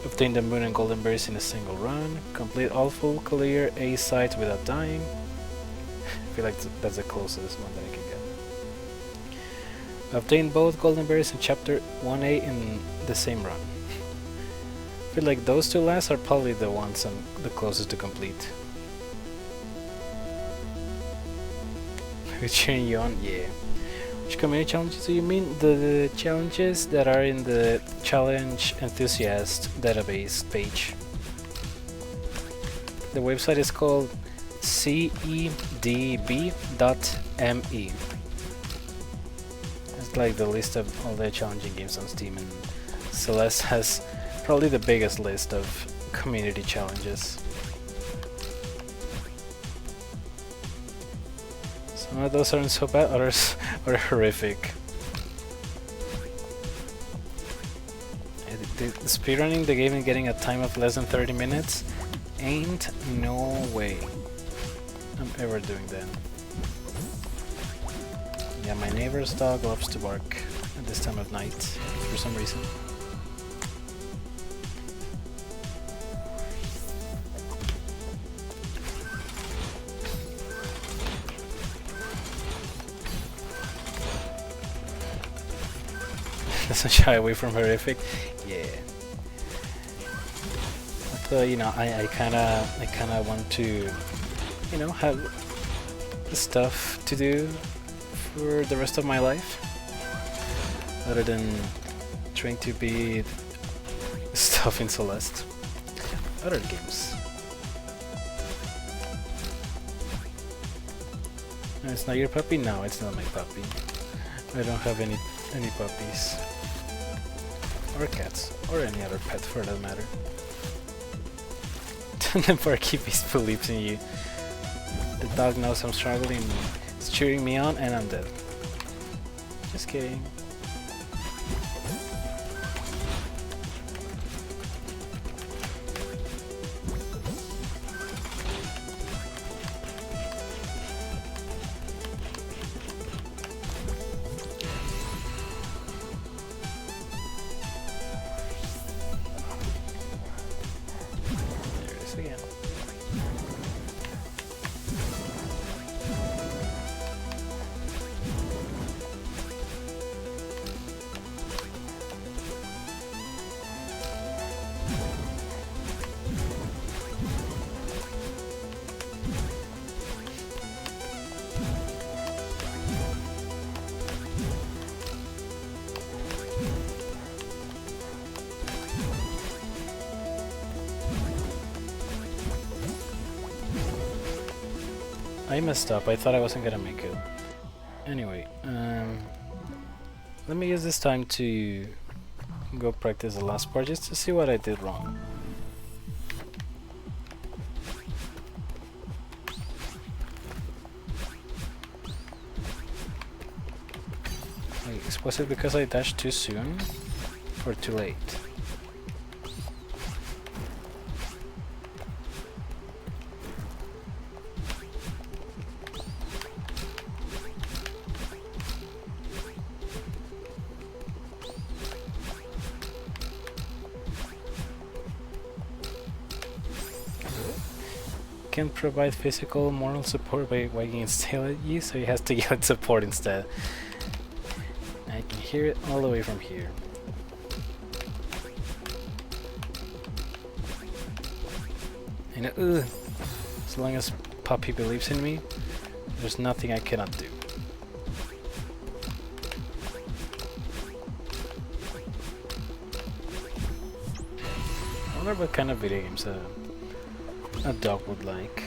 Speaker 1: Obtain the moon and golden berries in a single run. Complete all full clear A sites without dying. I feel like that's the closest one that I can get. Obtain both golden berries in chapter 1A in the same run. I feel like those two last are probably the ones I'm the closest to complete. Who's cheering you on? Yeah. Which community challenges do you mean? The challenges that are in the challenge enthusiast database page. The website is called cedb.me. It's like the list of all the challenging games on Steam, and Celeste has probably the biggest list of community challenges. Some of those aren't so bad, others are horrific. The speedrunning the game and getting a time of less than 30 minutes? Ain't no way I'm ever doing that. Yeah, my neighbor's dog loves to bark at this time of night for some reason. Doesn't shy away from horrific. Yeah. But, you know, I kinda want to, you know, have stuff to do for the rest of my life, other than trying to beat stuff in Celeste. Other games. And it's not your puppy? No, it's not my puppy. I don't have any puppies. Or cats, or any other pet for that matter. The barkeep believes in you. The dog knows I'm struggling, it's cheering me on, and I'm dead. Just kidding. Again. I messed up. I thought I wasn't gonna make it. Anyway, let me use this time to go practice the last part just to see what I did wrong. Like, was it because I dashed too soon or too late? can't provide physical moral support by wagging its tail at you, so he has to yell at support instead. I can hear it all the way from here. You know, as long as Puppy believes in me, there's nothing I cannot do. I wonder what kind of video games a dog would like.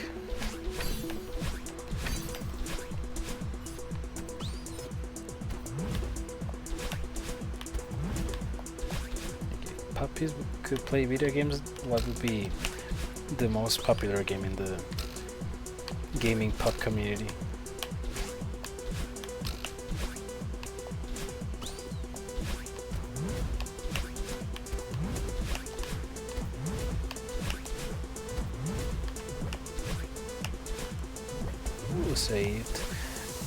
Speaker 1: If puppies could play video games, what would be the most popular game in the gaming pup community? Ooh, saved.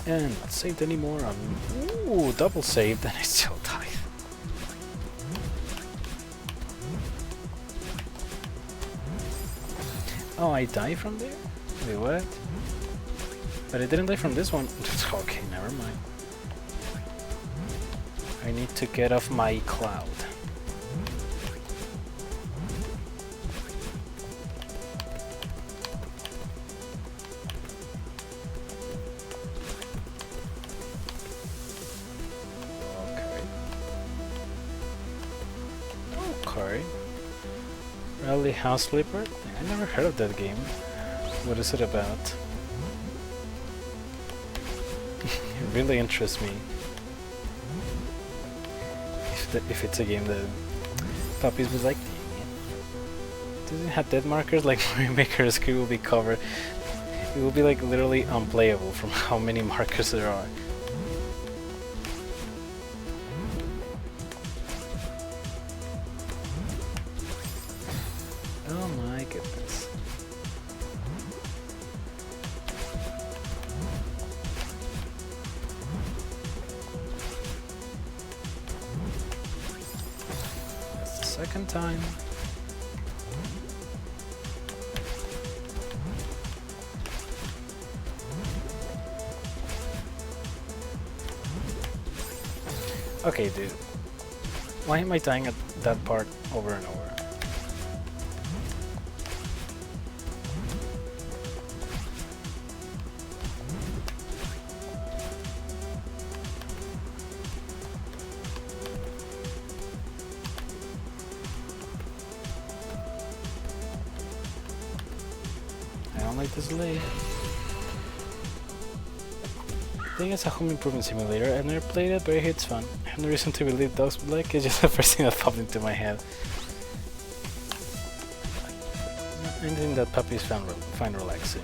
Speaker 1: And not saved anymore. Ooh, double saved and I still died. Oh, I died from there? Wait, what? But I didn't die from this one. Okay, never mind. I need to get off my cloud. Okay. Rally House Flipper? I never heard of that game. What is it about? It really interests me. If it's a game that puppies would like. Does it have dead markers like Mario Maker? Screen will be covered. It will be like literally unplayable from how many markers there are. Oh my goodness. That's the second time. Okay, dude. Why am I dying at that part over and over? I don't like this lay. I think it's a home improvement simulator. I've never played it, but I hear it's fun. I have no reason to believe dogs would like it, just the first thing that popped into my head. Anything that puppies find relaxing.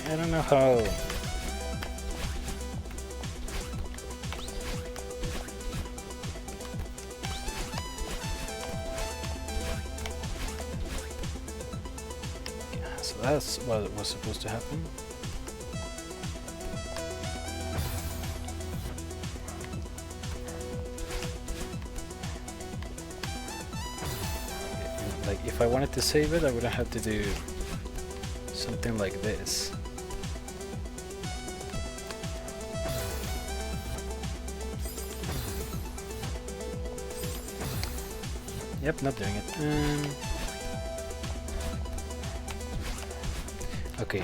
Speaker 1: I don't know how. So that's what was supposed to happen. Like if I wanted to save it, I would have to do something like this. Yep, not doing it. Okay.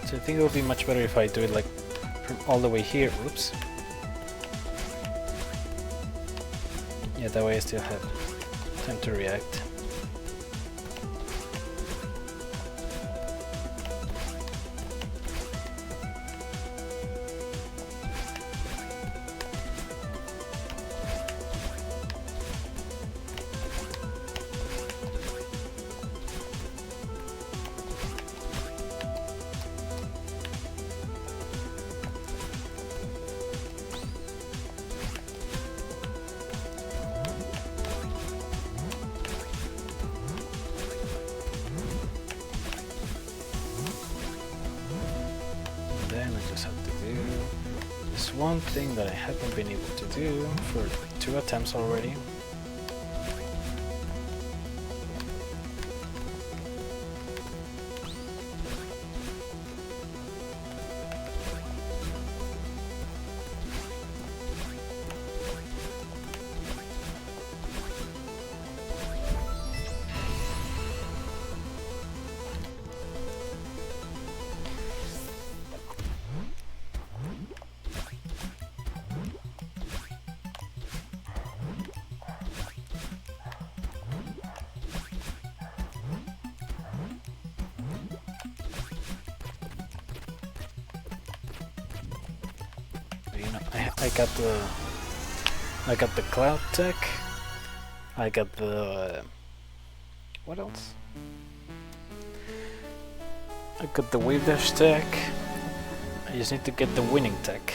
Speaker 1: So I think it would be much better if I do it like from all the way here. Oops. Yeah, that way I still have time to react. One thing that I haven't been able to do for 2 attempts already. I got the cloud tech. I got the what else? I got the wave dash tech. I just need to get the winning tech.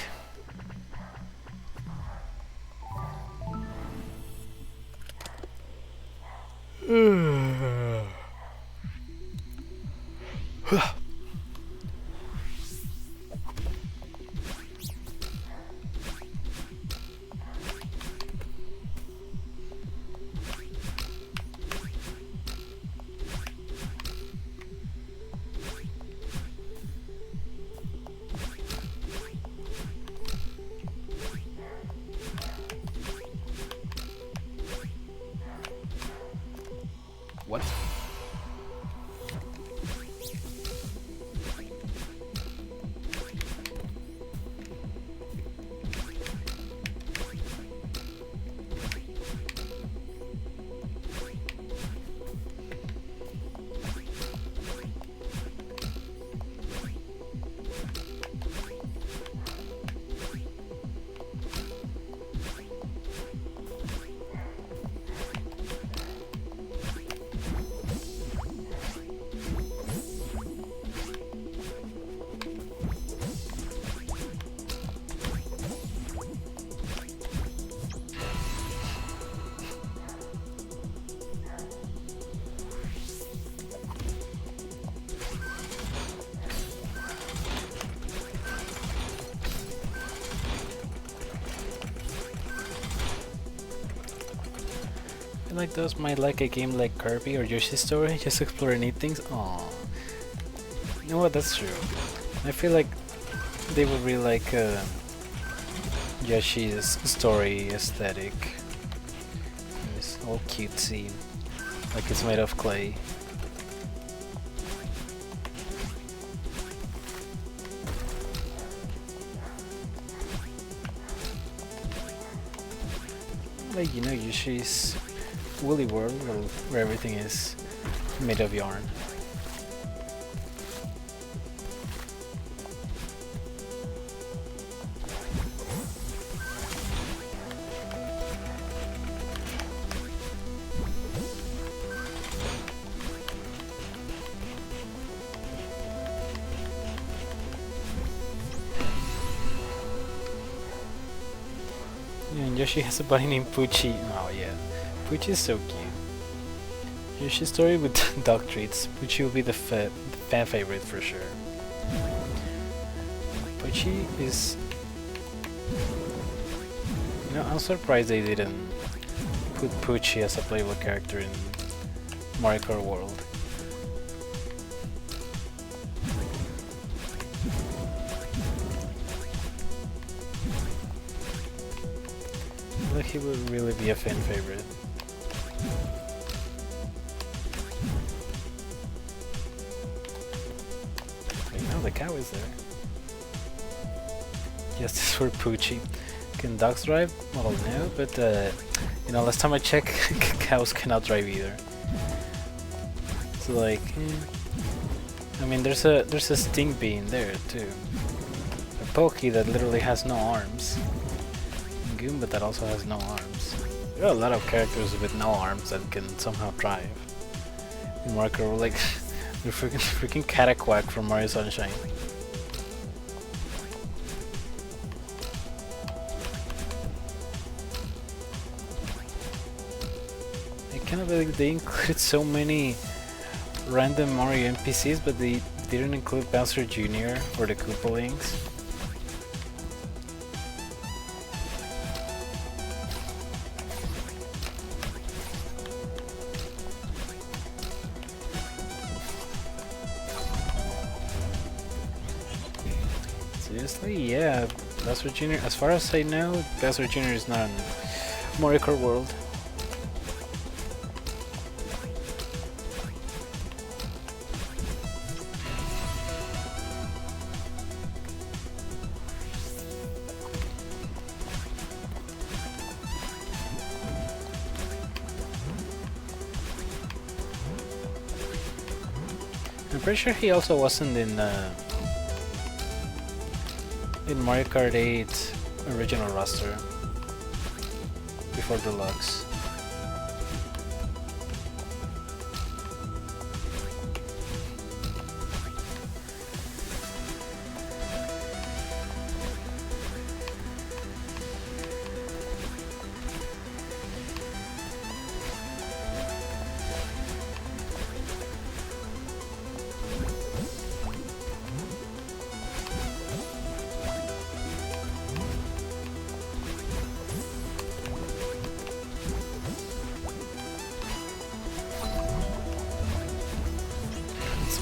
Speaker 1: What? Like those might like a game like Kirby or Yoshi's Story, just explore neat things. Aww. You know what, that's true. I feel like they would really like Yoshi's Story aesthetic. It's all cutesy, like it's made of clay. Like, you know, Yoshi's Woolly World, where everything is made of yarn. Yeah, and Yoshi has a buddy named Poochie. Oh yeah. Poochie is so cute. Yoshi's Story with dog treats. Poochie will be the fan favorite for sure. Poochie is... You know, I'm surprised they didn't put Poochie as a playable character in Mario Kart World. Like, he would really be a fan favorite. Oh, the cow is there. Justice for Poochie. Can dogs drive? Well, no, but you know, last time I checked, cows cannot drive either. So like, I mean, there's a sting bee in there too. A Pokey that literally has no arms. And Goomba that also has no arms. There are a lot of characters with no arms that can somehow drive. In Marker, like the freaking Cataquack from Mario Sunshine. I can't believe they included so many random Mario NPCs, but they didn't include Bowser Jr. or the Koopalings. Seriously? Yeah, Bowser Jr. As far as I know, Bowser Jr. is not in Mario Kart World. I'm pretty sure he also wasn't in Mario Kart 8 original roster before Deluxe.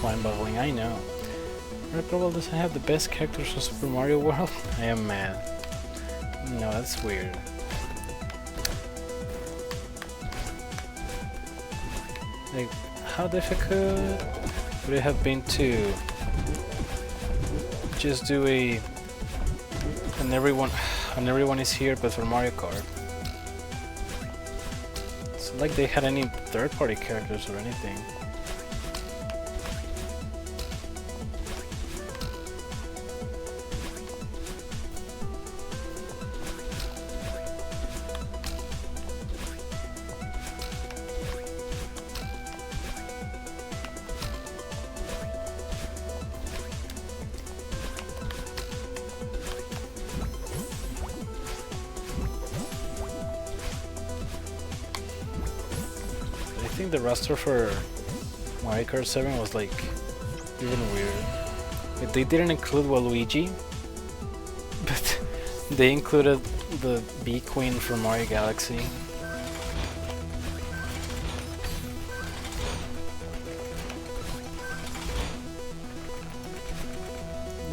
Speaker 1: Mind-boggling, I know. Mario Kart World doesn't have the best characters from Super Mario World? I am mad. No, that's weird. Like, how difficult would it have been to just do and everyone is here but for Mario Kart? It's not like they had any third-party characters or anything. I think the roster for Mario Kart 7 was like even weird. Like, they didn't include Waluigi, but they included the Bee Queen from Mario Galaxy.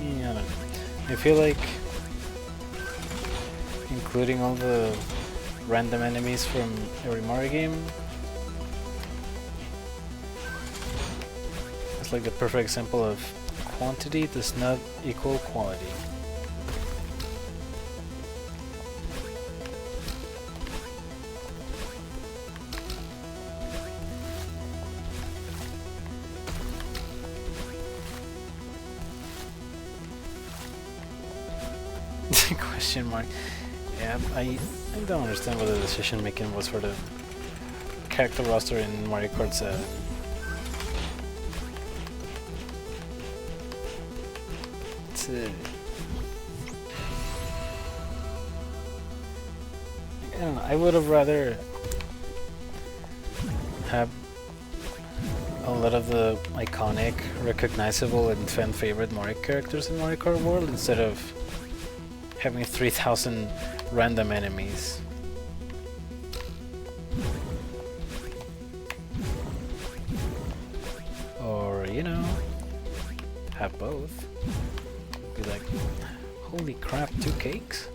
Speaker 1: Yeah, I don't know. I feel like including all the random enemies from every Mario game, it's like the perfect example of quantity does not equal quality. Question mark. Yeah, I don't understand what the decision making was for the character roster in Mario Kart 7. I don't know, I would have rather have a lot of the iconic, recognizable, and fan favorite Mario characters in Mario Kart World instead of having 3,000 random enemies. Or, you know, have both. Be like, holy crap, 2 cakes?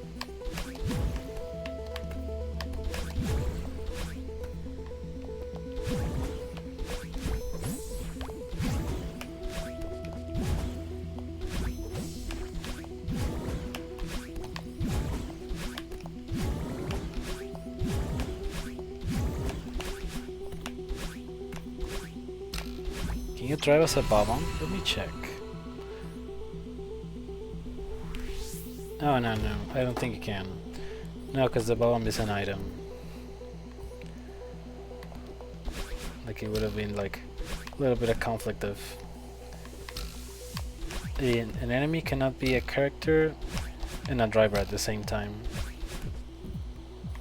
Speaker 1: you drive as a bomb? Let me check. Oh, no, I don't think you can. No, because the bomb is an item. Like, it would have been like a little bit of conflict of... An enemy cannot be a character and a driver at the same time.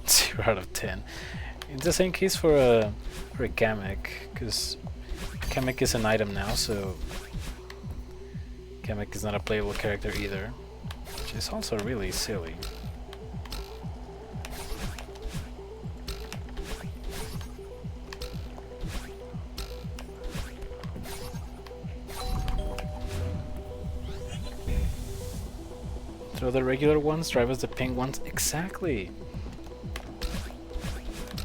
Speaker 1: 0 out of 10. It's the same case for a Kamek, because Kamek is an item now, so Kamek is not a playable character either, which is also really silly. Throw the regular ones, drive as the pink ones. Exactly!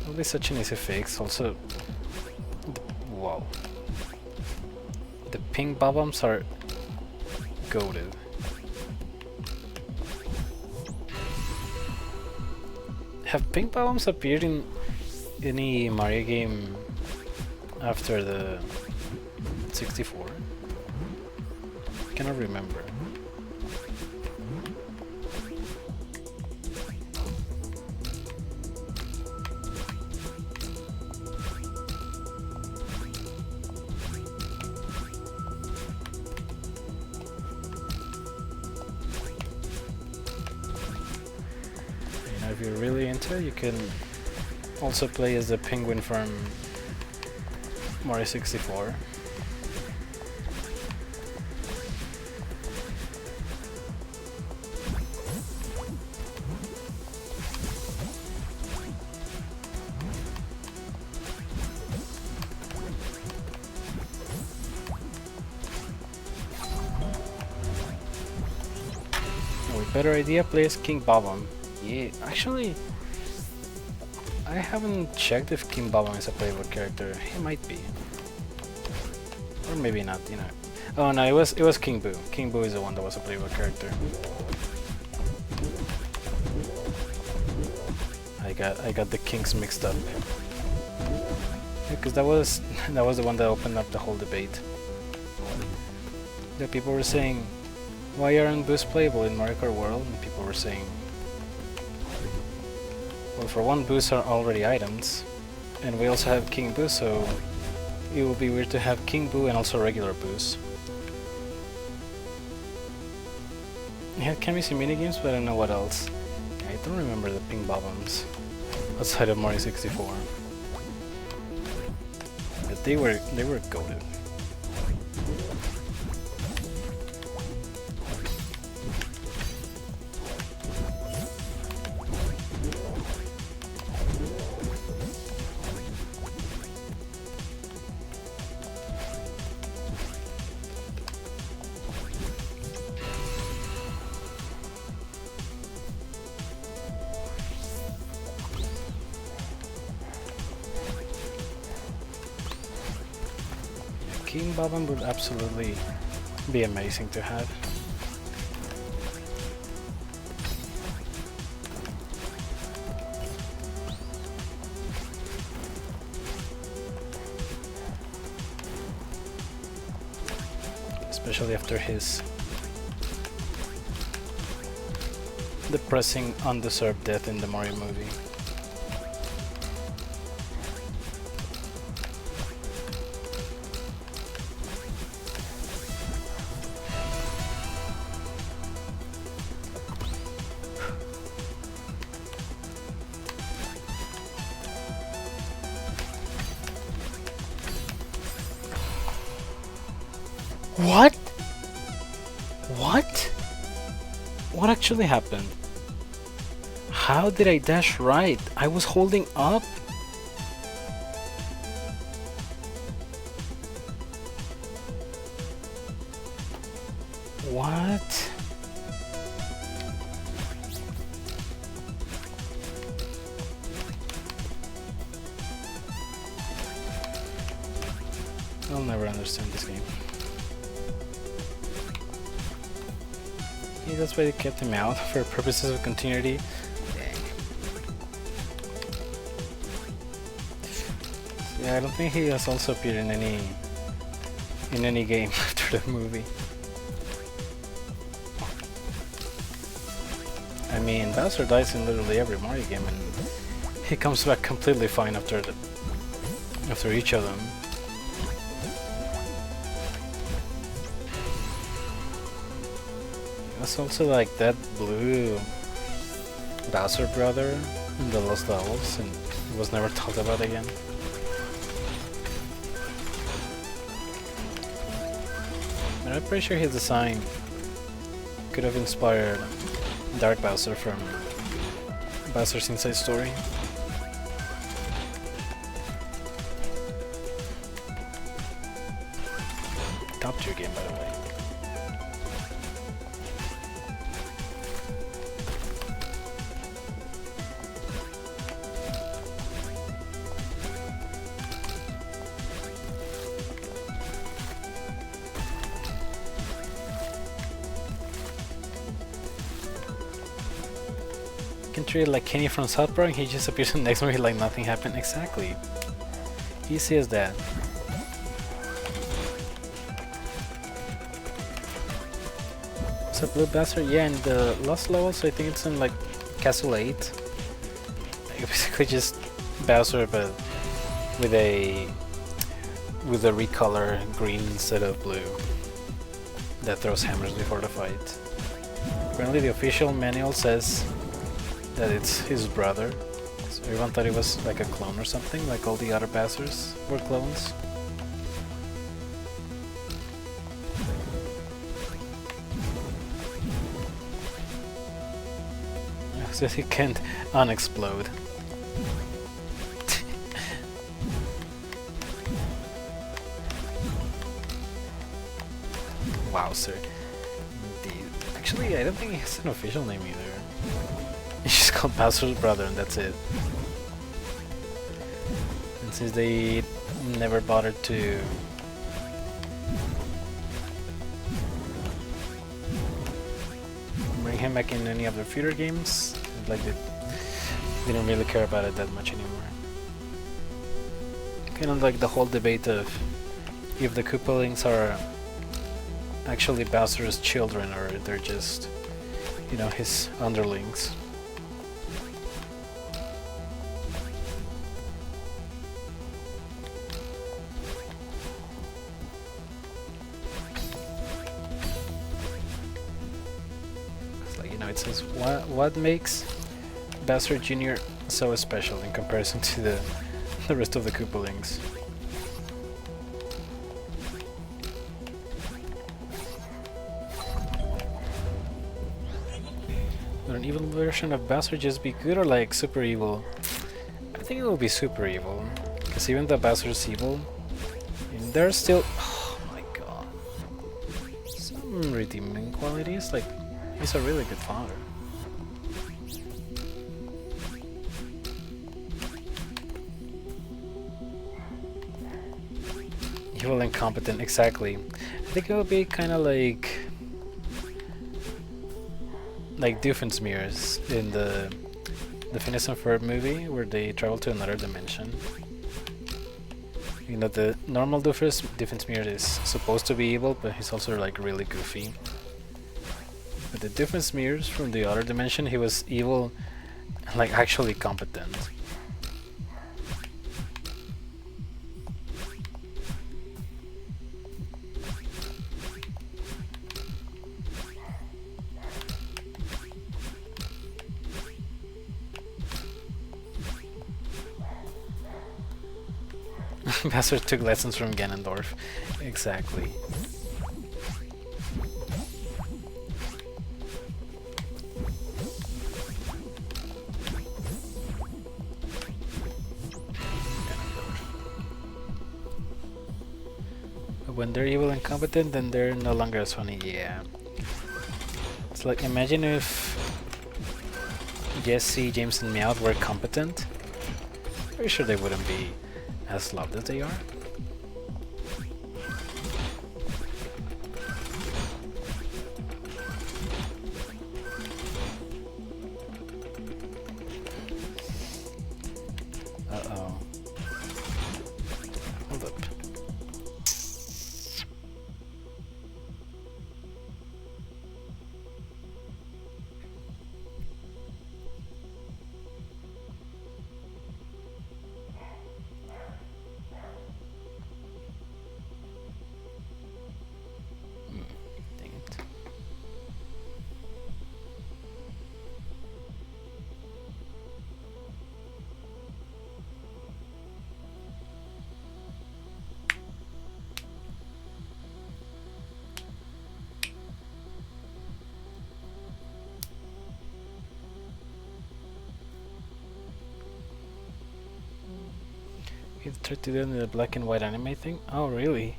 Speaker 1: It'll be such an easy fix. Also, wow. The pink bob-ombs are goated. Have pink bob-ombs appeared in any Mario game after the 64? Cannot remember. If you're really into it, you can also play as the penguin from Mario 64. With better idea, play as King Bob-omb. Yeah, actually, I haven't checked if King Bob-omb is a playable character. He might be, or maybe not. You know. Oh no, it was King Boo. King Boo is the one that was a playable character. I got the kings mixed up. Because that was the one that opened up the whole debate. The people were saying, why aren't Boos playable in Mario Kart World? And people were saying, well, for one, Boos are already items, and we also have King Boo, so it would be weird to have King Boo and also regular Boos. It had Kamisi minigames, but I don't know what else. I don't remember the pink bob-ombs outside of Mario 64. But they were goated. King Bob-omb would absolutely be amazing to have. Especially after his depressing, undeserved death in the Mario movie. What? What? What actually happened? How did I dash right? I was holding up? What? I'll never understand this game. Yeah, that's why they kept him out, for purposes of continuity. Dang. Yeah, I don't think he has also appeared in any in any game after the movie. I mean, Bowser dies in literally every Mario game, and he comes back completely fine after each of them. There's also like that blue Bowser brother in the Lost Levels, and it was never talked about again. But I'm pretty sure his design could have inspired Dark Bowser from Bowser's Inside Story. Top tier game, by the way. You can treat it like Kenny from South Park, he just appears in the next movie like nothing happened. Exactly. Easy as that. What's up, Blue Bastard? Yeah, in the Lost Levels, I think it's in like Castle 8. Like, basically just Bowser, but with a recolor green instead of blue that throws hammers before the fight. Apparently the official manual says that it's his brother, so everyone thought he was like a clone or something, like all the other Bowsers were clones. So he can't unexplode. Wow, sir. Indeed. Actually, I don't think he has an official name either. He's just called Bowser's brother, and that's it. And since they never bothered to bring him back in any of their future games, like they didn't really care about it that much anymore. Kind of like the whole debate of if the Koopalings are actually Bowser's children or they're just, you know, his underlings. It's like, you know, it says what makes Bowser Jr. so special in comparison to the rest of the Koopalings. Would an evil version of Bowser just be good or like super evil? I think it will be super evil, because even though Bowser's evil, there's still, oh my god, some redeeming qualities. Like, he's a really good father. Evil and competent, exactly. I think it will be kind of like Doofenshmirtz in the Phineas and Ferb movie, where they travel to another dimension. You know, the normal Doofenshmirtz is supposed to be evil, but he's also like really goofy. But the Doofenshmirtz from the other dimension, he was evil, like actually competent. Bowser took lessons from Ganondorf. Exactly. But when they're evil and competent, then they're no longer as funny. Yeah. It's like, imagine if Jesse, James, and Meowth were competent. Pretty sure they wouldn't be as loved as they are. Uh-oh. Hold up. They've tried to do it in the black and white anime thing? Oh, really?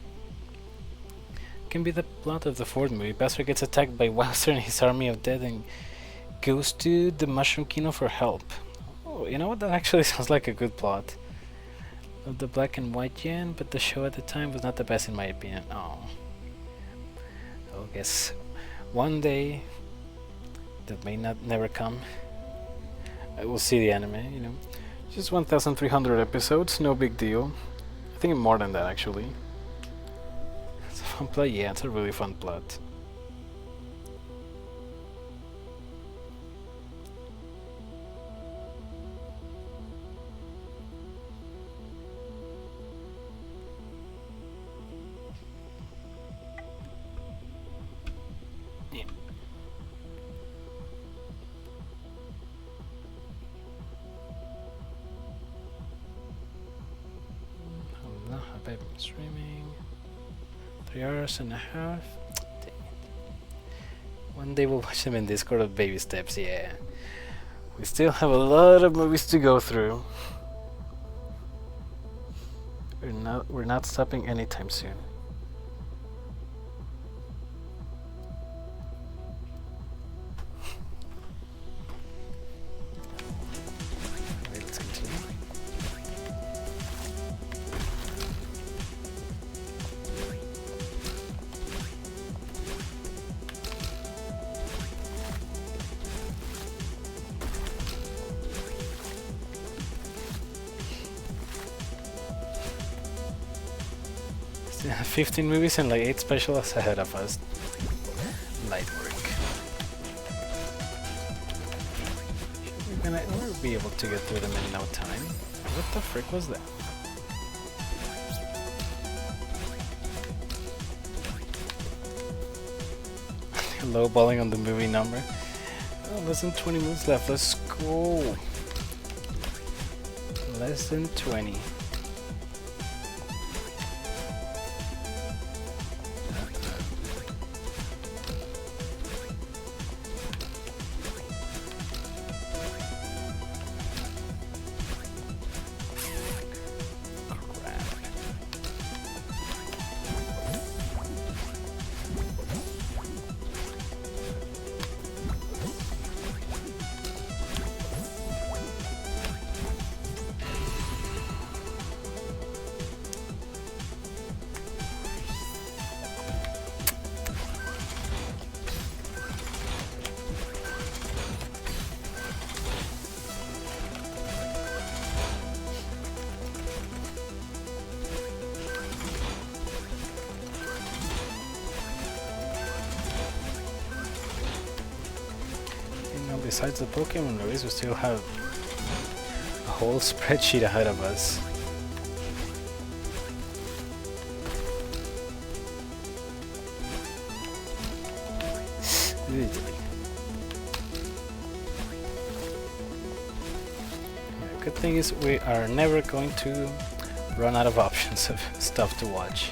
Speaker 1: Can be the plot of the fourth movie. Buster gets attacked by Wowzer and his army of dead and goes to the Mushroom Kingdom for help. Oh, you know what? That actually sounds like a good plot. Of the black and white gen, but the show at the time was not the best in my opinion. Oh. I guess one day that may not never come. I will see the anime, you know. Just 1,300 episodes, no big deal. I think more than that actually. It's a fun plot, yeah, it's a really fun plot. I've been streaming 3 hours and a half. Dang it. One day we'll watch them in Discord with baby steps, yeah. We still have a lot of movies to go through. We're not stopping anytime soon. Let's continue. Still have 15 movies and like 8 specials ahead of us. Light work. We'll be able to get through them in no time. What the frick was that? Lowballing on the movie number. Oh, less than 20 minutes left. Let's go. Less than 20. Besides the Pokemon movies, we still have a whole spreadsheet ahead of us. Yeah, good thing is we are never going to run out of options of stuff to watch.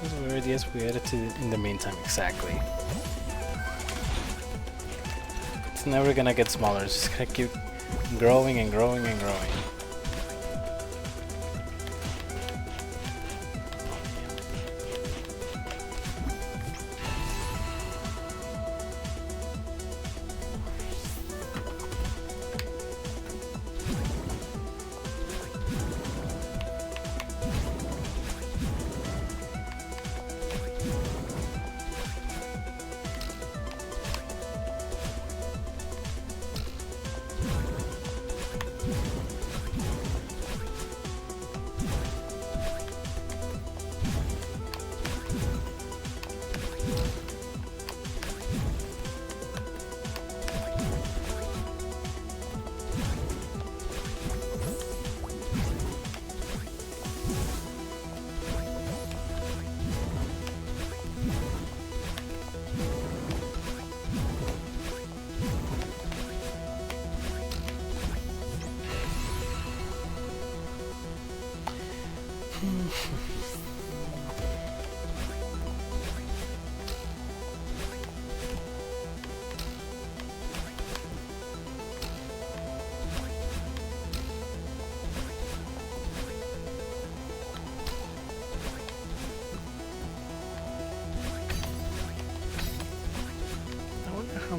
Speaker 1: Those were ideas we edited in the meantime, exactly. It's never gonna get smaller, it's just gonna keep growing and growing and growing.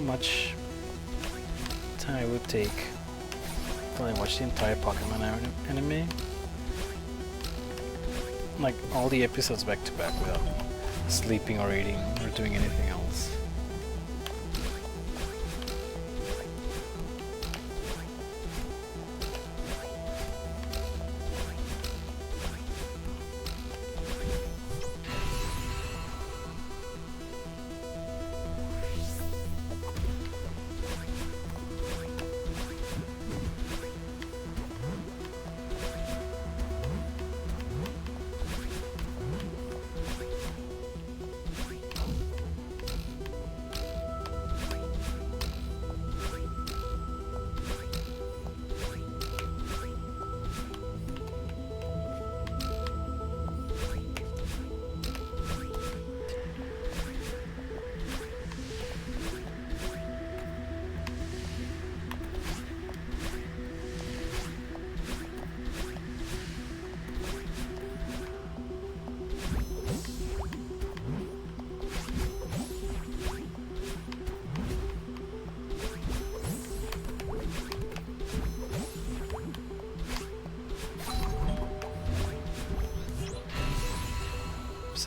Speaker 1: much time it would take to like watch the entire Pokemon anime. Like all the episodes back to back without sleeping or eating or doing anything else.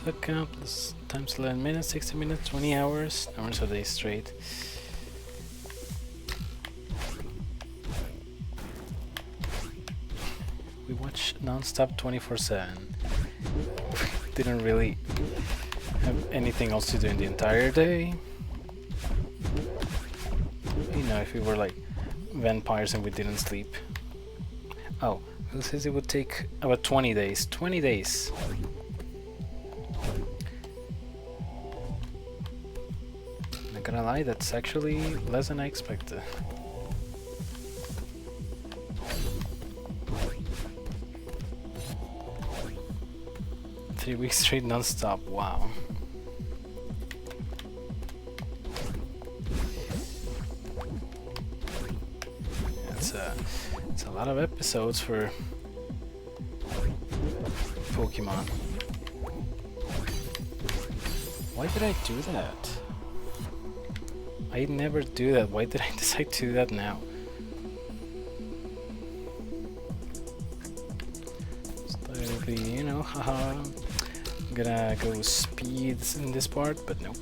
Speaker 1: Episode count plus times 11 minutes, 60 minutes, 20 hours, hours a day straight. We watched non-stop 24/7. Didn't really have anything else to do in the entire day. You know, if we were like vampires and we didn't sleep. Oh, it says it would take about 20 days. 20 days! Not gonna lie, that's actually less than I expected. Three weeks straight non-stop, wow. It's a lot of episodes for Pokemon. Why did I do that? I never do that. Why did I decide to do that now? Slightly, you know, haha. I'm gonna go speeds in this part, but nope.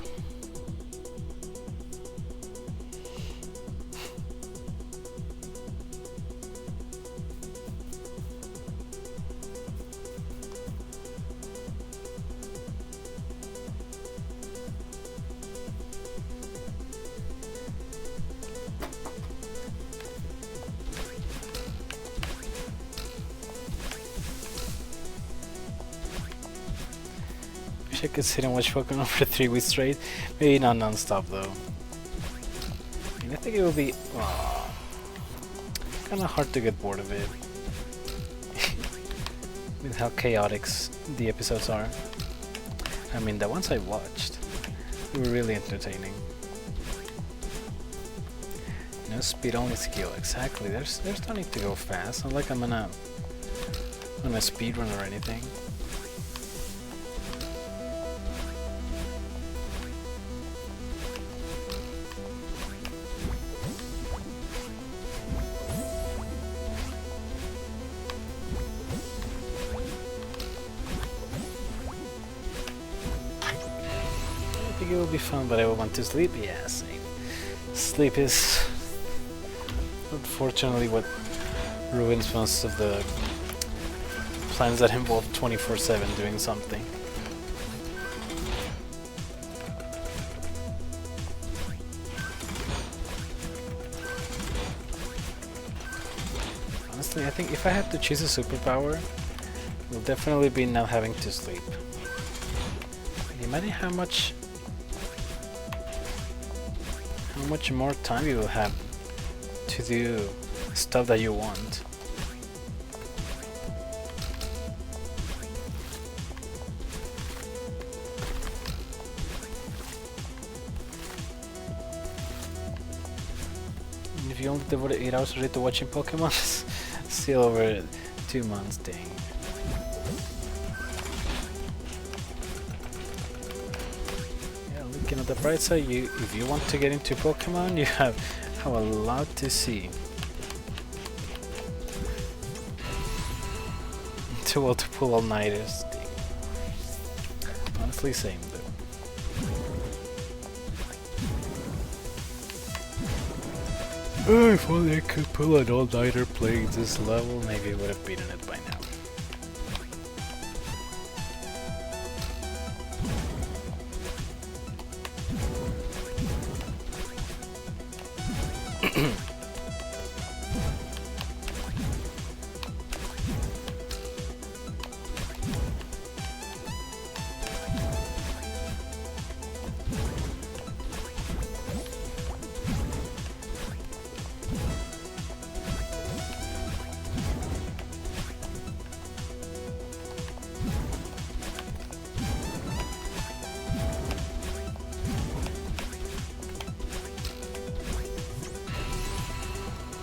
Speaker 1: I could sit and watch Pokemon for 3 weeks straight. Maybe not non-stop though. I think it would be kind of hard to get bored of it. With how chaotic the episodes are. I mean, the ones I watched were really entertaining. No speed, only skill. Exactly. There's no need to go fast. Not like I'm on a speed run or anything. It will be fun, but I will want to sleep. Yeah, same. Sleep is unfortunately what ruins most of the plans that involve 24/7 doing something. Honestly, I think if I had to choose a superpower, it will definitely be not having to sleep. Imagine how much more time you will have to do stuff that you want. And if you only devoted 8 hours a day to watching Pokemon, still over 2 months, dang. looking at the bright side, if you want to get into Pokemon, you have a lot to see. Too old to pull all-nighters. Honestly, same though. Oh, if only I could pull an all-nighter playing this level, maybe I would have beaten it by now.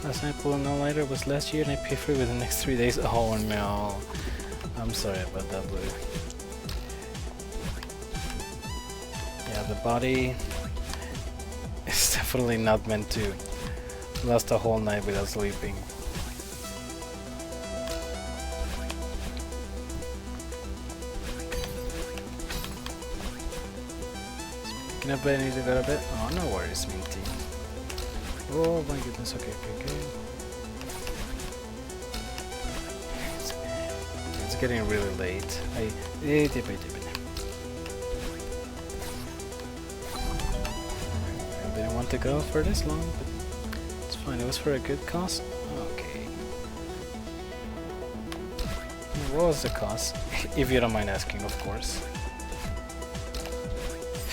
Speaker 1: Last night pulling all nighter was last year and I paid for it within the next 3 days. Oh no. I'm sorry about that, Blue. Yeah, the body is definitely not meant to last a whole night without sleeping. Speaking of bed, I need to go to bed. Oh, no worries, Minty. Oh my goodness, okay. It's getting really late. I didn't want to go for this long, but it's fine. It was for a good cause. Okay. What was the cause? If you don't mind asking, of course.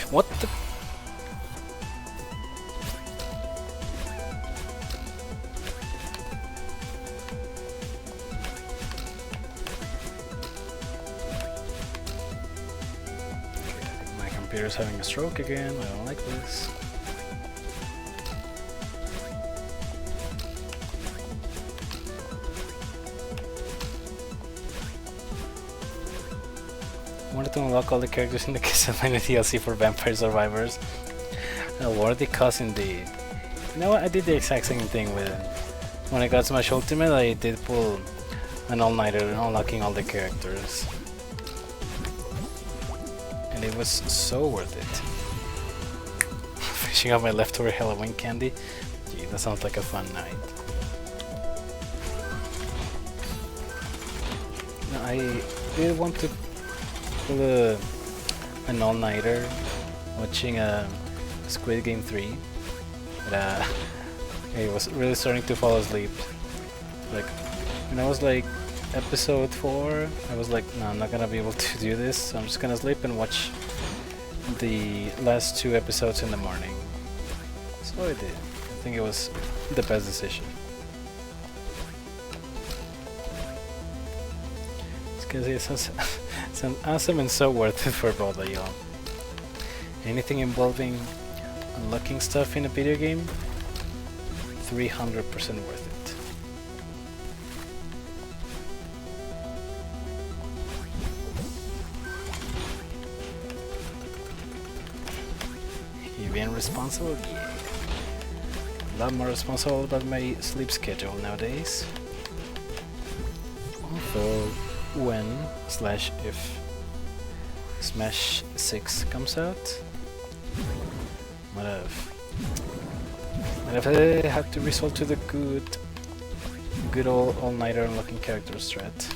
Speaker 1: What the? Computer's having a stroke again. I don't like this. Wanted to unlock all the characters in the Castlevania DLC for Vampire Survivors. A worthy cause indeed. You know what? I did the exact same thing with it. When I got Smash Ultimate, I did pull an all-nighter unlocking all the characters. And it was so worth it. Finishing off my leftover Halloween candy. Gee, that sounds like a fun night. No, I did want to pull an all-nighter watching Squid Game 3. But I was really starting to fall asleep. Like, when I was like episode 4, I was like, no, I'm not gonna be able to do this, so I'm just gonna sleep and watch the last 2 episodes in the morning. So I did. I think it was the best decision. Because it's awesome and so worth it for both of y'all. Anything involving unlocking stuff in a video game, 300% worth it. You being responsible? Yeah. A lot more responsible about my sleep schedule nowadays. Although, when/if Smash 6 comes out, might have had to resort to the good old all-nighter unlocking character strat.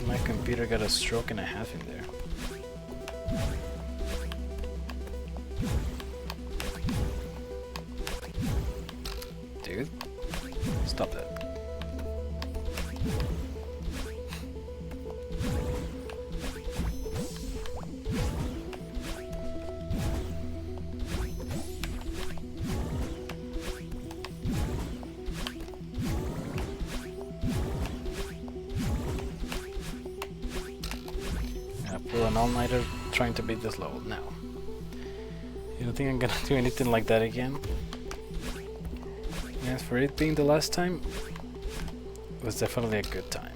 Speaker 1: My computer got a stroke and a half in there. Dude, stop that. Pull an all-nighter trying to beat this level now. You don't think I'm gonna do anything like that again? And for it being the last time, it was definitely a good time.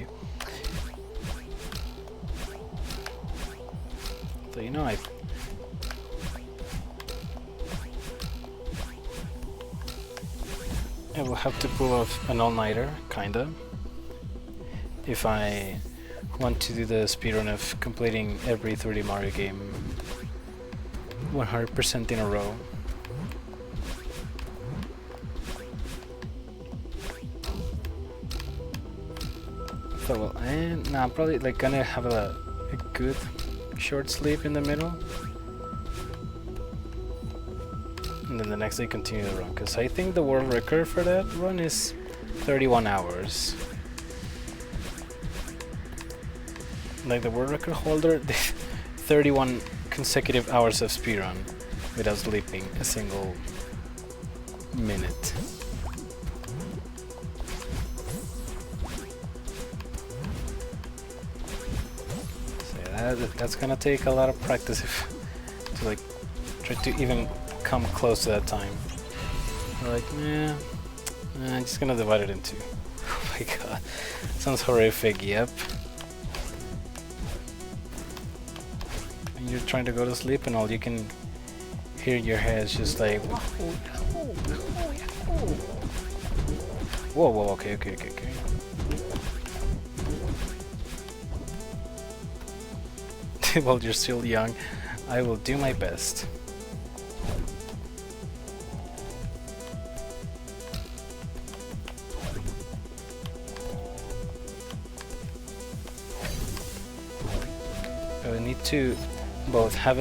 Speaker 1: you. So you know, I will have to pull off an all-nighter, kinda, if I want to do the speedrun of completing every 3D Mario game 100% in a row. So well, and now I'm probably like gonna have a good short sleep in the middle, and then the next day continue the run, because I think the world record for that run is 31 hours. Like the world record holder did 31 consecutive hours of speedrun without sleeping a single minute. That's gonna take a lot of practice to like try to even come close to that time. I'm like, yeah, I'm just gonna divide it in two. Oh my god, sounds horrific. Yep. And you're trying to go to sleep, and all you can hear in your head is just like, whoa, okay. While you're still young, I will do my best. I need to both have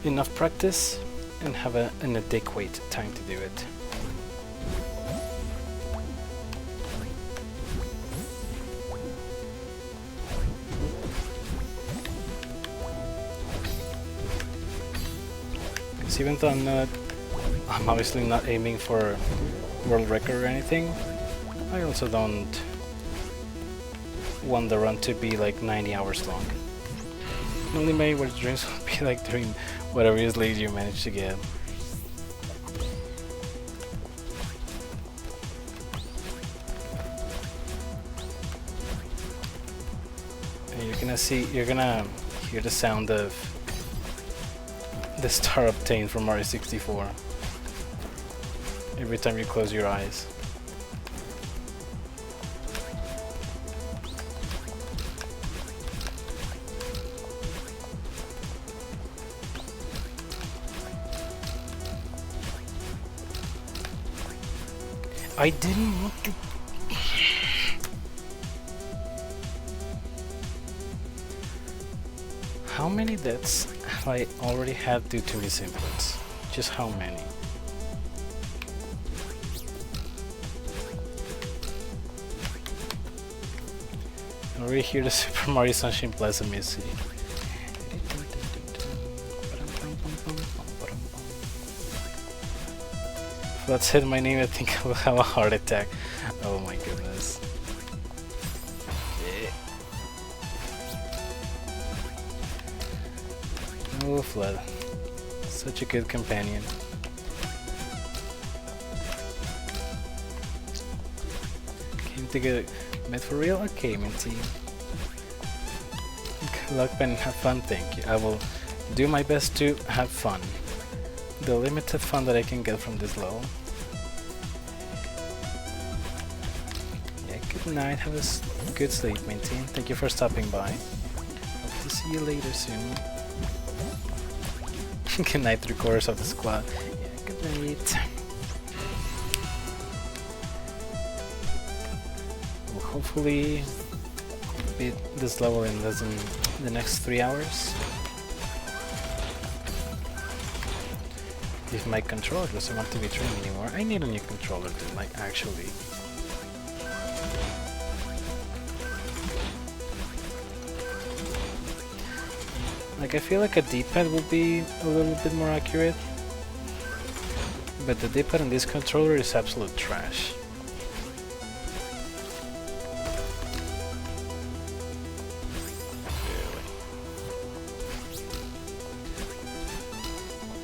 Speaker 1: enough practice and have an adequate time to do it. Even though I'm obviously not aiming for world record or anything, I also don't want the run to be like 90 hours long. Only my worst dreams will be like during whatever is late you manage to get. And you're gonna hear the sound of the star obtained from Mario 64 every time you close your eyes. I didn't want to. How many deaths have I already had due to misinputs? Just how many? I already hear the Super Mario Sunshine Plaza music. If that said my name, I think I will have a heart attack. Oh my goodness. Oh, Flood. Such a good companion. Came to get met for real? Okay, Minty. Good luck and have fun, thank you. I will do my best to have fun. The limited fun that I can get from this level. Yeah, good night. Have a good sleep, Minty. Thank you for stopping by. Hope to see you later soon. Good night, 3/4 of the squad. Yeah, good night. We'll hopefully beat this level in less than the next 3 hours. If my controller doesn't want to be trained anymore, I need a new controller to like actually. Like I feel like a D-pad would be a little bit more accurate, but the D-pad on this controller is absolute trash.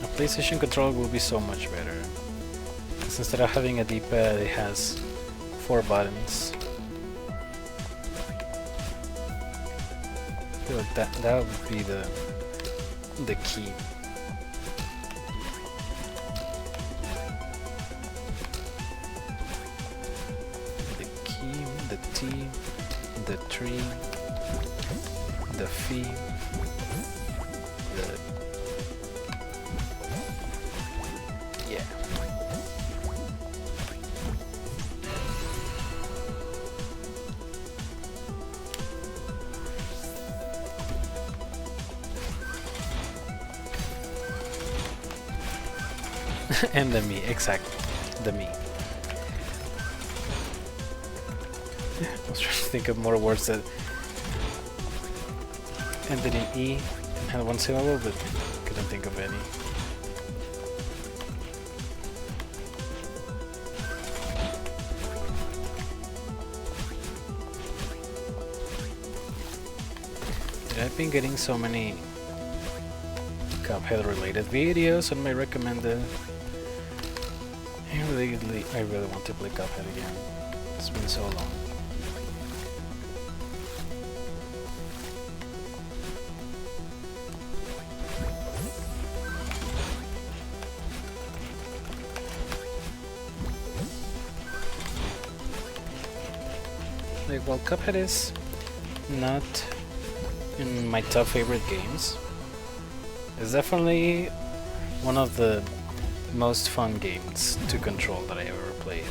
Speaker 1: A PlayStation controller will be so much better, because instead of having a D-pad, it has 4 buttons. feel like that would be the key. The key, the T, the tree, the fee, the yeah. And the me, exactly. The me. I was trying to think of more words that ended in E and had one syllable, but couldn't think of any. I've been getting so many Cuphead related videos on my recommended. I really want to play Cuphead again. It's been so long. Like, well, Cuphead is not in my top favorite games. It's definitely one of the most fun games to control that I ever played.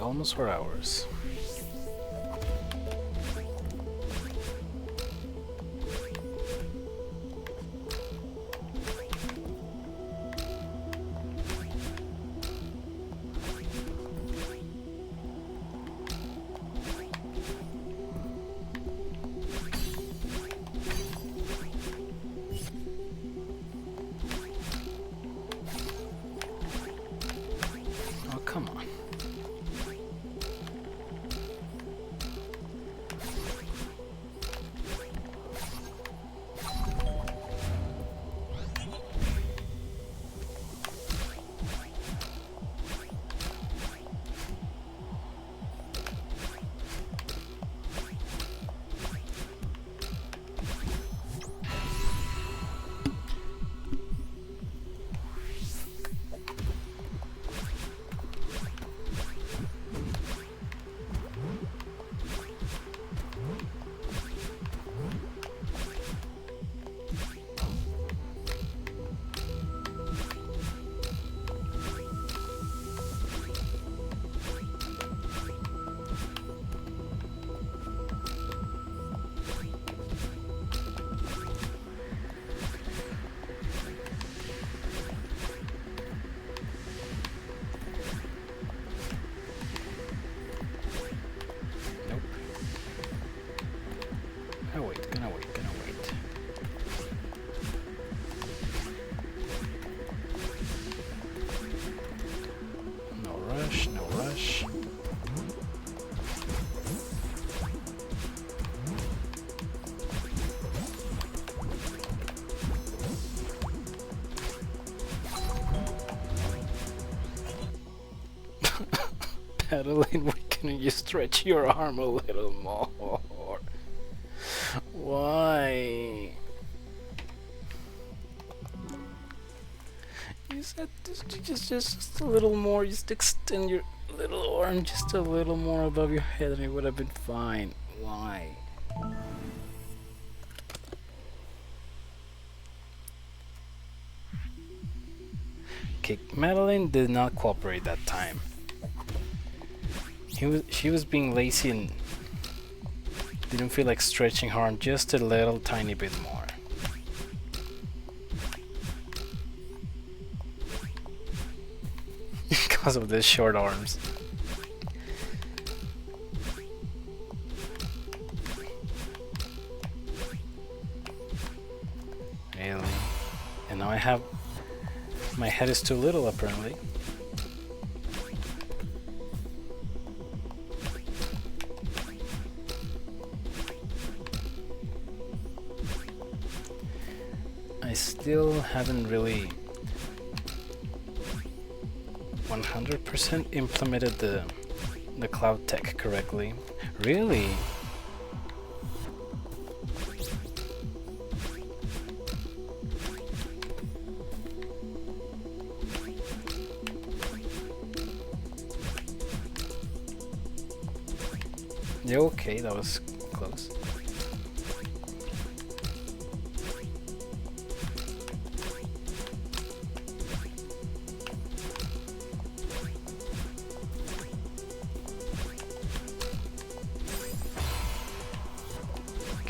Speaker 1: Almost 4 hours. Oh, come on. Gonna wait. No rush, no rush. Paddling, why can't you stretch your arm a little more? Why? You said just a little more, just extend your little arm just a little more above your head and it would have been fine. Why? Okay, Madeline did not cooperate that time. She was being lazy and Didn't feel like stretching hard, just a little tiny bit more. Because of the short arms. Really? And now I have... my head is too little apparently. I still haven't really 100% implemented the cloud tech correctly. Really? Yeah, okay, that was close.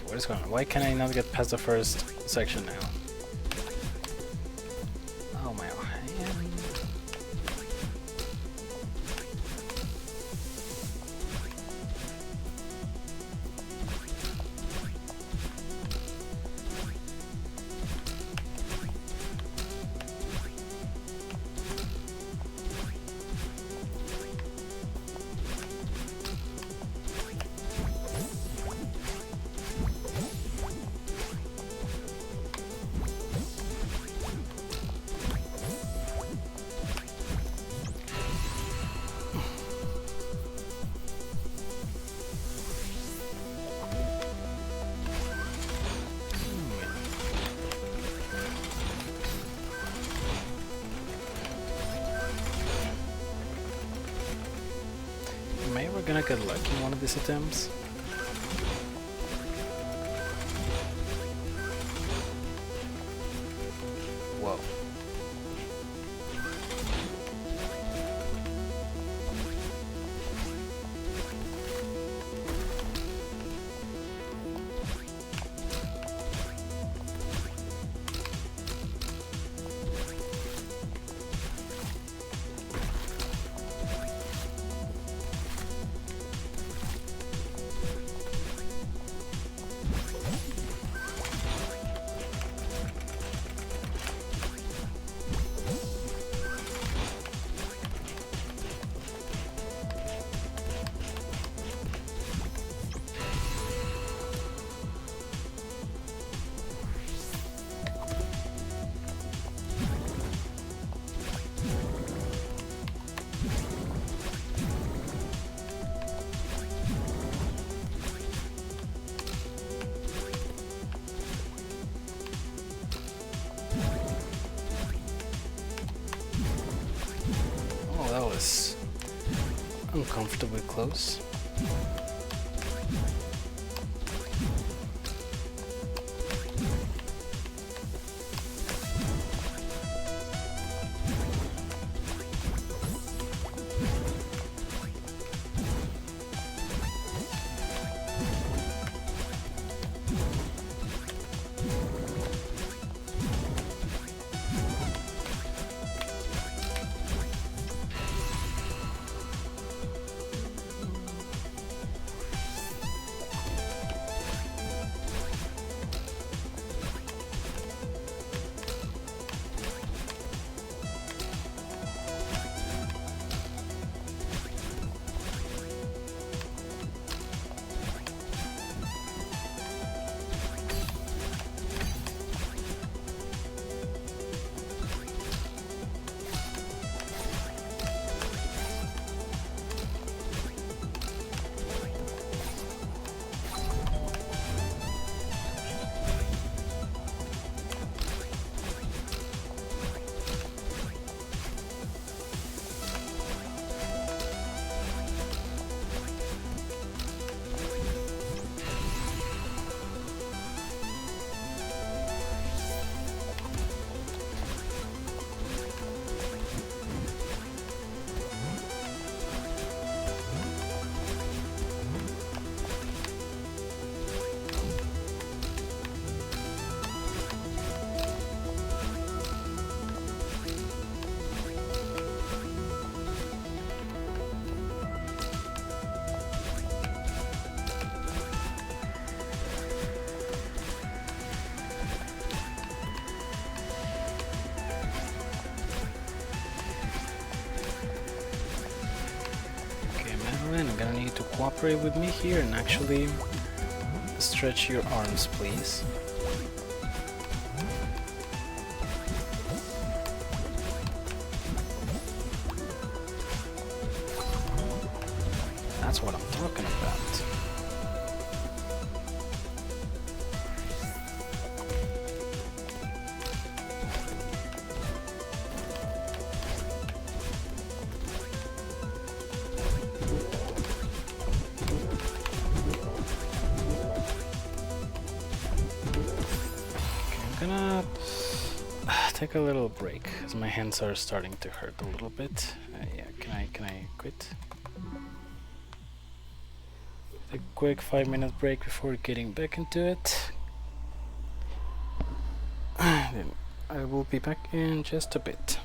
Speaker 1: What is going on? Why can I not get past the first section now? Oh my hand. Am I ever gonna get lucky in one of these attempts? Whoa. That was uncomfortably close. gonna need you to cooperate with me here and actually stretch your arms, please. That's what I'm talking about. I'm gonna take a little break because my hands are starting to hurt a little bit. Yeah, can I quit? A quick 5-minute break before getting back into it. Then I will be back in just a bit.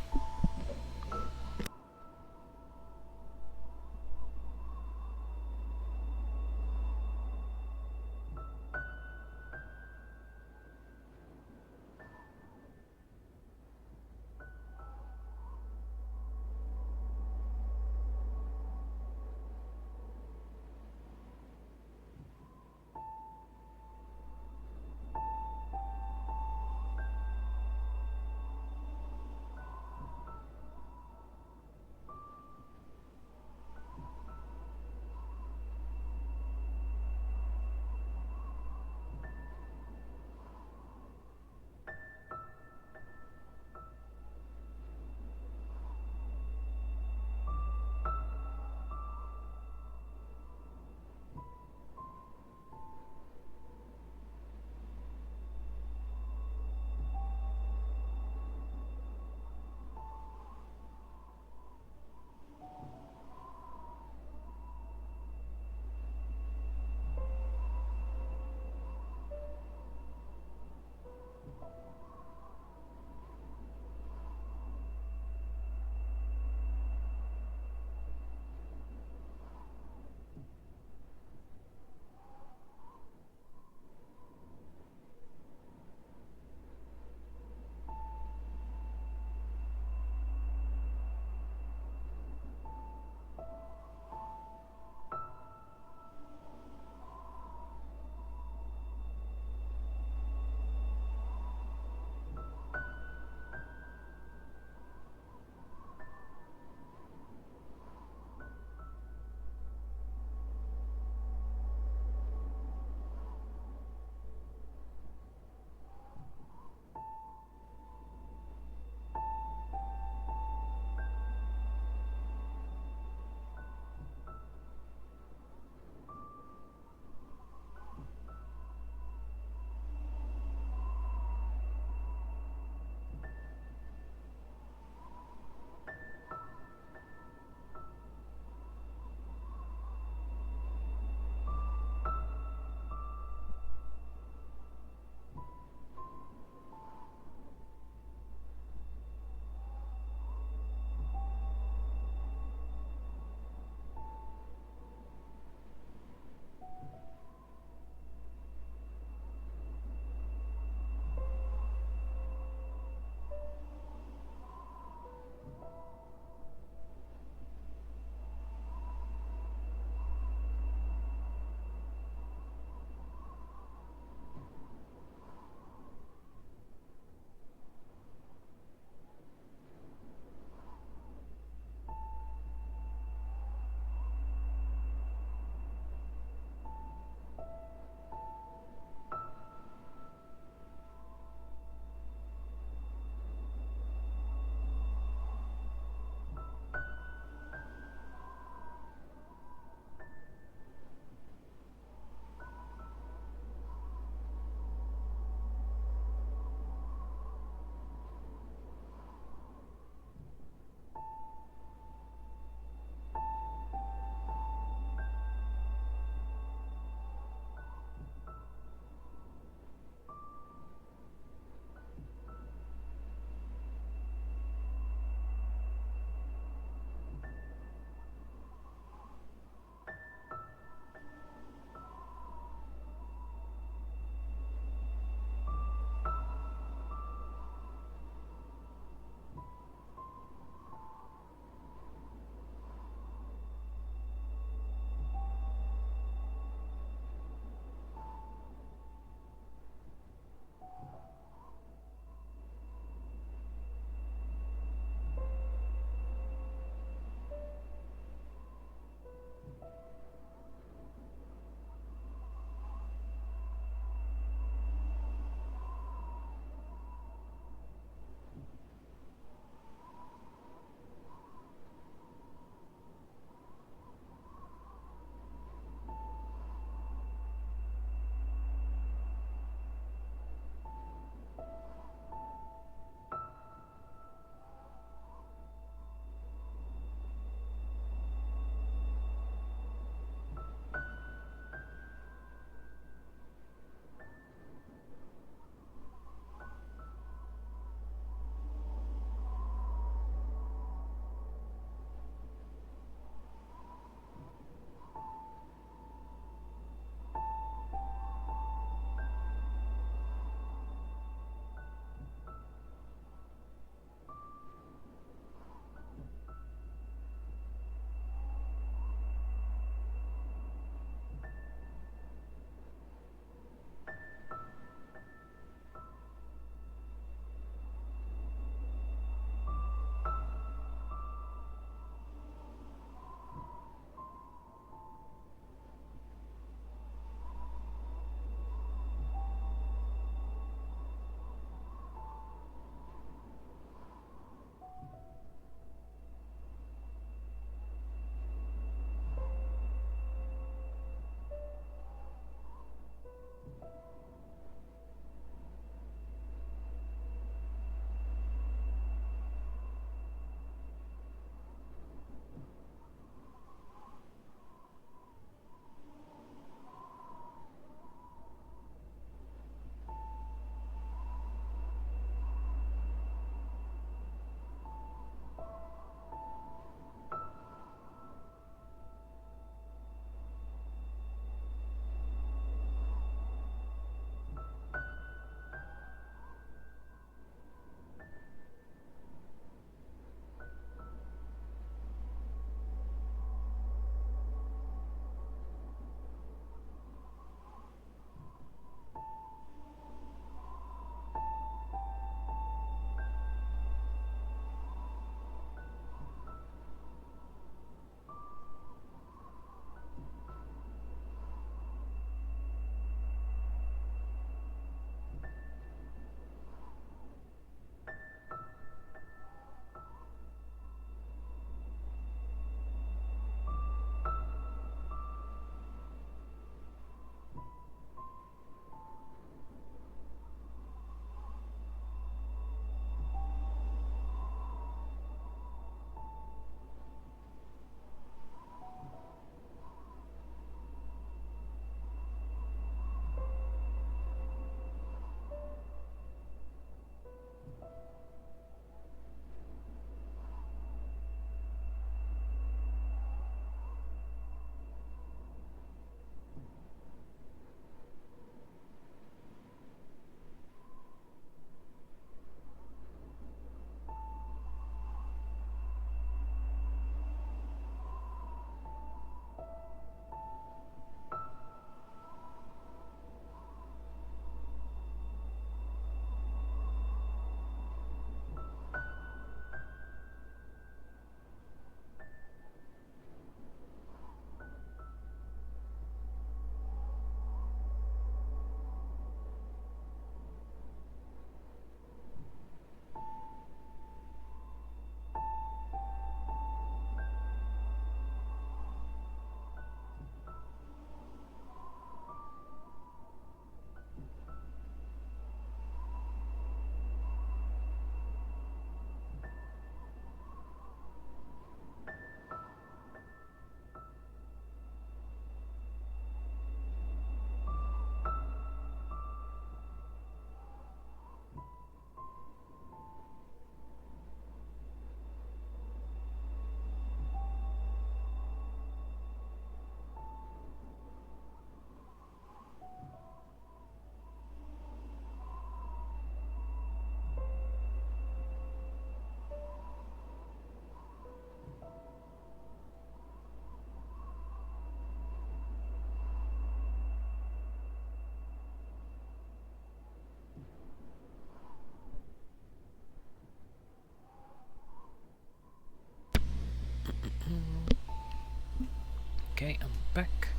Speaker 1: Okay, I'm back.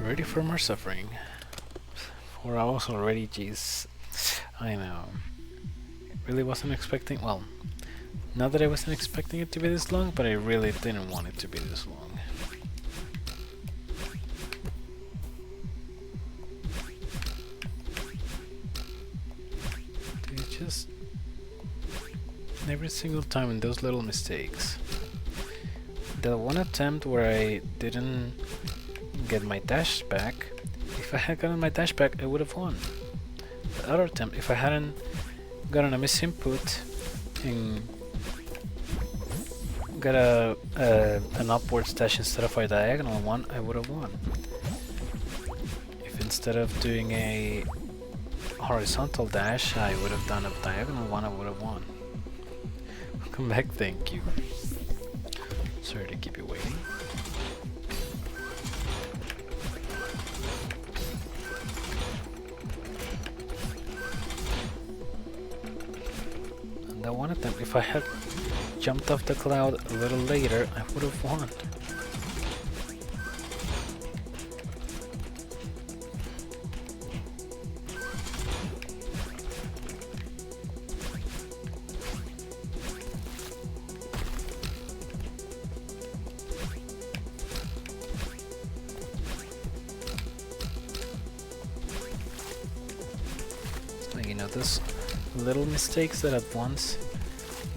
Speaker 1: Ready for more suffering. 4 hours already, jeez. I know. Really wasn't expecting, well, not that I wasn't expecting it to be this long, but I really didn't want it to be this long. They just... every single time in those little mistakes. The one attempt where I didn't get my dash back, if I had gotten my dash back, I would have won. The other attempt, if I hadn't gotten a misinput and got an upwards dash instead of a diagonal one, I would have won. If instead of doing a horizontal dash, I would have done a diagonal one, I would have won. Welcome back, thank you. Sorry to keep you waiting. And that one attempt, if I had jumped off the cloud a little later, I would have won. You know, those little mistakes that at once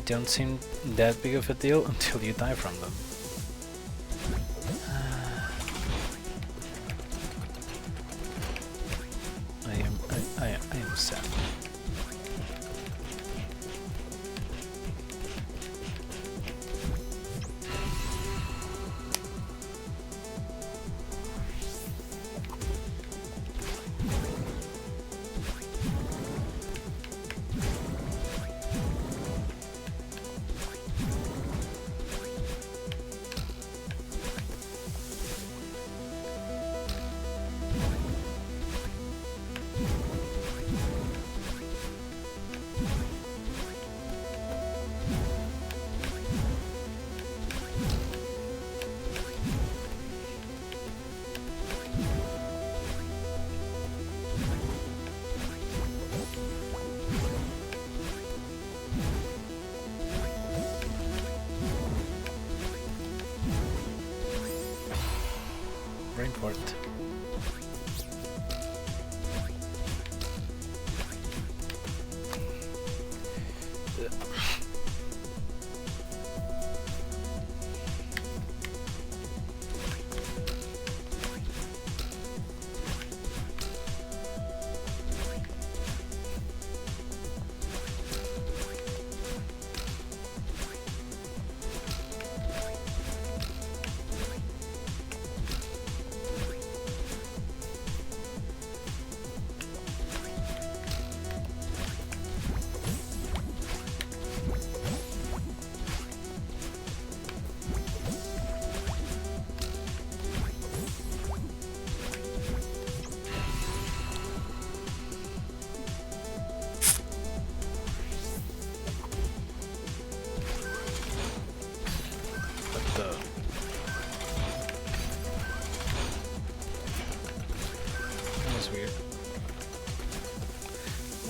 Speaker 1: don't seem that big of a deal until you die from them. I am sad. Rainport.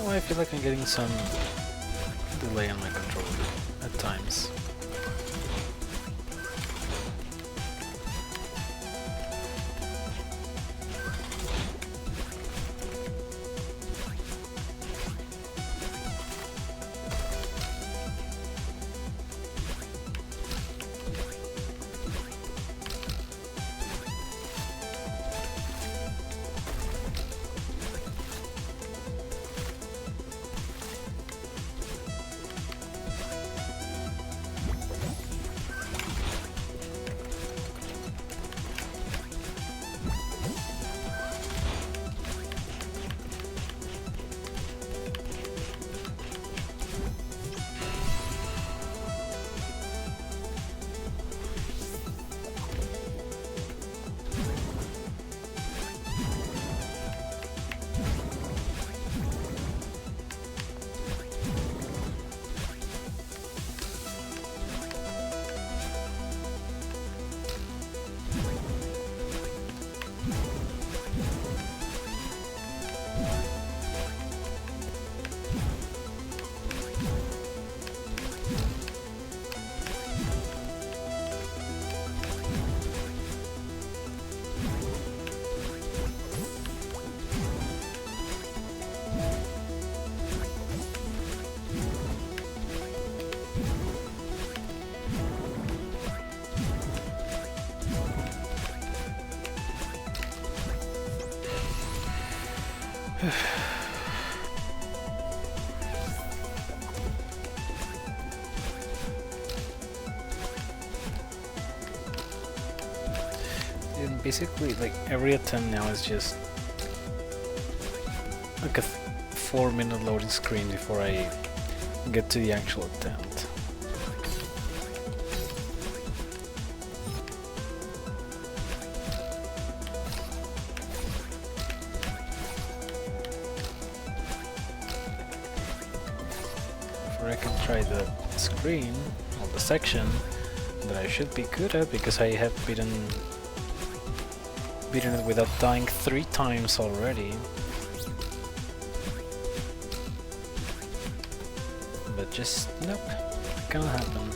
Speaker 1: I feel like I'm getting some delay on my controller at times. And basically, like, every attempt now is just like a 4-minute loading screen before I get to the actual attempt. Before I can try the screen, or the section that I should be good at, because I have beaten it without dying 3 times already. But just nope, can't happen.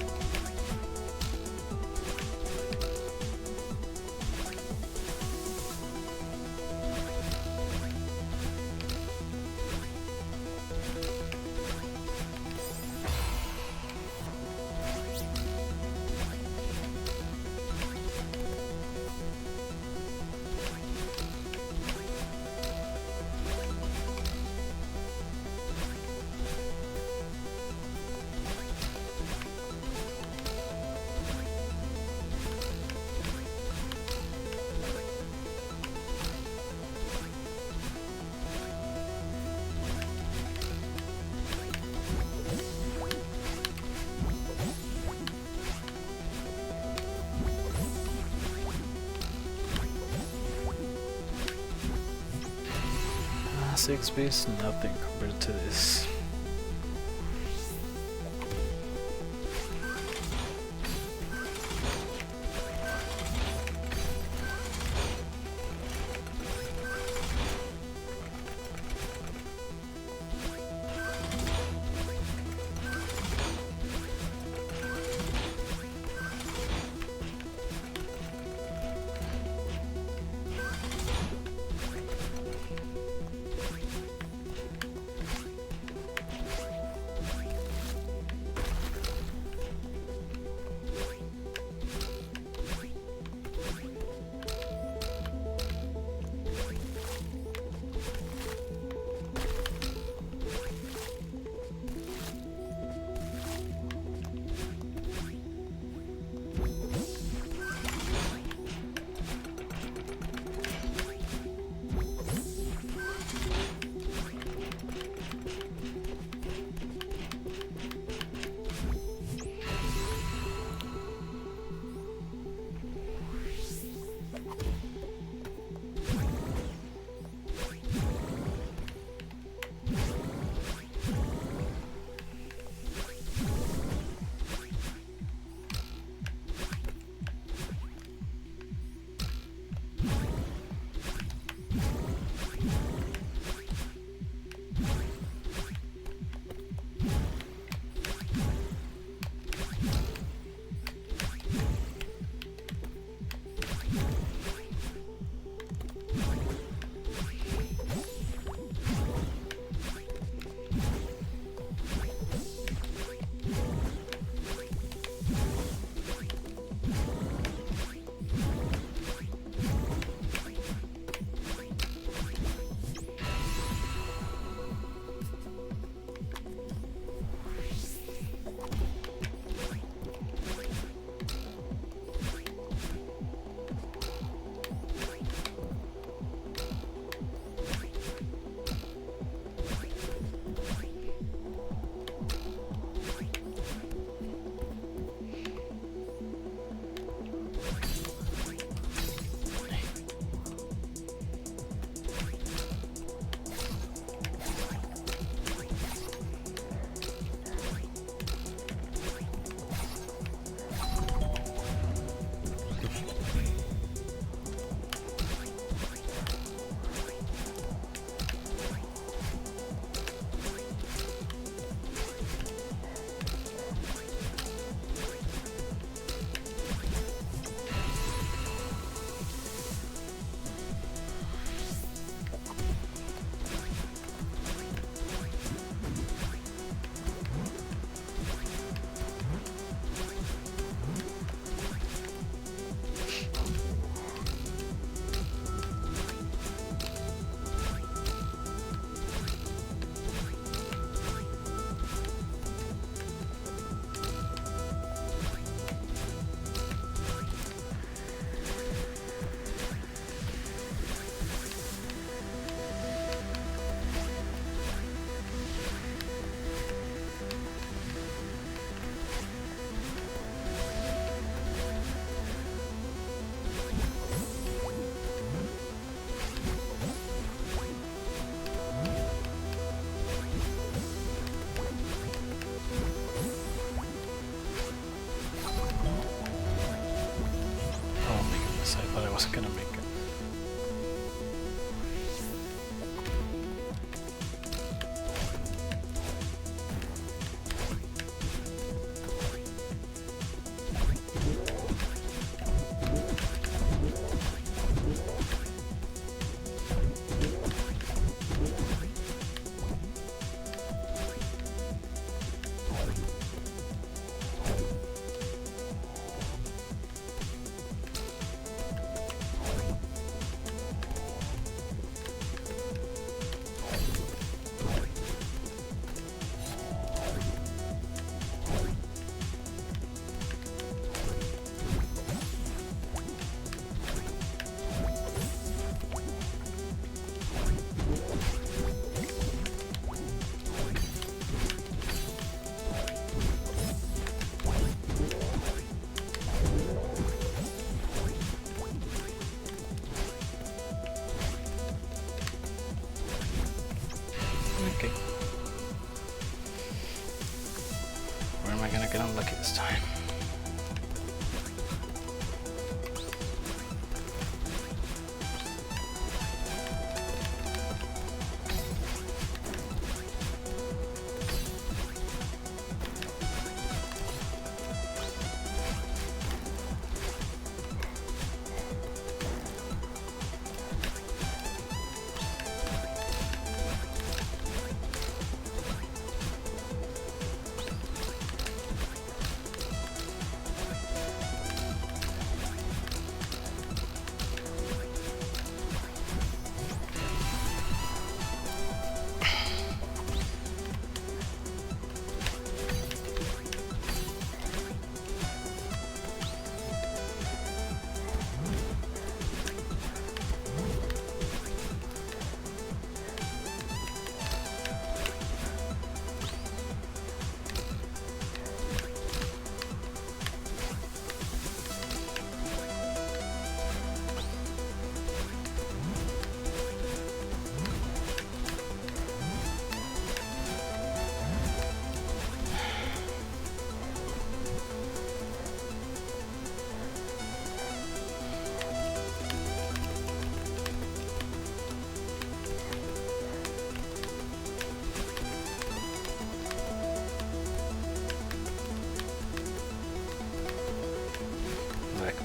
Speaker 1: Six base, nothing compared to this. Okay. Where am I gonna get unlucky this time?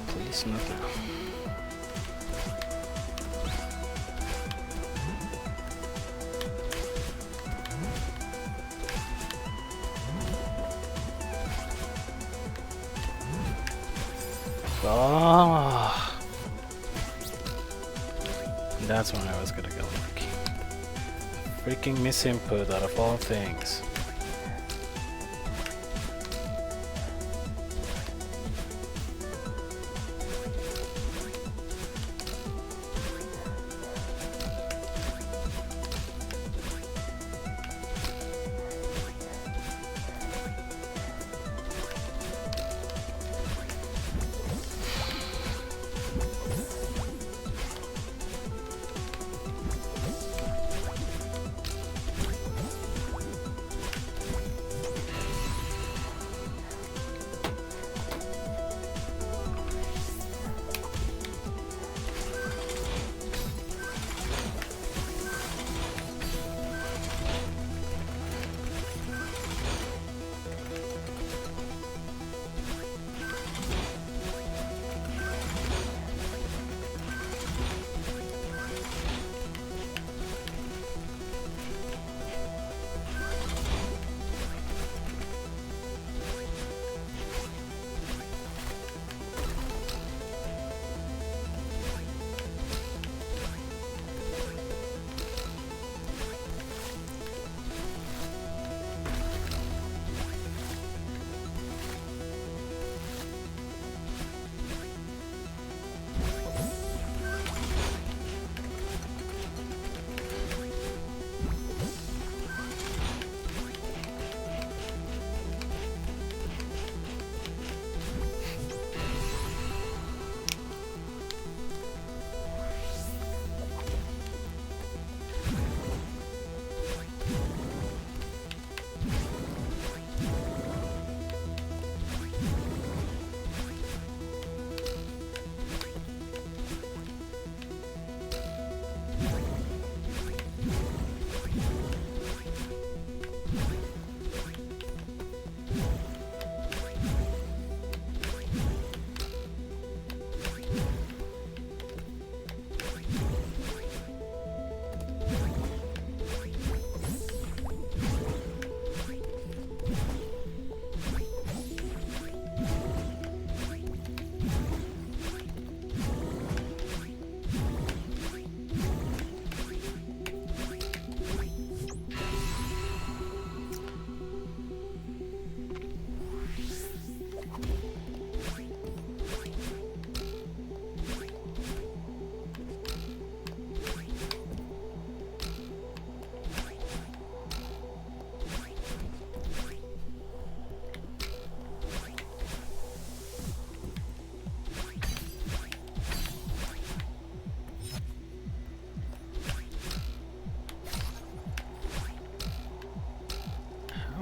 Speaker 1: Please, not now. Oh, that's when I was gonna go lucky. Freaking misinput out of all things.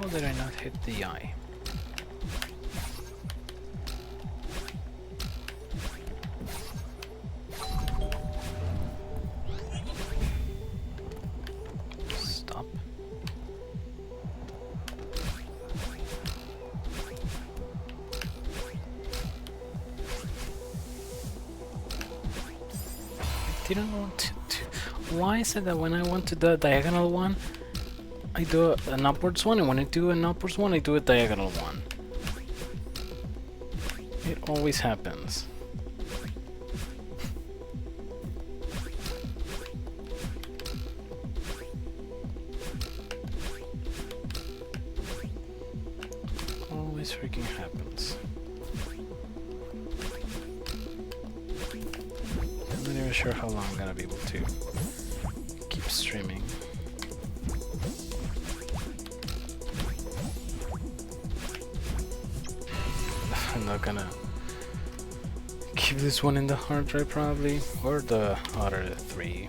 Speaker 1: How did I not hit the eye? Stop. I didn't want to. Why is it that when I want to do a diagonal one, I do an upwards one, and when I do an upwards one, I do a diagonal one? It always happens. Always freaking happens. I'm not even sure how long I'm gonna be able to keep streaming. I'm not gonna keep this one in the hard drive probably, or the other 3,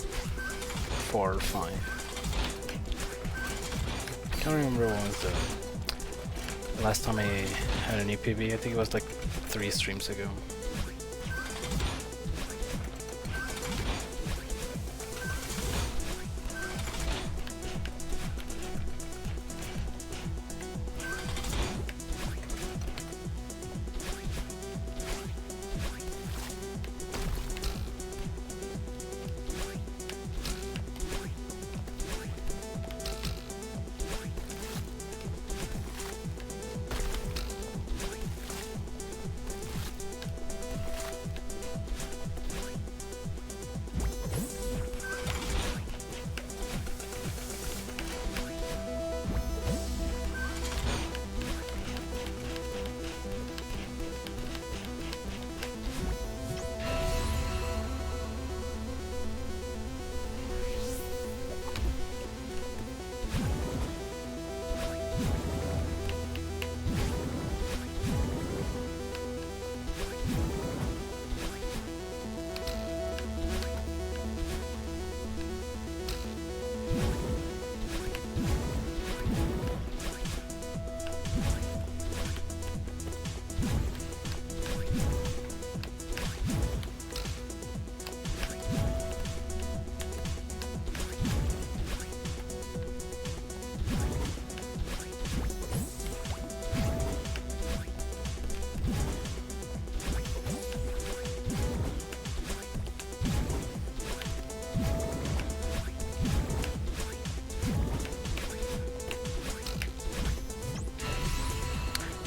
Speaker 1: 4, or 5. Can't remember when was the last time I had an EPB. I think it was like 3 streams ago.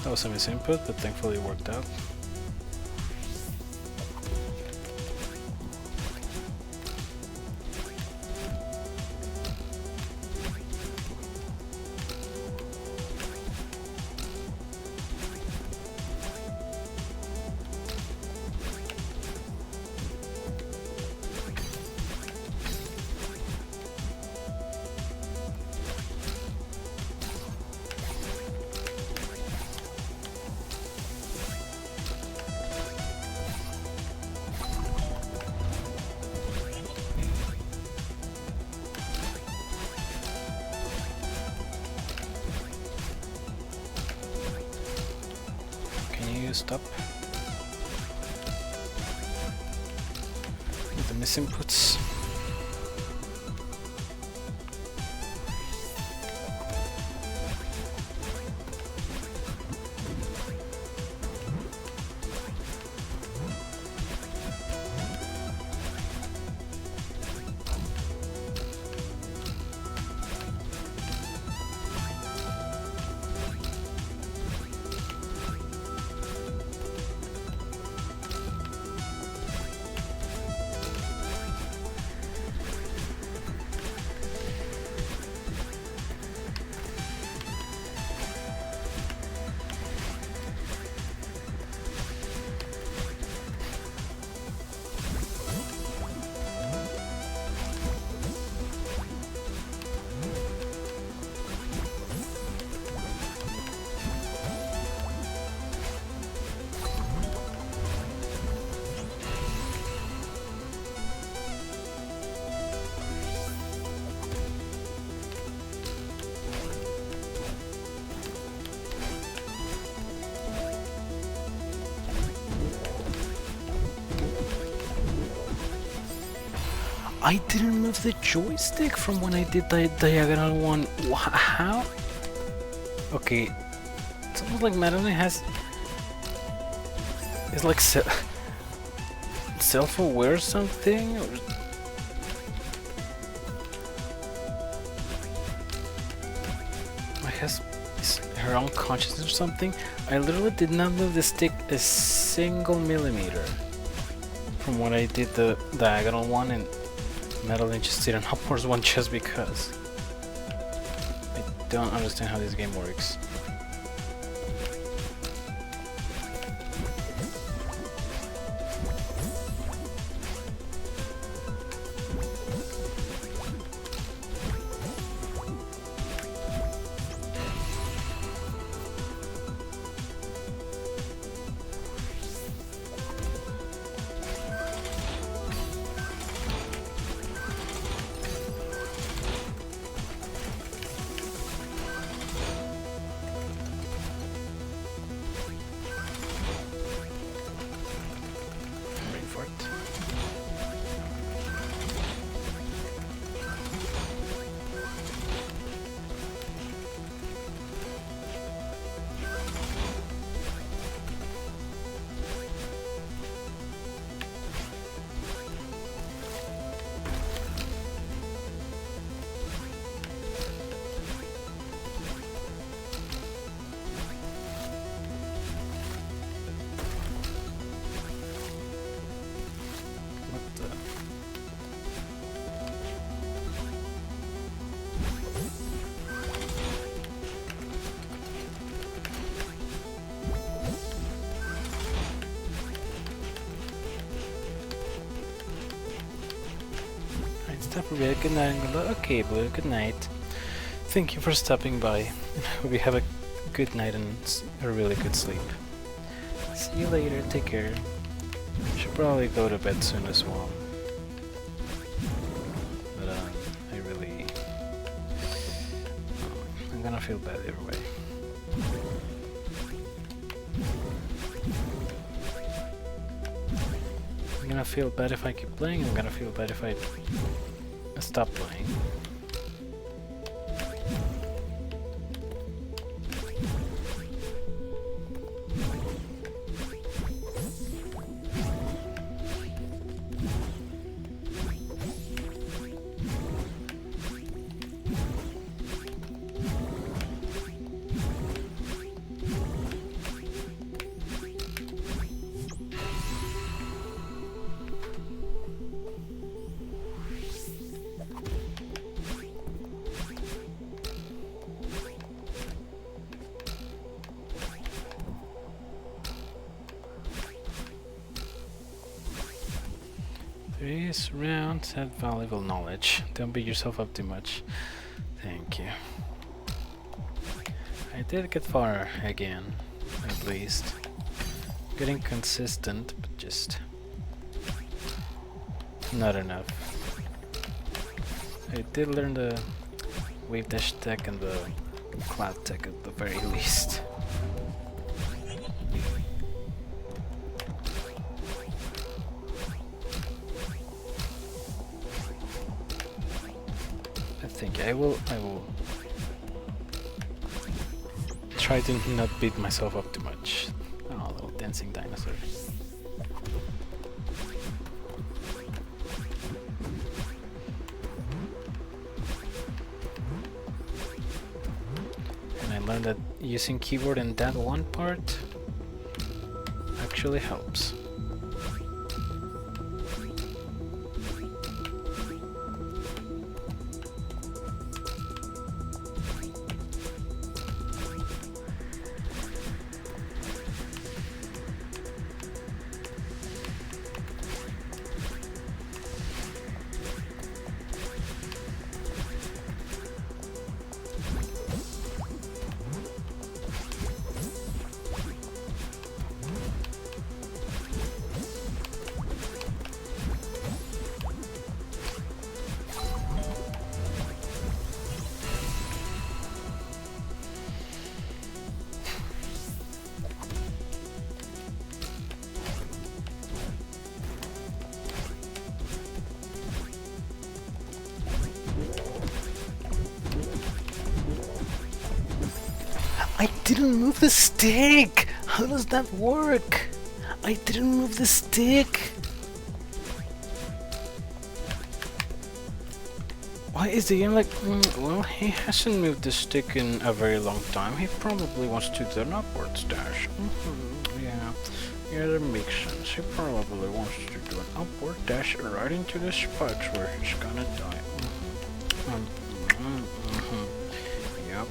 Speaker 1: That was a misinput, but thankfully it worked out. Stop with the misinputs. I didn't move the joystick from when I did the diagonal one. How? Okay, it's almost like Madeline has... It's like self-aware or something? Or... I has her own consciousness or something. I literally did not move the stick a single millimeter from when I did the diagonal one, and Madeline just did an upwards one just because. I don't understand how this game works. Stop a really good night. Okay, Blue, good night. Thank you for stopping by. Hope you have a good night and a really good sleep. See you later, take care. Should probably go to bed soon as well. But I really... I'm gonna feel bad either way. I'm gonna feel bad if I keep playing, I'm gonna feel bad if I stop playing. These rounds had valuable knowledge. Don't beat yourself up too much. Thank you. I did get far again, at least. Getting consistent, but just not enough. I did learn the wave dash tech and the cloud tech at the very least. I will try to not beat myself up too much. Oh, little dancing dinosaur. And I learned that using keyboard in that one part actually helps. I didn't move the stick! How does that work? I didn't move the stick! Why is the game like, well, he hasn't moved the stick in a very long time. He probably wants to do an upwards dash. Yeah, that makes sense. He probably wants to do an upward dash right into the spot where he's gonna die. Yep.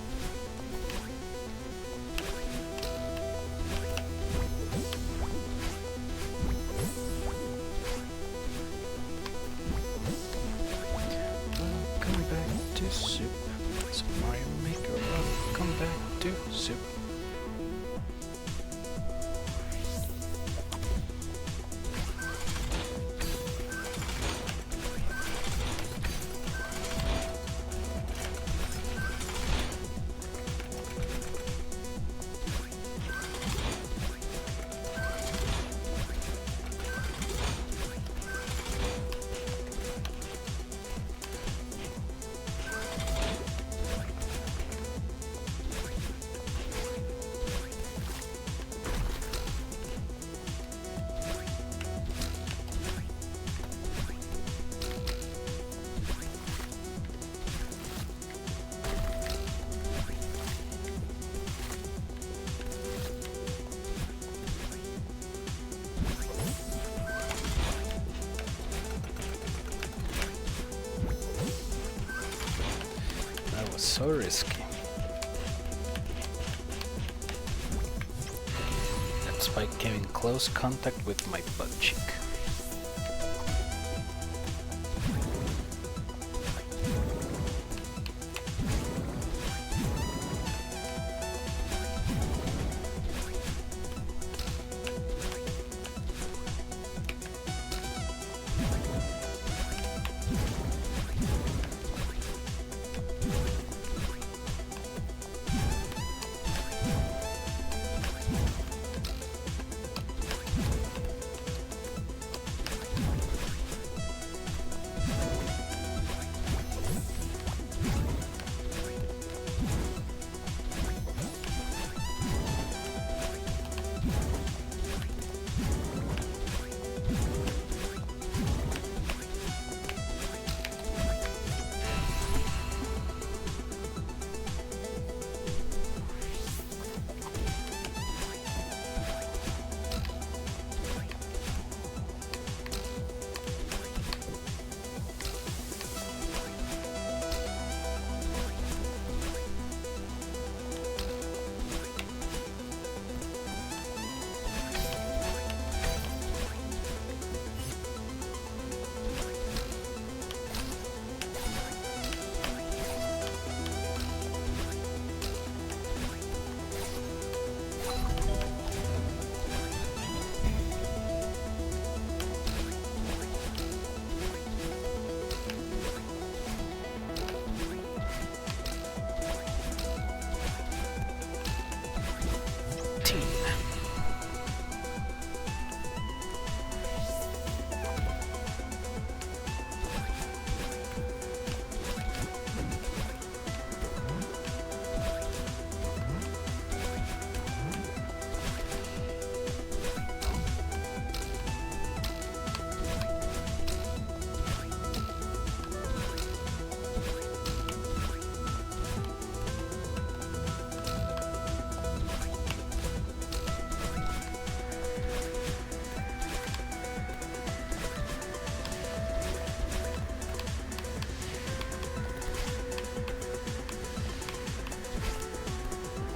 Speaker 1: Welcome back to Soup. It's Mario Maker. Welcome back to Soup. That was so risky. That spike came in close contact with my butt cheek.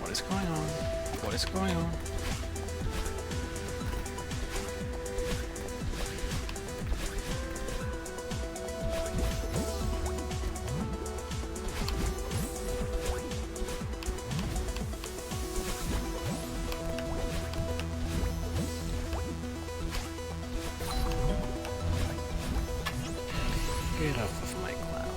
Speaker 1: What is going on? What is going on? Get off of my cloud.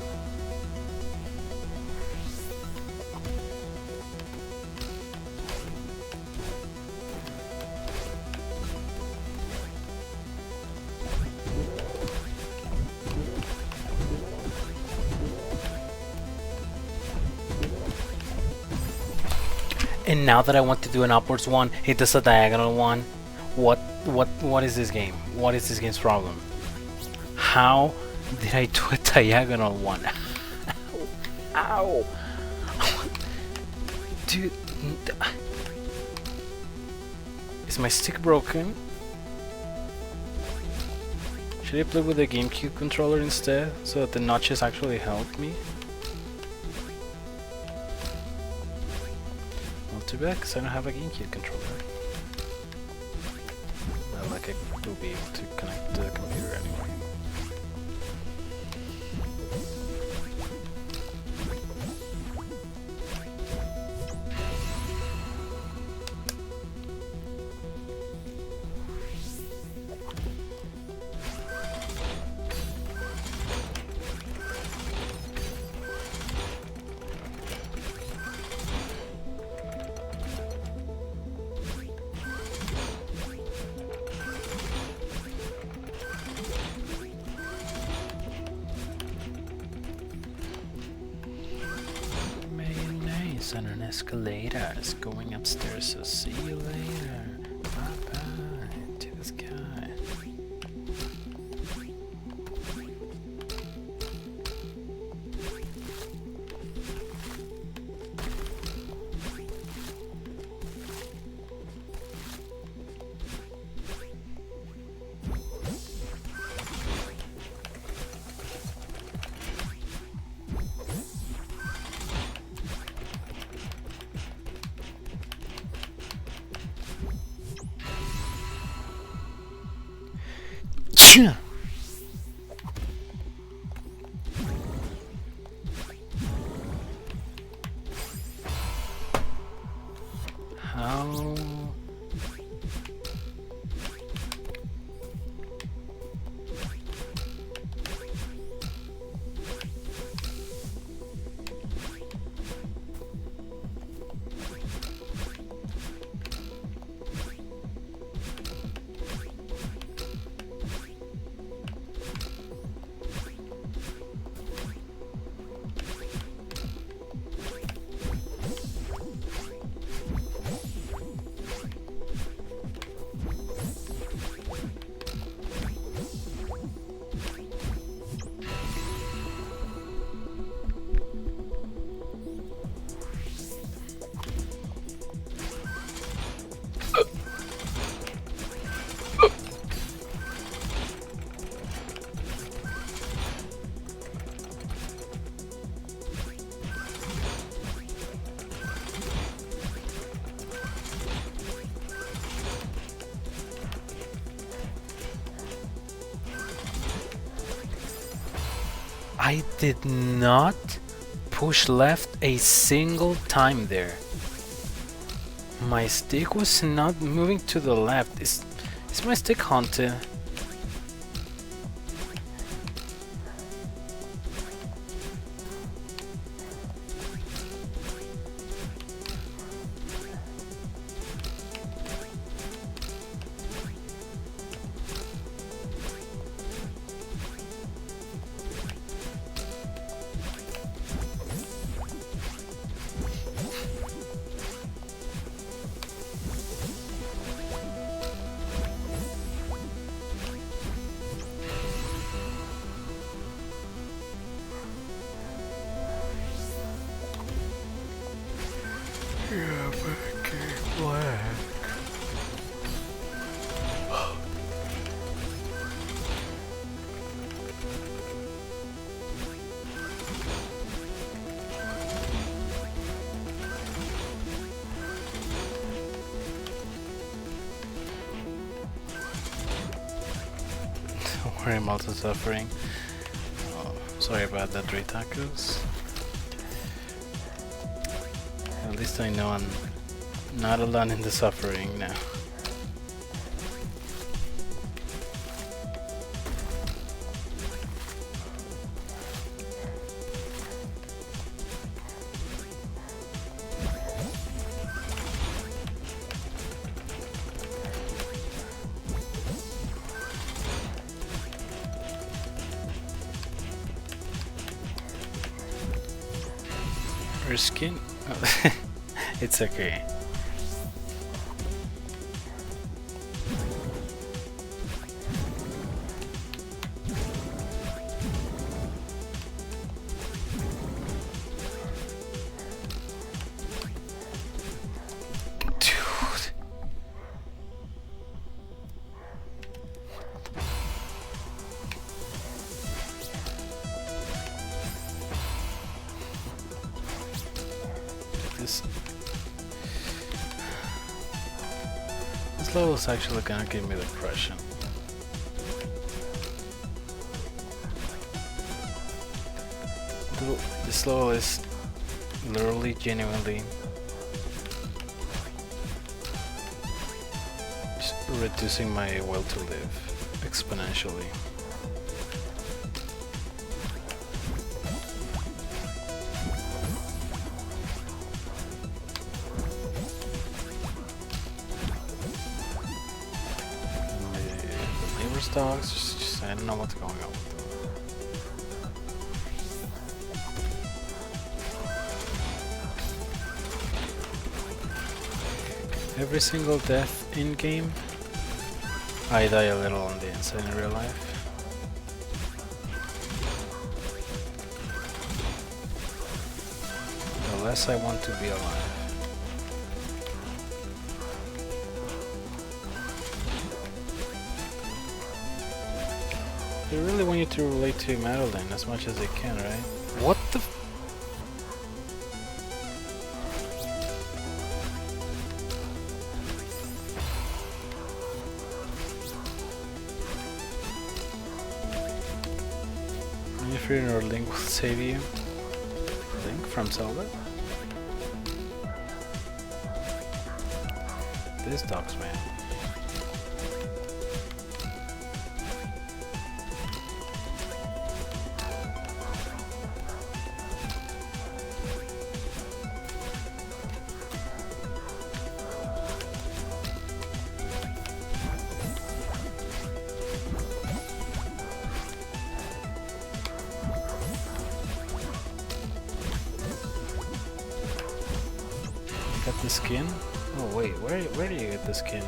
Speaker 1: And now that I want to do an upwards one, it does a diagonal one. What is this game? What is this game's problem? How did I do a diagonal one? Ow! Dude, is my stick broken? Should I play with the GameCube controller instead, so that the notches actually help me? Not too bad, because I don't have a GameCube controller. Not like I will be able to connect to the computer anyway. On an escalator, is going upstairs, so see you later. Bye bye to the sky. How? I did not push left a single time there. My stick was not moving to the left. Is my stick haunted? Yeah, pancake black. Don't worry, I'm also suffering. Oh, sorry about that, 3 tacos. At least I know I'm not alone in the suffering now. Her skin? Oh, it's okay. this level is actually gonna give me depression. This level is literally, genuinely just reducing my will to live exponentially. The neighbor's dogs, just I don't know what's going on with them. Every single death in game, I die a little on the inside in real life. The less I want to be alive. They really want you to relate to Madeline as much as they can, right? What the f— If you're in or Link will save you. Link from Zelda? This dog's man. Got the skin? Oh wait, where do you get the skin?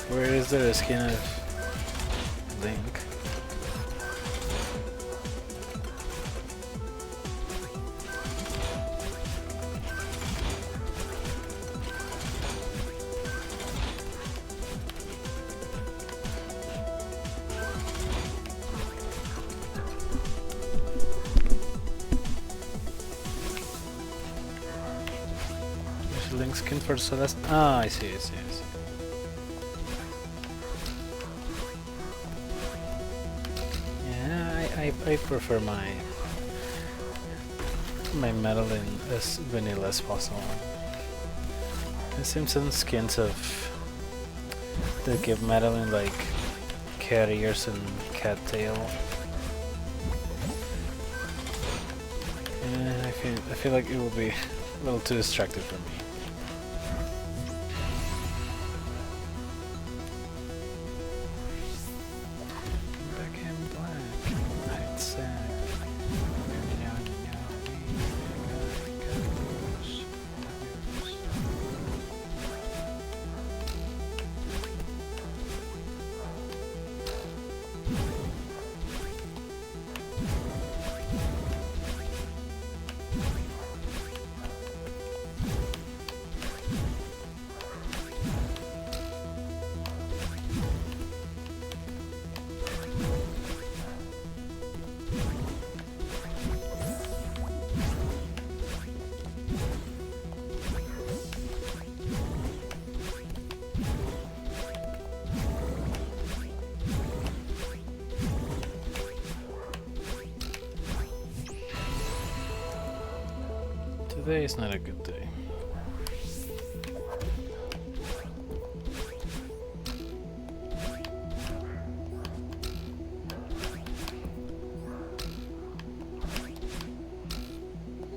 Speaker 1: Where is there a skin of Link? Link skin for Celeste? Ah, I see. Yeah, I prefer my Madeline as vanilla as possible. There seems some skins of that give Madeline like cat ears and cat tail. Yeah, I feel like it will be a little too distracted for me. Today is not a good day.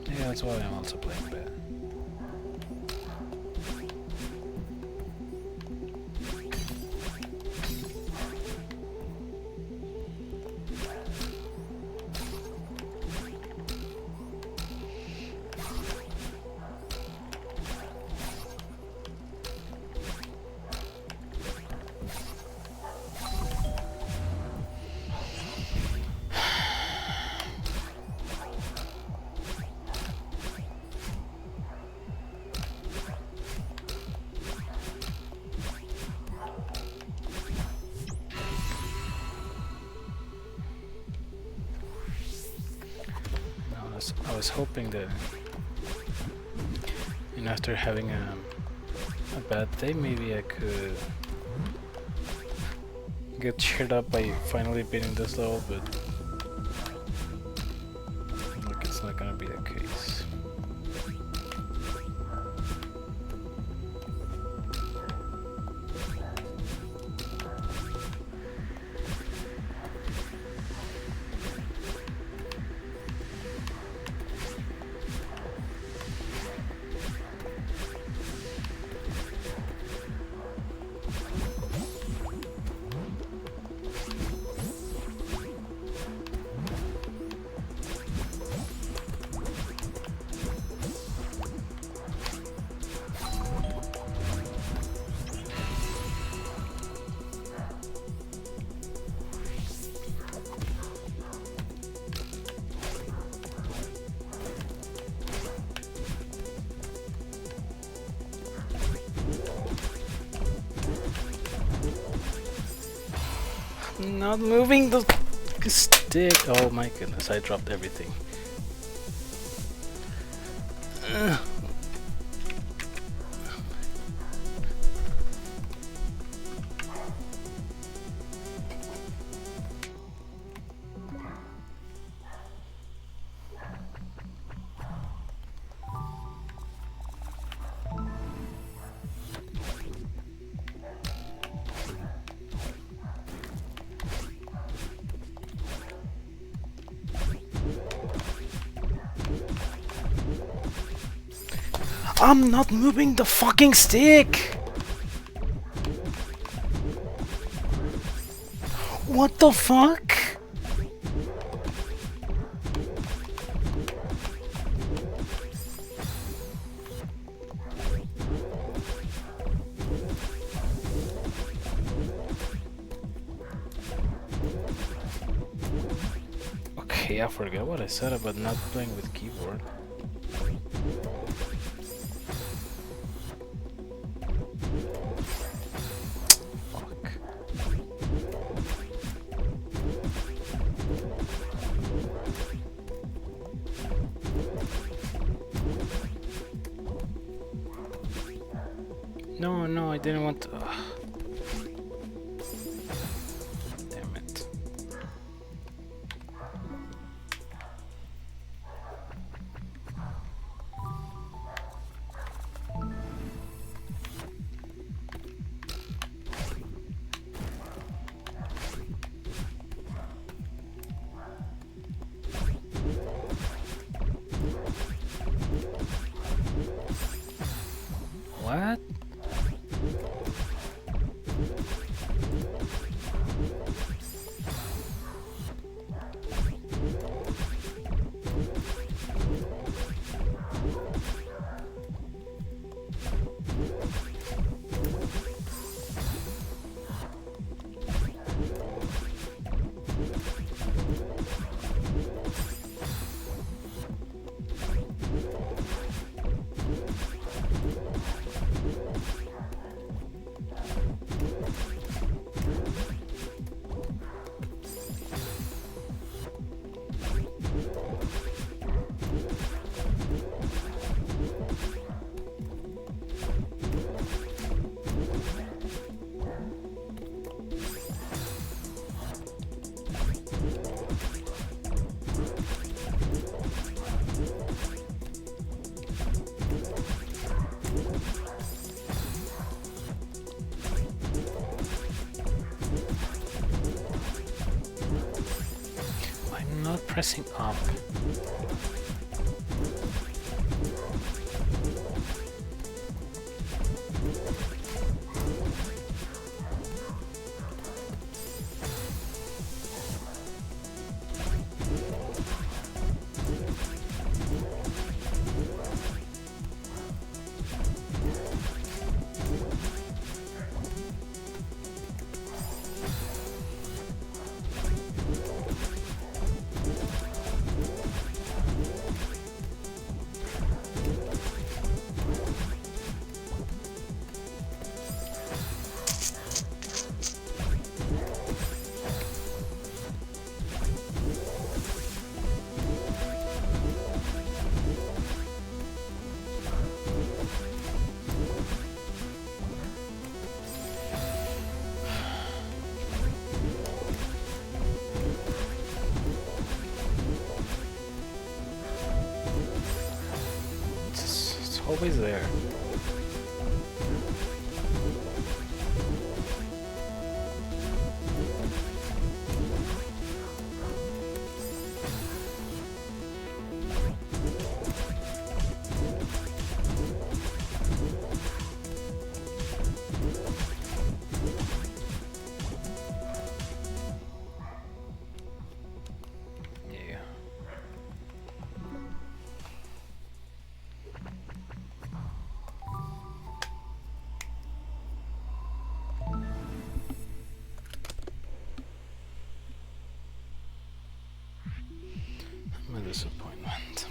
Speaker 1: Yeah, that's why I'm also playing bad. was hoping that, after having a bad day, maybe I could get cheered up by finally beating this level, but look, it's not gonna be the case. Not moving the stick. Oh my goodness, I dropped everything. I'm not moving the fucking stick! What the fuck? Okay, I forget what I said about not playing with keyboard. No, I didn't want to. Damn it. What? Not pressing up. always there. A disappointment.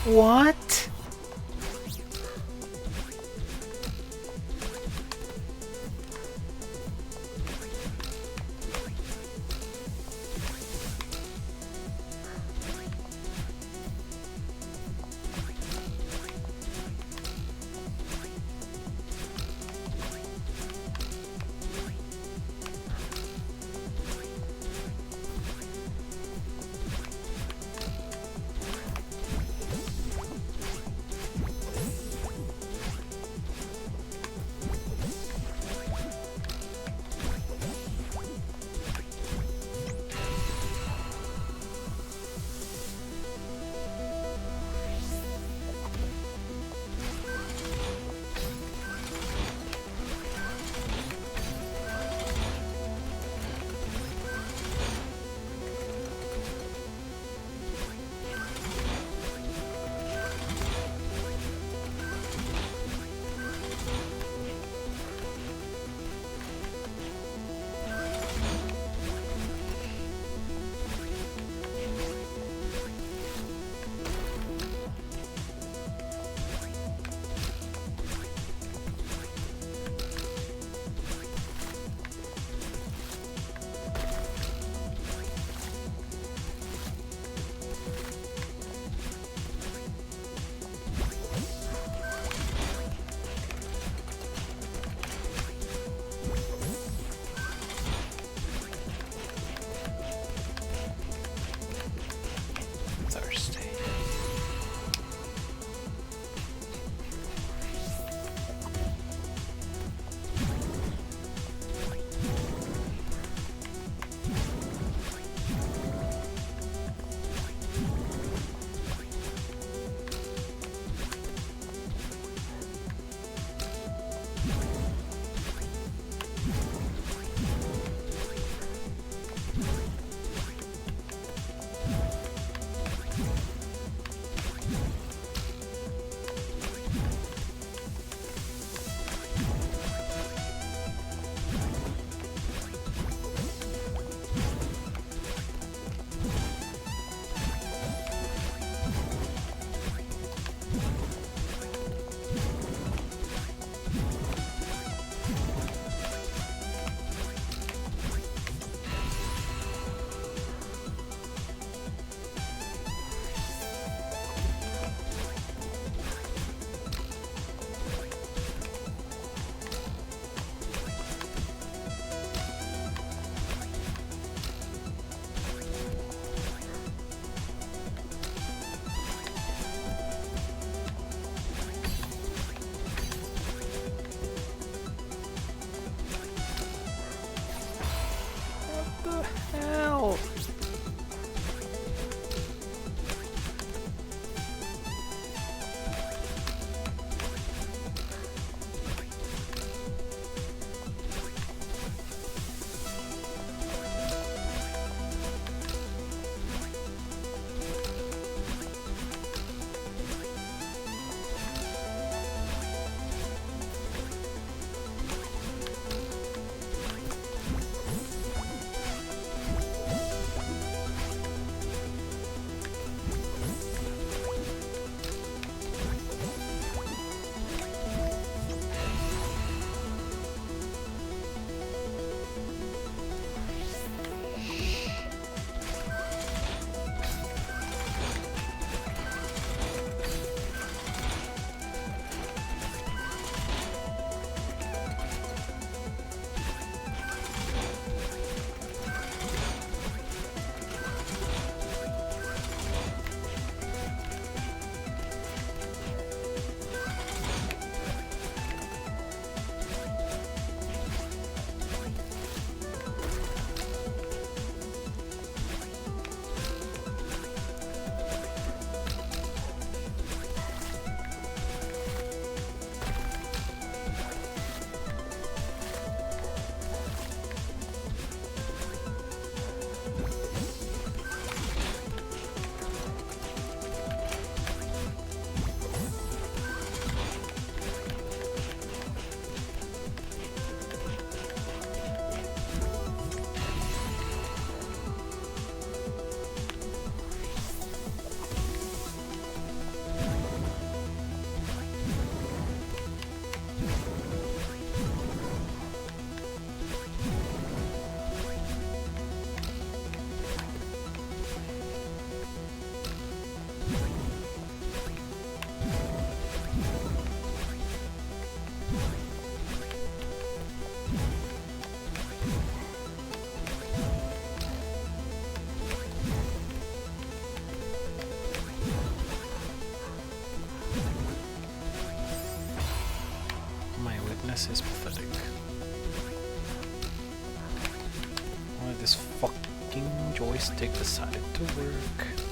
Speaker 1: What? This is pathetic. Why this fucking joystick decided to work?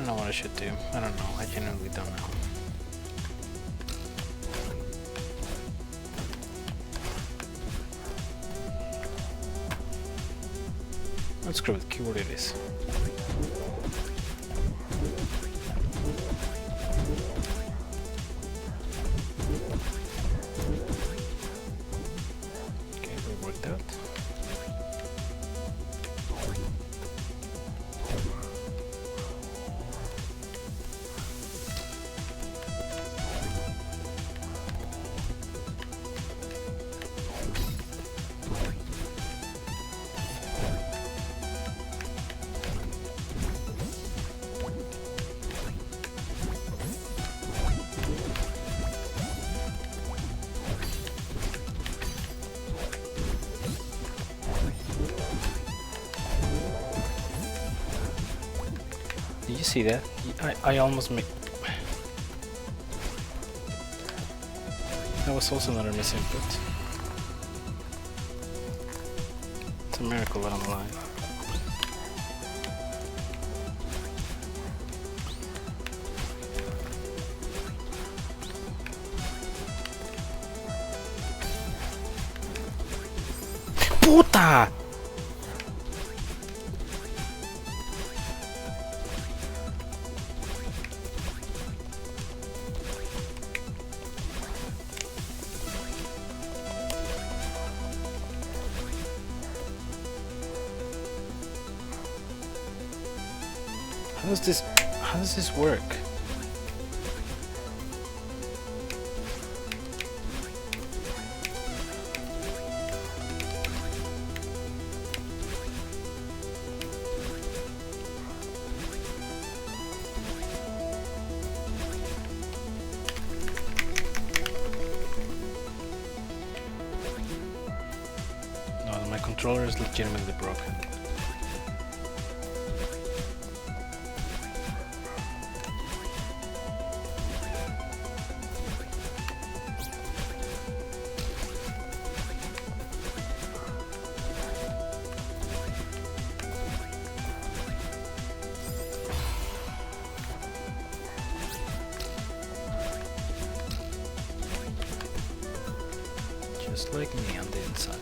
Speaker 1: don't know what I should do. I don't know. I genuinely don't know. Let's screw with keyboard it is. Did you see that? I almost made. That was also another misinput. It's a miracle that I'm alive. Puta! How does this work? No, my controller is legitimately broken. Just like me on the inside.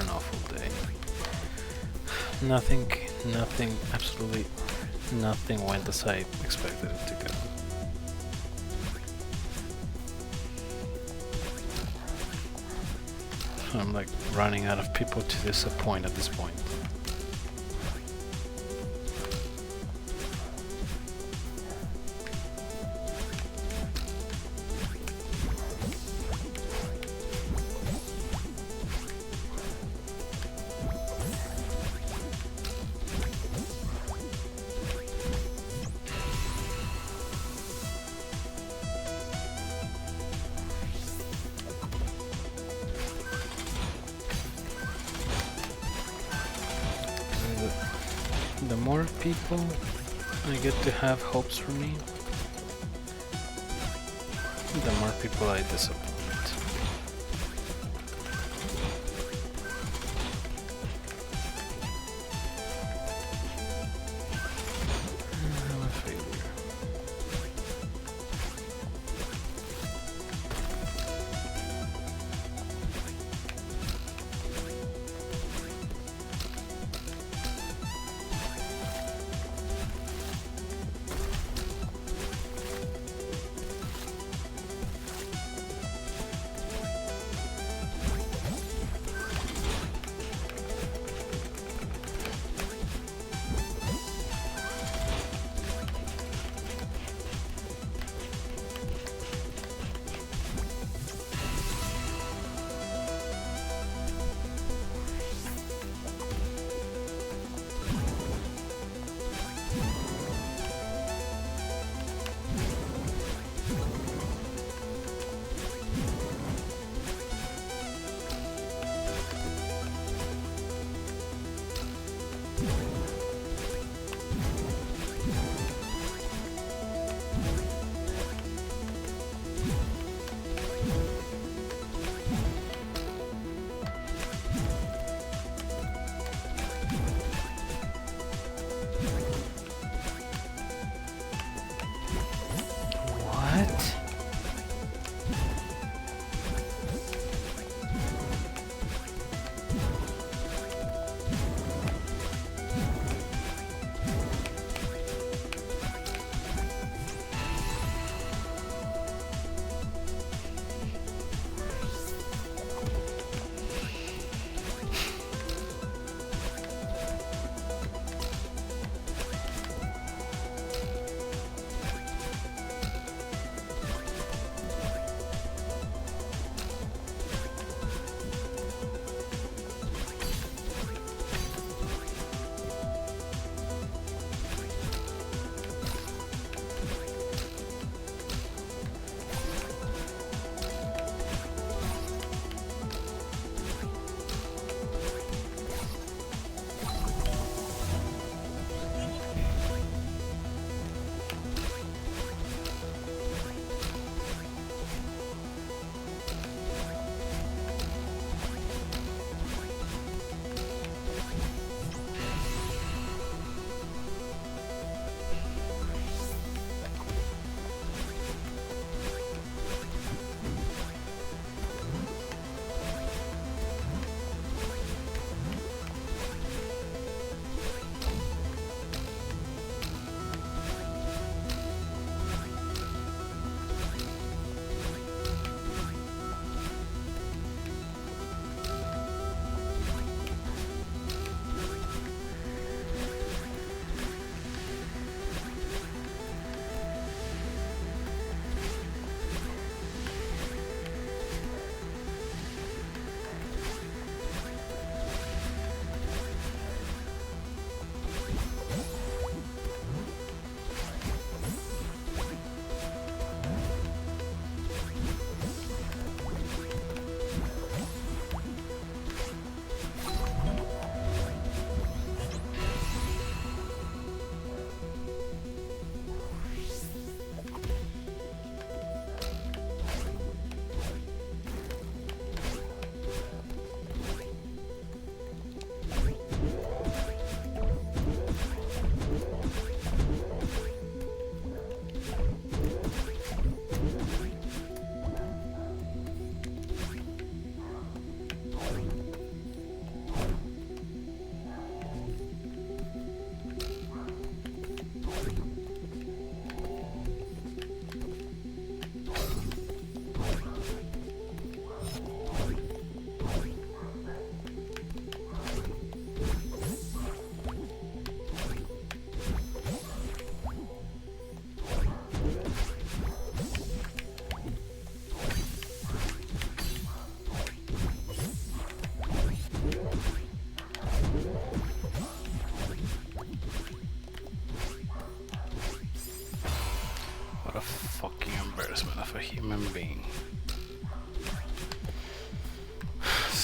Speaker 1: awful day. Nothing, absolutely nothing went as I expected it to go. I'm like running out of people to disappoint at this point. The more people I get to have hopes for me, the more people I disappoint. I'm a failure.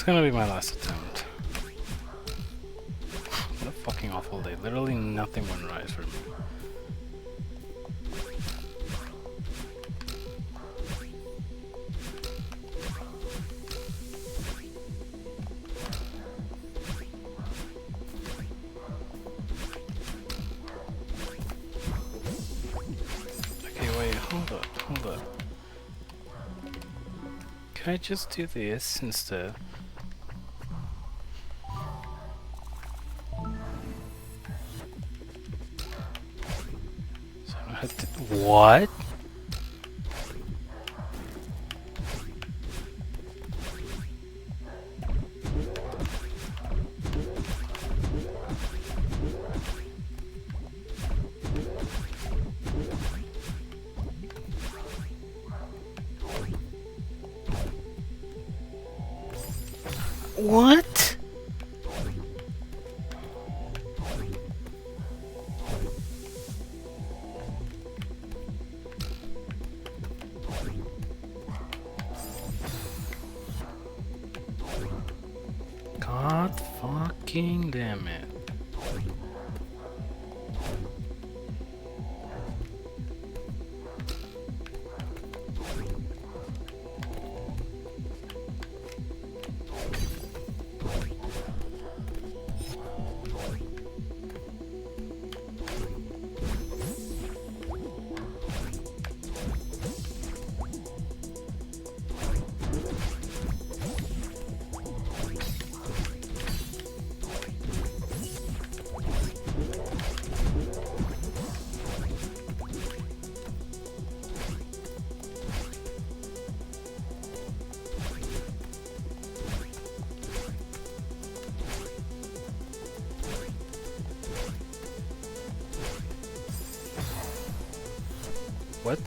Speaker 1: gonna be my last attempt. What a fucking awful day. Literally nothing went right for me. Okay, wait, hold up. Can I just do this instead? So I had to, what? What? God fucking damn it. What?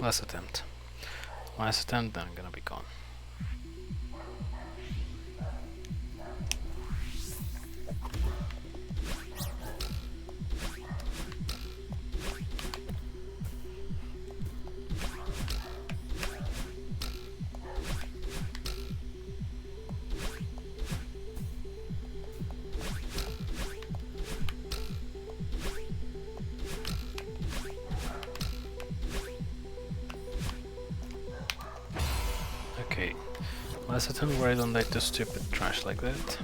Speaker 1: Last attempt. Last attempt, then I'm gonna be gone. Okay, last attempt where I don't like the stupid trash like that.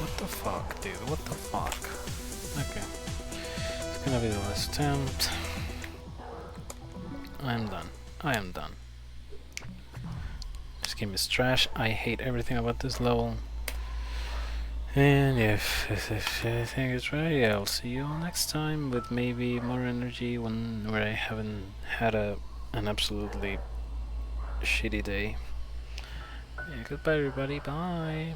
Speaker 1: What the fuck, dude? What the fuck? Okay. It's gonna be the last attempt. I'm done. I am done. This game is trash. I hate everything about this level. And if anything is right, I'll see you all next time with maybe more energy where I haven't had an absolutely shitty day. Yeah, goodbye everybody. Bye.